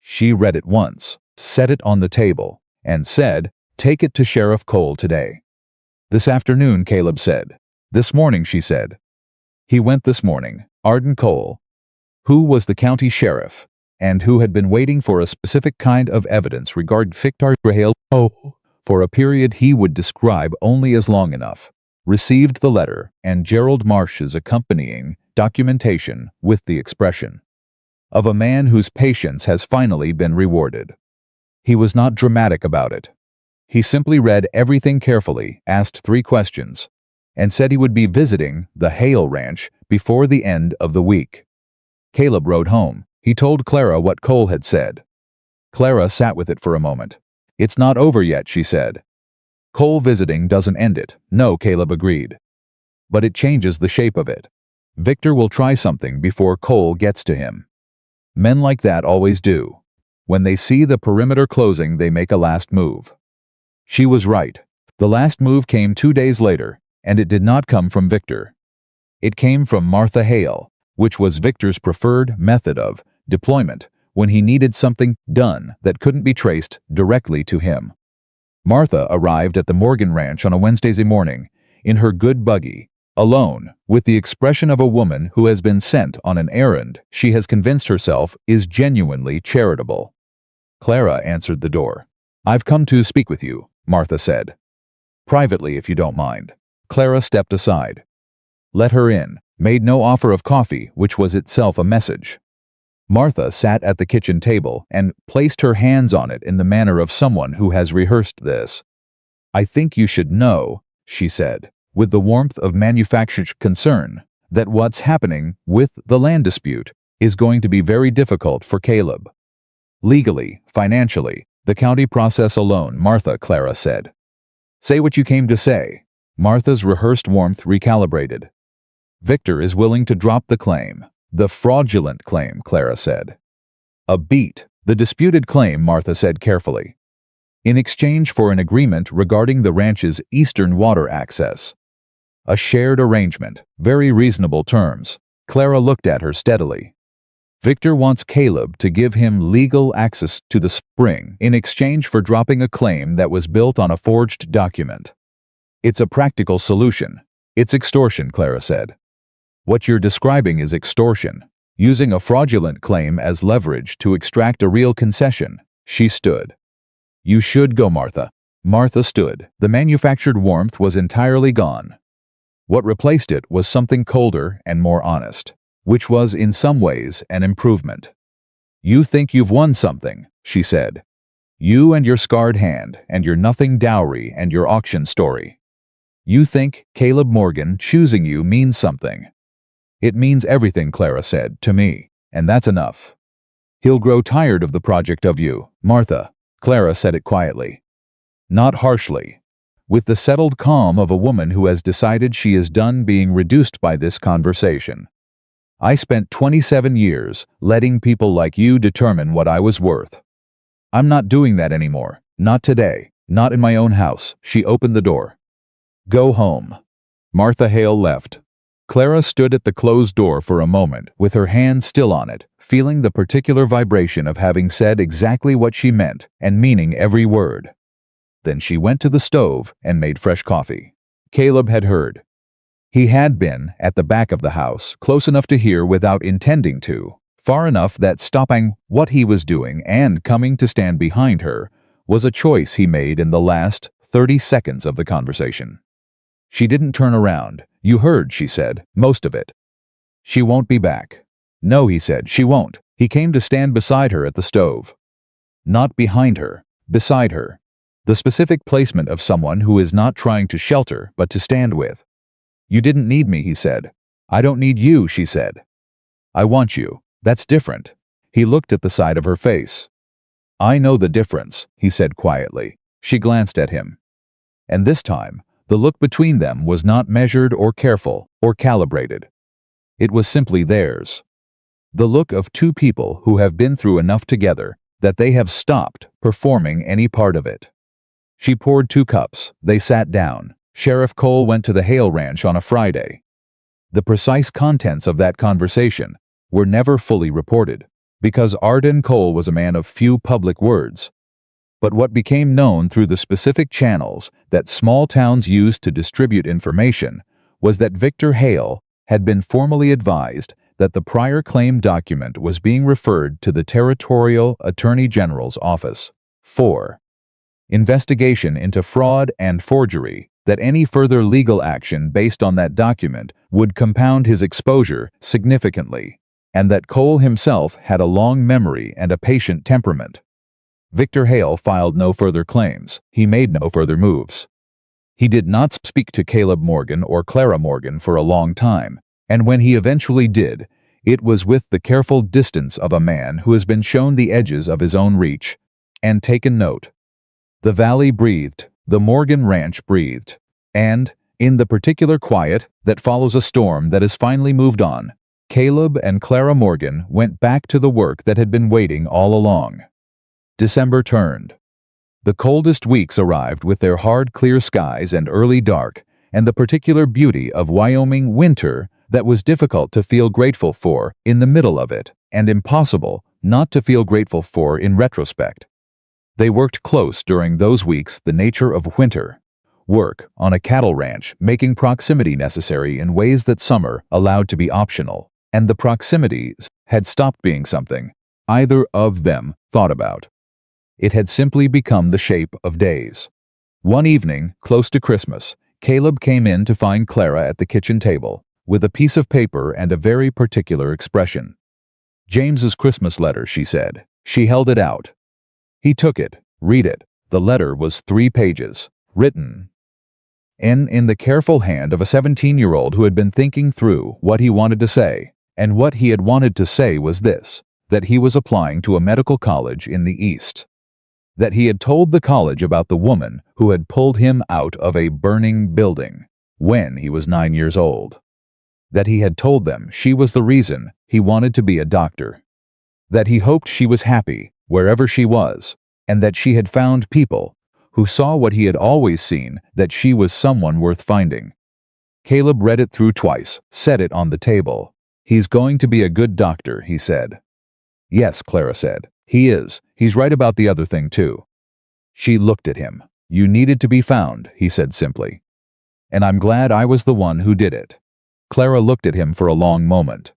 She read it once, set it on the table, and said, "Take it to Sheriff Cole today." "This afternoon," Caleb said. "This morning," she said. He went this morning. Arden Cole, who was the county sheriff, and who had been waiting for a specific kind of evidence regarding Victor Hale for a period he would describe only as long enough, received the letter and Gerald Marsh's accompanying documentation with the expression of a man whose patience has finally been rewarded. He was not dramatic about it. He simply read everything carefully, asked 3 questions, and said he would be visiting the Hale Ranch before the end of the week. Caleb rode home. He told Clara what Cole had said. Clara sat with it for a moment. "It's not over yet," she said. "Cole visiting doesn't end it." "No," Caleb agreed. "But it changes the shape of it. Victor will try something before Cole gets to him. Men like that always do. When they see the perimeter closing, they make a last move." She was right. The last move came 2 days later, and it did not come from Victor. It came from Martha Hale, which was Victor's preferred method of deployment when he needed something done that couldn't be traced directly to him. Martha arrived at the Morgan Ranch on a Wednesday morning, in her good buggy, alone, with the expression of a woman who has been sent on an errand she has convinced herself is genuinely charitable. Clara answered the door. "I've come to speak with you," Martha said. "Privately, if you don't mind." Clara stepped aside. Let her in, made no offer of coffee, which was itself a message. Martha sat at the kitchen table and placed her hands on it in the manner of someone who has rehearsed this. "I think you should know," she said, with the warmth of manufactured concern, "that what's happening with the land dispute is going to be very difficult for Caleb. Legally, financially, the county process alone," Clara said. "Say what you came to say." Martha's rehearsed warmth recalibrated. "Victor is willing to drop the claim. The fraudulent claim," Clara said. "A beat. The disputed claim," Martha said carefully. "In exchange for an agreement regarding the ranch's eastern water access. A shared arrangement. Very reasonable terms." Clara looked at her steadily. Victor wants Caleb to give him legal access to the spring in exchange for dropping a claim that was built on a forged document. It's a practical solution. It's extortion, Clara said. What you're describing is extortion, using a fraudulent claim as leverage to extract a real concession. She stood. You should go, Martha. Martha stood. The manufactured warmth was entirely gone. What replaced it was something colder and more honest, which was in some ways an improvement. You think you've won something, she said. You and your scarred hand, and your nothing dowry and your auction story. You think Caleb Morgan choosing you means something. It means everything, Clara said, to me, and that's enough. He'll grow tired of the project of you, Martha. Clara said it quietly. Not harshly. With the settled calm of a woman who has decided she is done being reduced by this conversation. I spent 27 years letting people like you determine what I was worth. I'm not doing that anymore. Not today. Not in my own house. She opened the door. Go home. Martha Hale left. Clara stood at the closed door for a moment, with her hand still on it, feeling the particular vibration of having said exactly what she meant and meaning every word. Then she went to the stove and made fresh coffee. Caleb had heard. He had been at the back of the house, close enough to hear without intending to, far enough that stopping what he was doing and coming to stand behind her was a choice he made in the last 30 seconds of the conversation. She didn't turn around. You heard, she said, most of it. She won't be back. No, he said, she won't. He came to stand beside her at the stove. Not behind her, beside her. The specific placement of someone who is not trying to shelter, but to stand with. You didn't need me, he said. I don't need you, she said. I want you. That's different. He looked at the side of her face. I know the difference, he said quietly. She glanced at him. And this time, the look between them was not measured or careful or calibrated. It was simply theirs. The look of two people who have been through enough together that they have stopped performing any part of it. She poured 2 cups. They sat down. Sheriff Cole went to the Hale Ranch on a Friday. The precise contents of that conversation were never fully reported, because Arden Cole was a man of few public words. But what became known through the specific channels that small towns use to distribute information was that Victor Hale had been formally advised that the prior claim document was being referred to the Territorial Attorney General's office for investigation into fraud and forgery, that any further legal action based on that document would compound his exposure significantly, and that Cole himself had a long memory and a patient temperament. Victor Hale filed no further claims. He made no further moves. He did not speak to Caleb Morgan or Clara Morgan for a long time, and when he eventually did, it was with the careful distance of a man who has been shown the edges of his own reach and taken note. The valley breathed, the Morgan Ranch breathed, and, in the particular quiet that follows a storm that has finally moved on, Caleb and Clara Morgan went back to the work that had been waiting all along. December turned. The coldest weeks arrived with their hard, clear skies and early dark, and the particular beauty of Wyoming winter that was difficult to feel grateful for in the middle of it, and impossible not to feel grateful for in retrospect. They worked close during those weeks the nature of winter. Work on a cattle ranch, making proximity necessary in ways that summer allowed to be optional, and the proximities had stopped being something either of them thought about. It had simply become the shape of days. One evening, close to Christmas, Caleb came in to find Clara at the kitchen table, with a piece of paper and a very particular expression. James's Christmas letter, she said. She held it out. He took it. Read it. The letter was 3 pages, written in the careful hand of a 17-year-old who had been thinking through what he wanted to say, and what he had wanted to say was this, that he was applying to a medical college in the East. That he had told the college about the woman who had pulled him out of a burning building when he was 9 years old. That he had told them she was the reason he wanted to be a doctor. That he hoped she was happy wherever she was, and that she had found people who saw what he had always seen, that she was someone worth finding. Caleb read it through twice, set it on the table. He's going to be a good doctor, he said. Yes, Clara said. He is. He's right about the other thing, too. She looked at him. You needed to be found, he said simply. And I'm glad I was the one who did it. Clara looked at him for a long moment.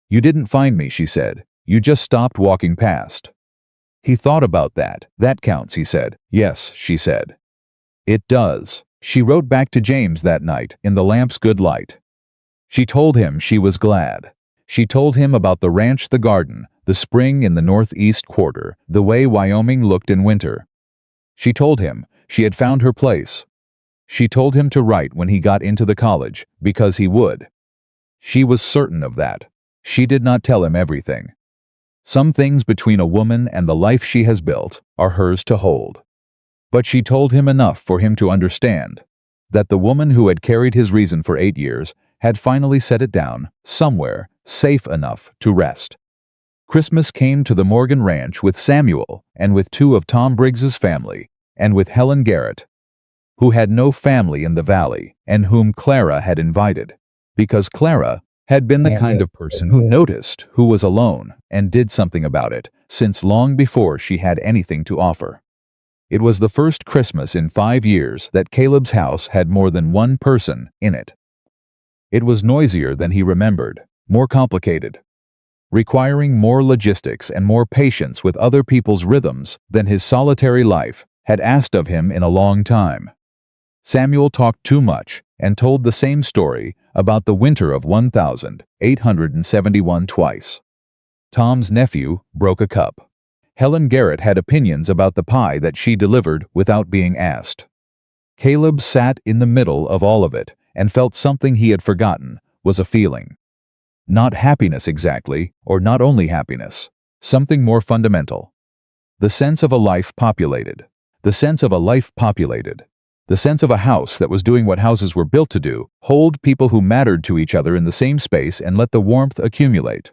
You didn't find me, she said. You just stopped walking past. He thought about that. That counts, he said. Yes, she said. It does. She wrote back to James that night, in the lamp's good light. She told him she was glad. She told him about the ranch, the garden, the spring in the northeast quarter, the way Wyoming looked in winter. She told him she had found her place. She told him to write when he got into the college, because he would. She was certain of that. She did not tell him everything. Some things between a woman and the life she has built are hers to hold. But she told him enough for him to understand that the woman who had carried his reason for 8 years had finally set it down, somewhere, safe enough to rest. Christmas came to the Morgan Ranch with Samuel and with 2 of Tom Briggs's family, and with Helen Garrett, who had no family in the valley and whom Clara had invited, because Clara had been the kind of person who noticed who was alone and did something about it, since long before she had anything to offer. It was the first Christmas in 5 years that Caleb's house had more than one person in it. It was noisier than he remembered, more complicated, requiring more logistics and more patience with other people's rhythms than his solitary life had asked of him in a long time. Samuel talked too much and told the same story about the winter of 1871 twice. Tom's nephew broke a cup. Helen Garrett had opinions about the pie that she delivered without being asked. Caleb sat in the middle of all of it and felt something he had forgotten was a feeling. Not happiness exactly, or not only happiness, something more fundamental. The sense of a life populated. The sense of a life populated. The sense of a house that was doing what houses were built to do, hold people who mattered to each other in the same space and let the warmth accumulate.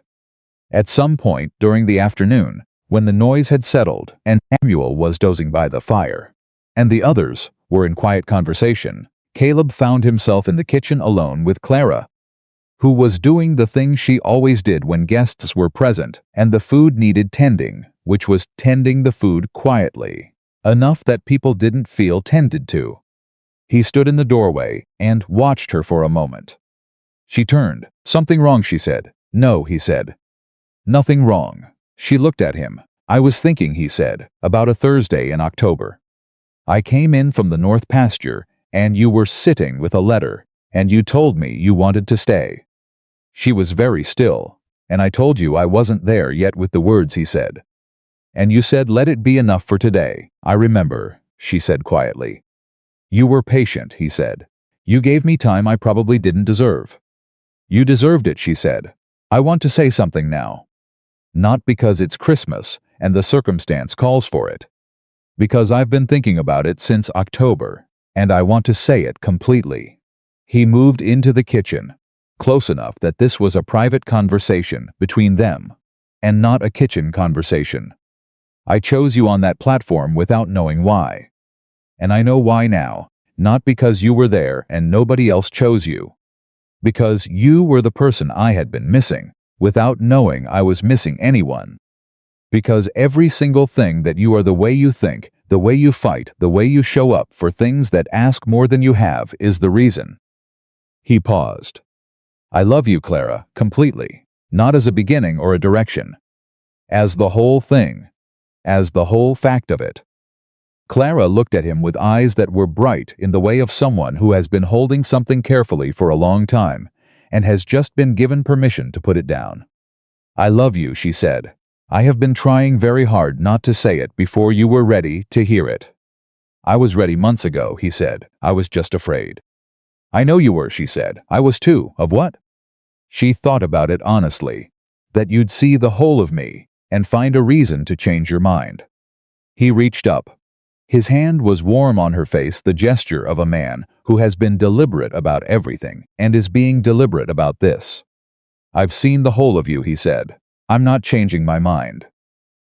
At some point during the afternoon, when the noise had settled and Samuel was dozing by the fire, and the others were in quiet conversation, Caleb found himself in the kitchen alone with Clara, who was doing the thing she always did when guests were present and the food needed tending, which was tending the food quietly, enough that people didn't feel tended to. He stood in the doorway and watched her for a moment. She turned. Something wrong, she said. No, he said. Nothing wrong. She looked at him. I was thinking, he said, about a Thursday in October. I came in from the north pasture, and you were sitting with a letter, and you told me you wanted to stay. She was very still, and I told you I wasn't there yet with the words, he said. And you said let it be enough for today. I remember, she said quietly. You were patient, he said. You gave me time I probably didn't deserve. You deserved it, she said. I want to say something now. Not because it's Christmas and the circumstance calls for it. Because I've been thinking about it since October, and I want to say it completely. He moved into the kitchen, close enough that this was a private conversation between them, and not a kitchen conversation. I chose you on that platform without knowing why. And I know why now, not because you were there and nobody else chose you. Because you were the person I had been missing, without knowing I was missing anyone. Because every single thing that you are, the way you think, the way you fight, the way you show up for things that ask more than you have, is the reason. He paused. I love you, Clara, completely, not as a beginning or a direction. As the whole thing. As the whole fact of it. Clara looked at him with eyes that were bright in the way of someone who has been holding something carefully for a long time and has just been given permission to put it down. I love you, she said. I have been trying very hard not to say it before you were ready to hear it. I was ready months ago, he said. I was just afraid. I know you were, she said. I was too. Of what? She thought about it honestly. That you'd see the whole of me and find a reason to change your mind. He reached up. His hand was warm on her face, the gesture of a man who has been deliberate about everything and is being deliberate about this. I've seen the whole of you, he said. I'm not changing my mind.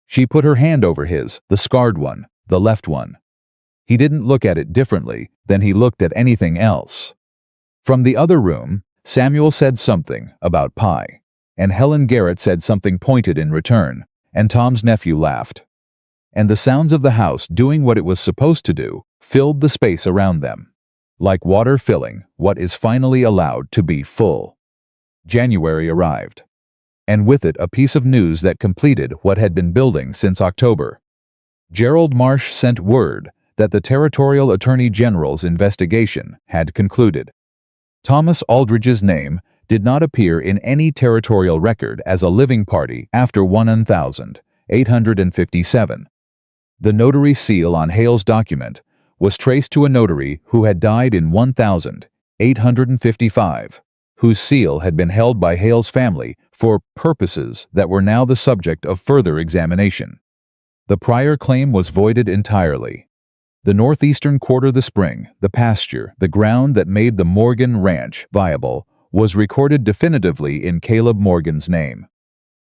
She put her hand over his, the scarred one, the left one. He didn't look at it differently than he looked at anything else. From the other room, Samuel said something about pie, and Helen Garrett said something pointed in return, and Tom's nephew laughed. And the sounds of the house doing what it was supposed to do filled the space around them, like water filling what is finally allowed to be full. January arrived, and with it a piece of news that completed what had been building since October. Gerald Marsh sent word that the Territorial Attorney General's investigation had concluded. Thomas Aldridge's name did not appear in any territorial record as a living party after 1857. The notary seal on Hale's document was traced to a notary who had died in 1855, whose seal had been held by Hale's family for purposes that were now the subject of further examination. The prior claim was voided entirely. The northeastern quarter, the spring, the pasture, the ground that made the Morgan Ranch viable, was recorded definitively in Caleb Morgan's name.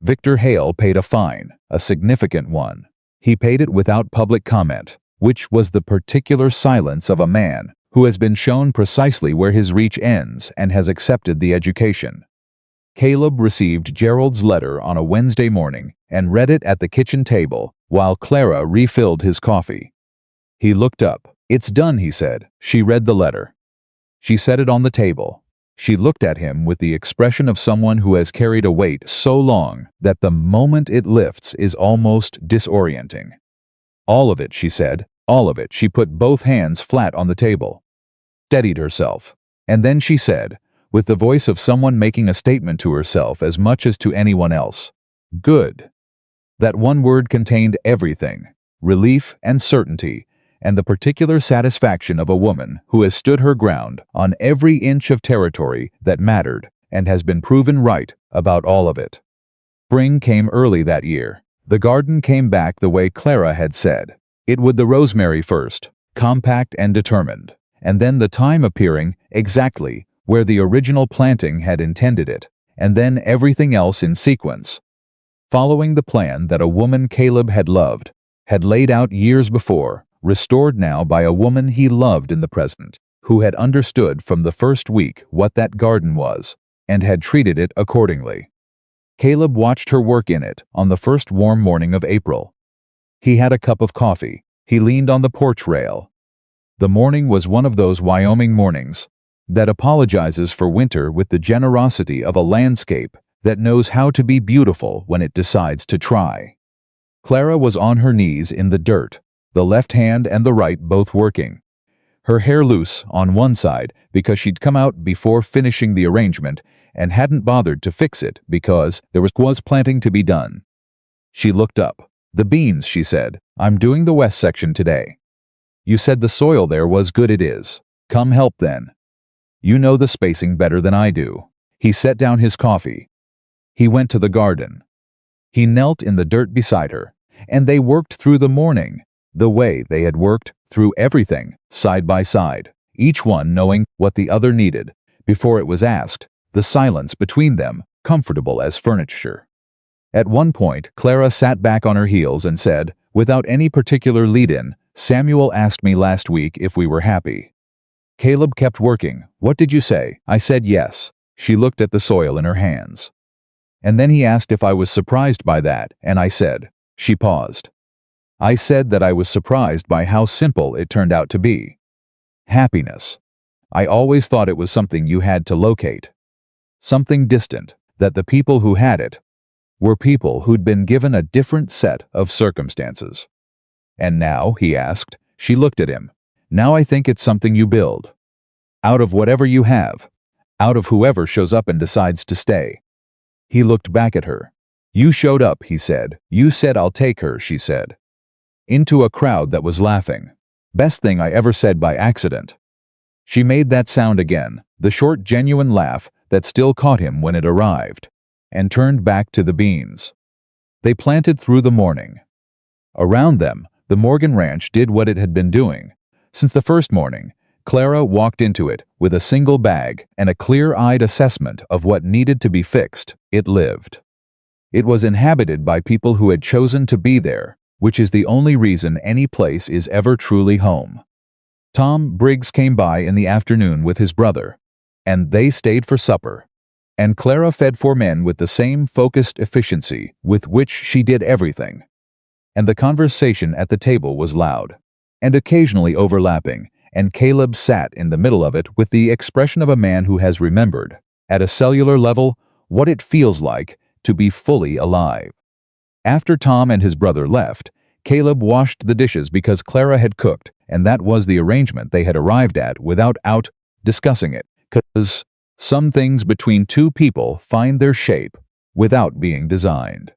Victor Hale paid a fine, a significant one. He paid it without public comment, which was the particular silence of a man who has been shown precisely where his reach ends and has accepted the education. Caleb received Gerald's letter on a Wednesday morning and read it at the kitchen table while Clara refilled his coffee. He looked up. "It's done," he said. She read the letter. She set it on the table. She looked at him with the expression of someone who has carried a weight so long that the moment it lifts is almost disorienting. "All of it," she said. "All of it." She put both hands flat on the table, steadied herself, and then she said, with the voice of someone making a statement to herself as much as to anyone else, "Good." That one word contained everything: relief and certainty, and the particular satisfaction of a woman who has stood her ground on every inch of territory that mattered and has been proven right about all of it. Spring came early that year. The garden came back the way Clara had said. It would, the rosemary first, compact and determined, and then the thyme appearing exactly where the original planting had intended it, and then everything else in sequence, following the plan that a woman Caleb had loved, had laid out years before, restored now by a woman he loved in the present, who had understood from the first week what that garden was, and had treated it accordingly. Caleb watched her work in it on the first warm morning of April. He had a cup of coffee. He leaned on the porch rail. The morning was one of those Wyoming mornings that apologizes for winter with the generosity of a landscape that knows how to be beautiful when it decides to try. Clara was on her knees in the dirt, the left hand and the right both working. Her hair loose on one side because she'd come out before finishing the arrangement and hadn't bothered to fix it because there was planting to be done. She looked up. "The beans," she said. "I'm doing the west section today. You said the soil there was good. It is. Come help then. You know the spacing better than I do." He set down his coffee. He went to the garden. He knelt in the dirt beside her, and they worked through the morning, the way they had worked through everything, side by side, each one knowing what the other needed, before it was asked, the silence between them comfortable as furniture. At one point, Clara sat back on her heels and said, without any particular lead-in, "Samuel asked me last week if we were happy." Caleb kept working. "What did you say?" I said yes. She looked at the soil in her hands. "And then he asked if I was surprised by that, and I said," she paused. "I said that I was surprised by how simple it turned out to be. Happiness. I always thought it was something you had to locate. Something distant, that the people who had it were people who'd been given a different set of circumstances." "And now?" he asked. She looked at him. "Now I think it's something you build. Out of whatever you have. Out of whoever shows up and decides to stay." He looked back at her. "You showed up," he said. "You said I'll take her," she said. Into a crowd that was laughing. "Best thing I ever said by accident." She made that sound again, the short, genuine laugh that still caught him when it arrived, and turned back to the beans. They planted through the morning. Around them, the Morgan Ranch did what it had been doing. Since the first morning, Clara walked into it with a single bag and a clear-eyed assessment of what needed to be fixed. It lived. It was inhabited by people who had chosen to be there, which is the only reason any place is ever truly home. Tom Briggs came by in the afternoon with his brother, and they stayed for supper. And Clara fed 4 men with the same focused efficiency with which she did everything. And the conversation at the table was loud, and occasionally overlapping, and Caleb sat in the middle of it with the expression of a man who has remembered, at a cellular level, what it feels like to be fully alive. After Tom and his brother left, Caleb washed the dishes because Clara had cooked, and that was the arrangement they had arrived at without discussing it, because some things between two people find their shape without being designed.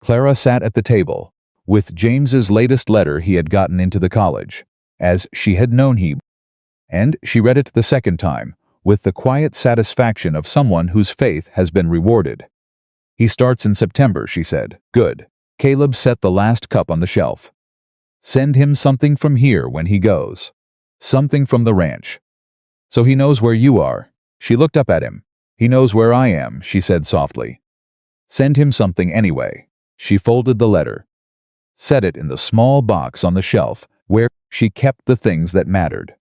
Clara sat at the table, with James's latest letter he had gotten into the college, as she had known he, and she read it the second time, with the quiet satisfaction of someone whose faith has been rewarded. He starts in September, she said. Good. Caleb set the last cup on the shelf. Send him something from here when he goes. Something from the ranch. So he knows where you are. She looked up at him. He knows where I am, she said softly. Send him something anyway. She folded the letter. Set it in the small box on the shelf where she kept the things that mattered.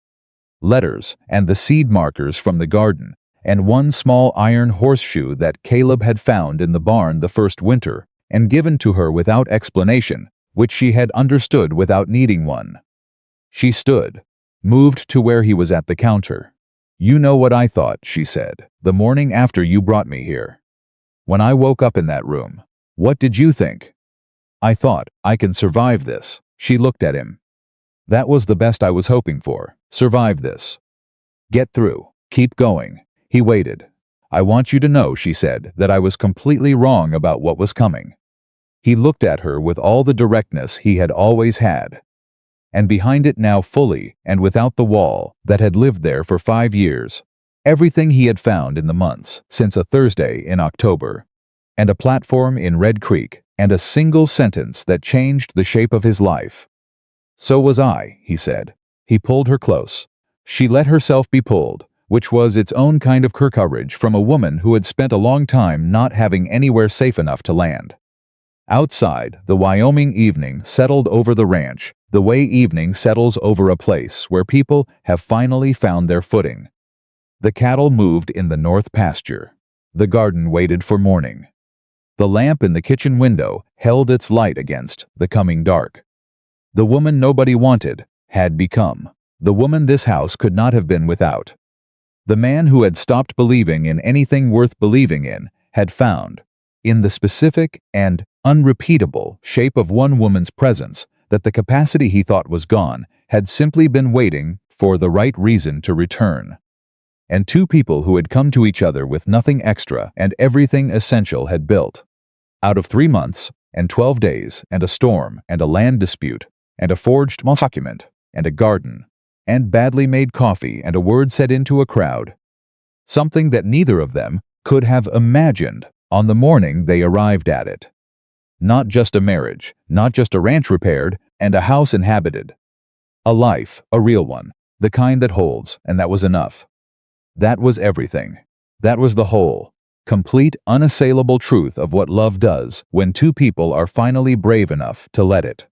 Letters and the seed markers from the garden, and one small iron horseshoe that Caleb had found in the barn the first winter and given to her without explanation, which she had understood without needing one. She stood, moved to where he was at the counter. You know what I thought, she said, the morning after you brought me here. When I woke up in that room, what did you think? I thought, I can survive this. She looked at him. That was the best I was hoping for. Survive this. Get through. Keep going. He waited. I want you to know, she said, that I was completely wrong about what was coming. He looked at her with all the directness he had always had. And behind it now fully and without the wall that had lived there for 5 years, everything he had found in the months since a Thursday in October, and a platform in Red Creek, and a single sentence that changed the shape of his life. So was I, he said. He pulled her close. She let herself be pulled, which was its own kind of courage from a woman who had spent a long time not having anywhere safe enough to land. Outside, the Wyoming evening settled over the ranch, the way evening settles over a place where people have finally found their footing. The cattle moved in the north pasture. The garden waited for morning. The lamp in the kitchen window held its light against the coming dark. The woman nobody wanted had become the woman this house could not have been without. The man who had stopped believing in anything worth believing in had found, in the specific and unrepeatable shape of one woman's presence, that the capacity he thought was gone had simply been waiting for the right reason to return. And two people who had come to each other with nothing extra and everything essential had built. Out of 3 months, and 12 days, and a storm, and a land dispute, and a forged document, and a garden, and badly made coffee, and a word said into a crowd. Something that neither of them could have imagined on the morning they arrived at it. Not just a marriage, not just a ranch repaired, and a house inhabited. A life, a real one, the kind that holds, and that was enough. That was everything. That was the whole, complete, unassailable truth of what love does when two people are finally brave enough to let it.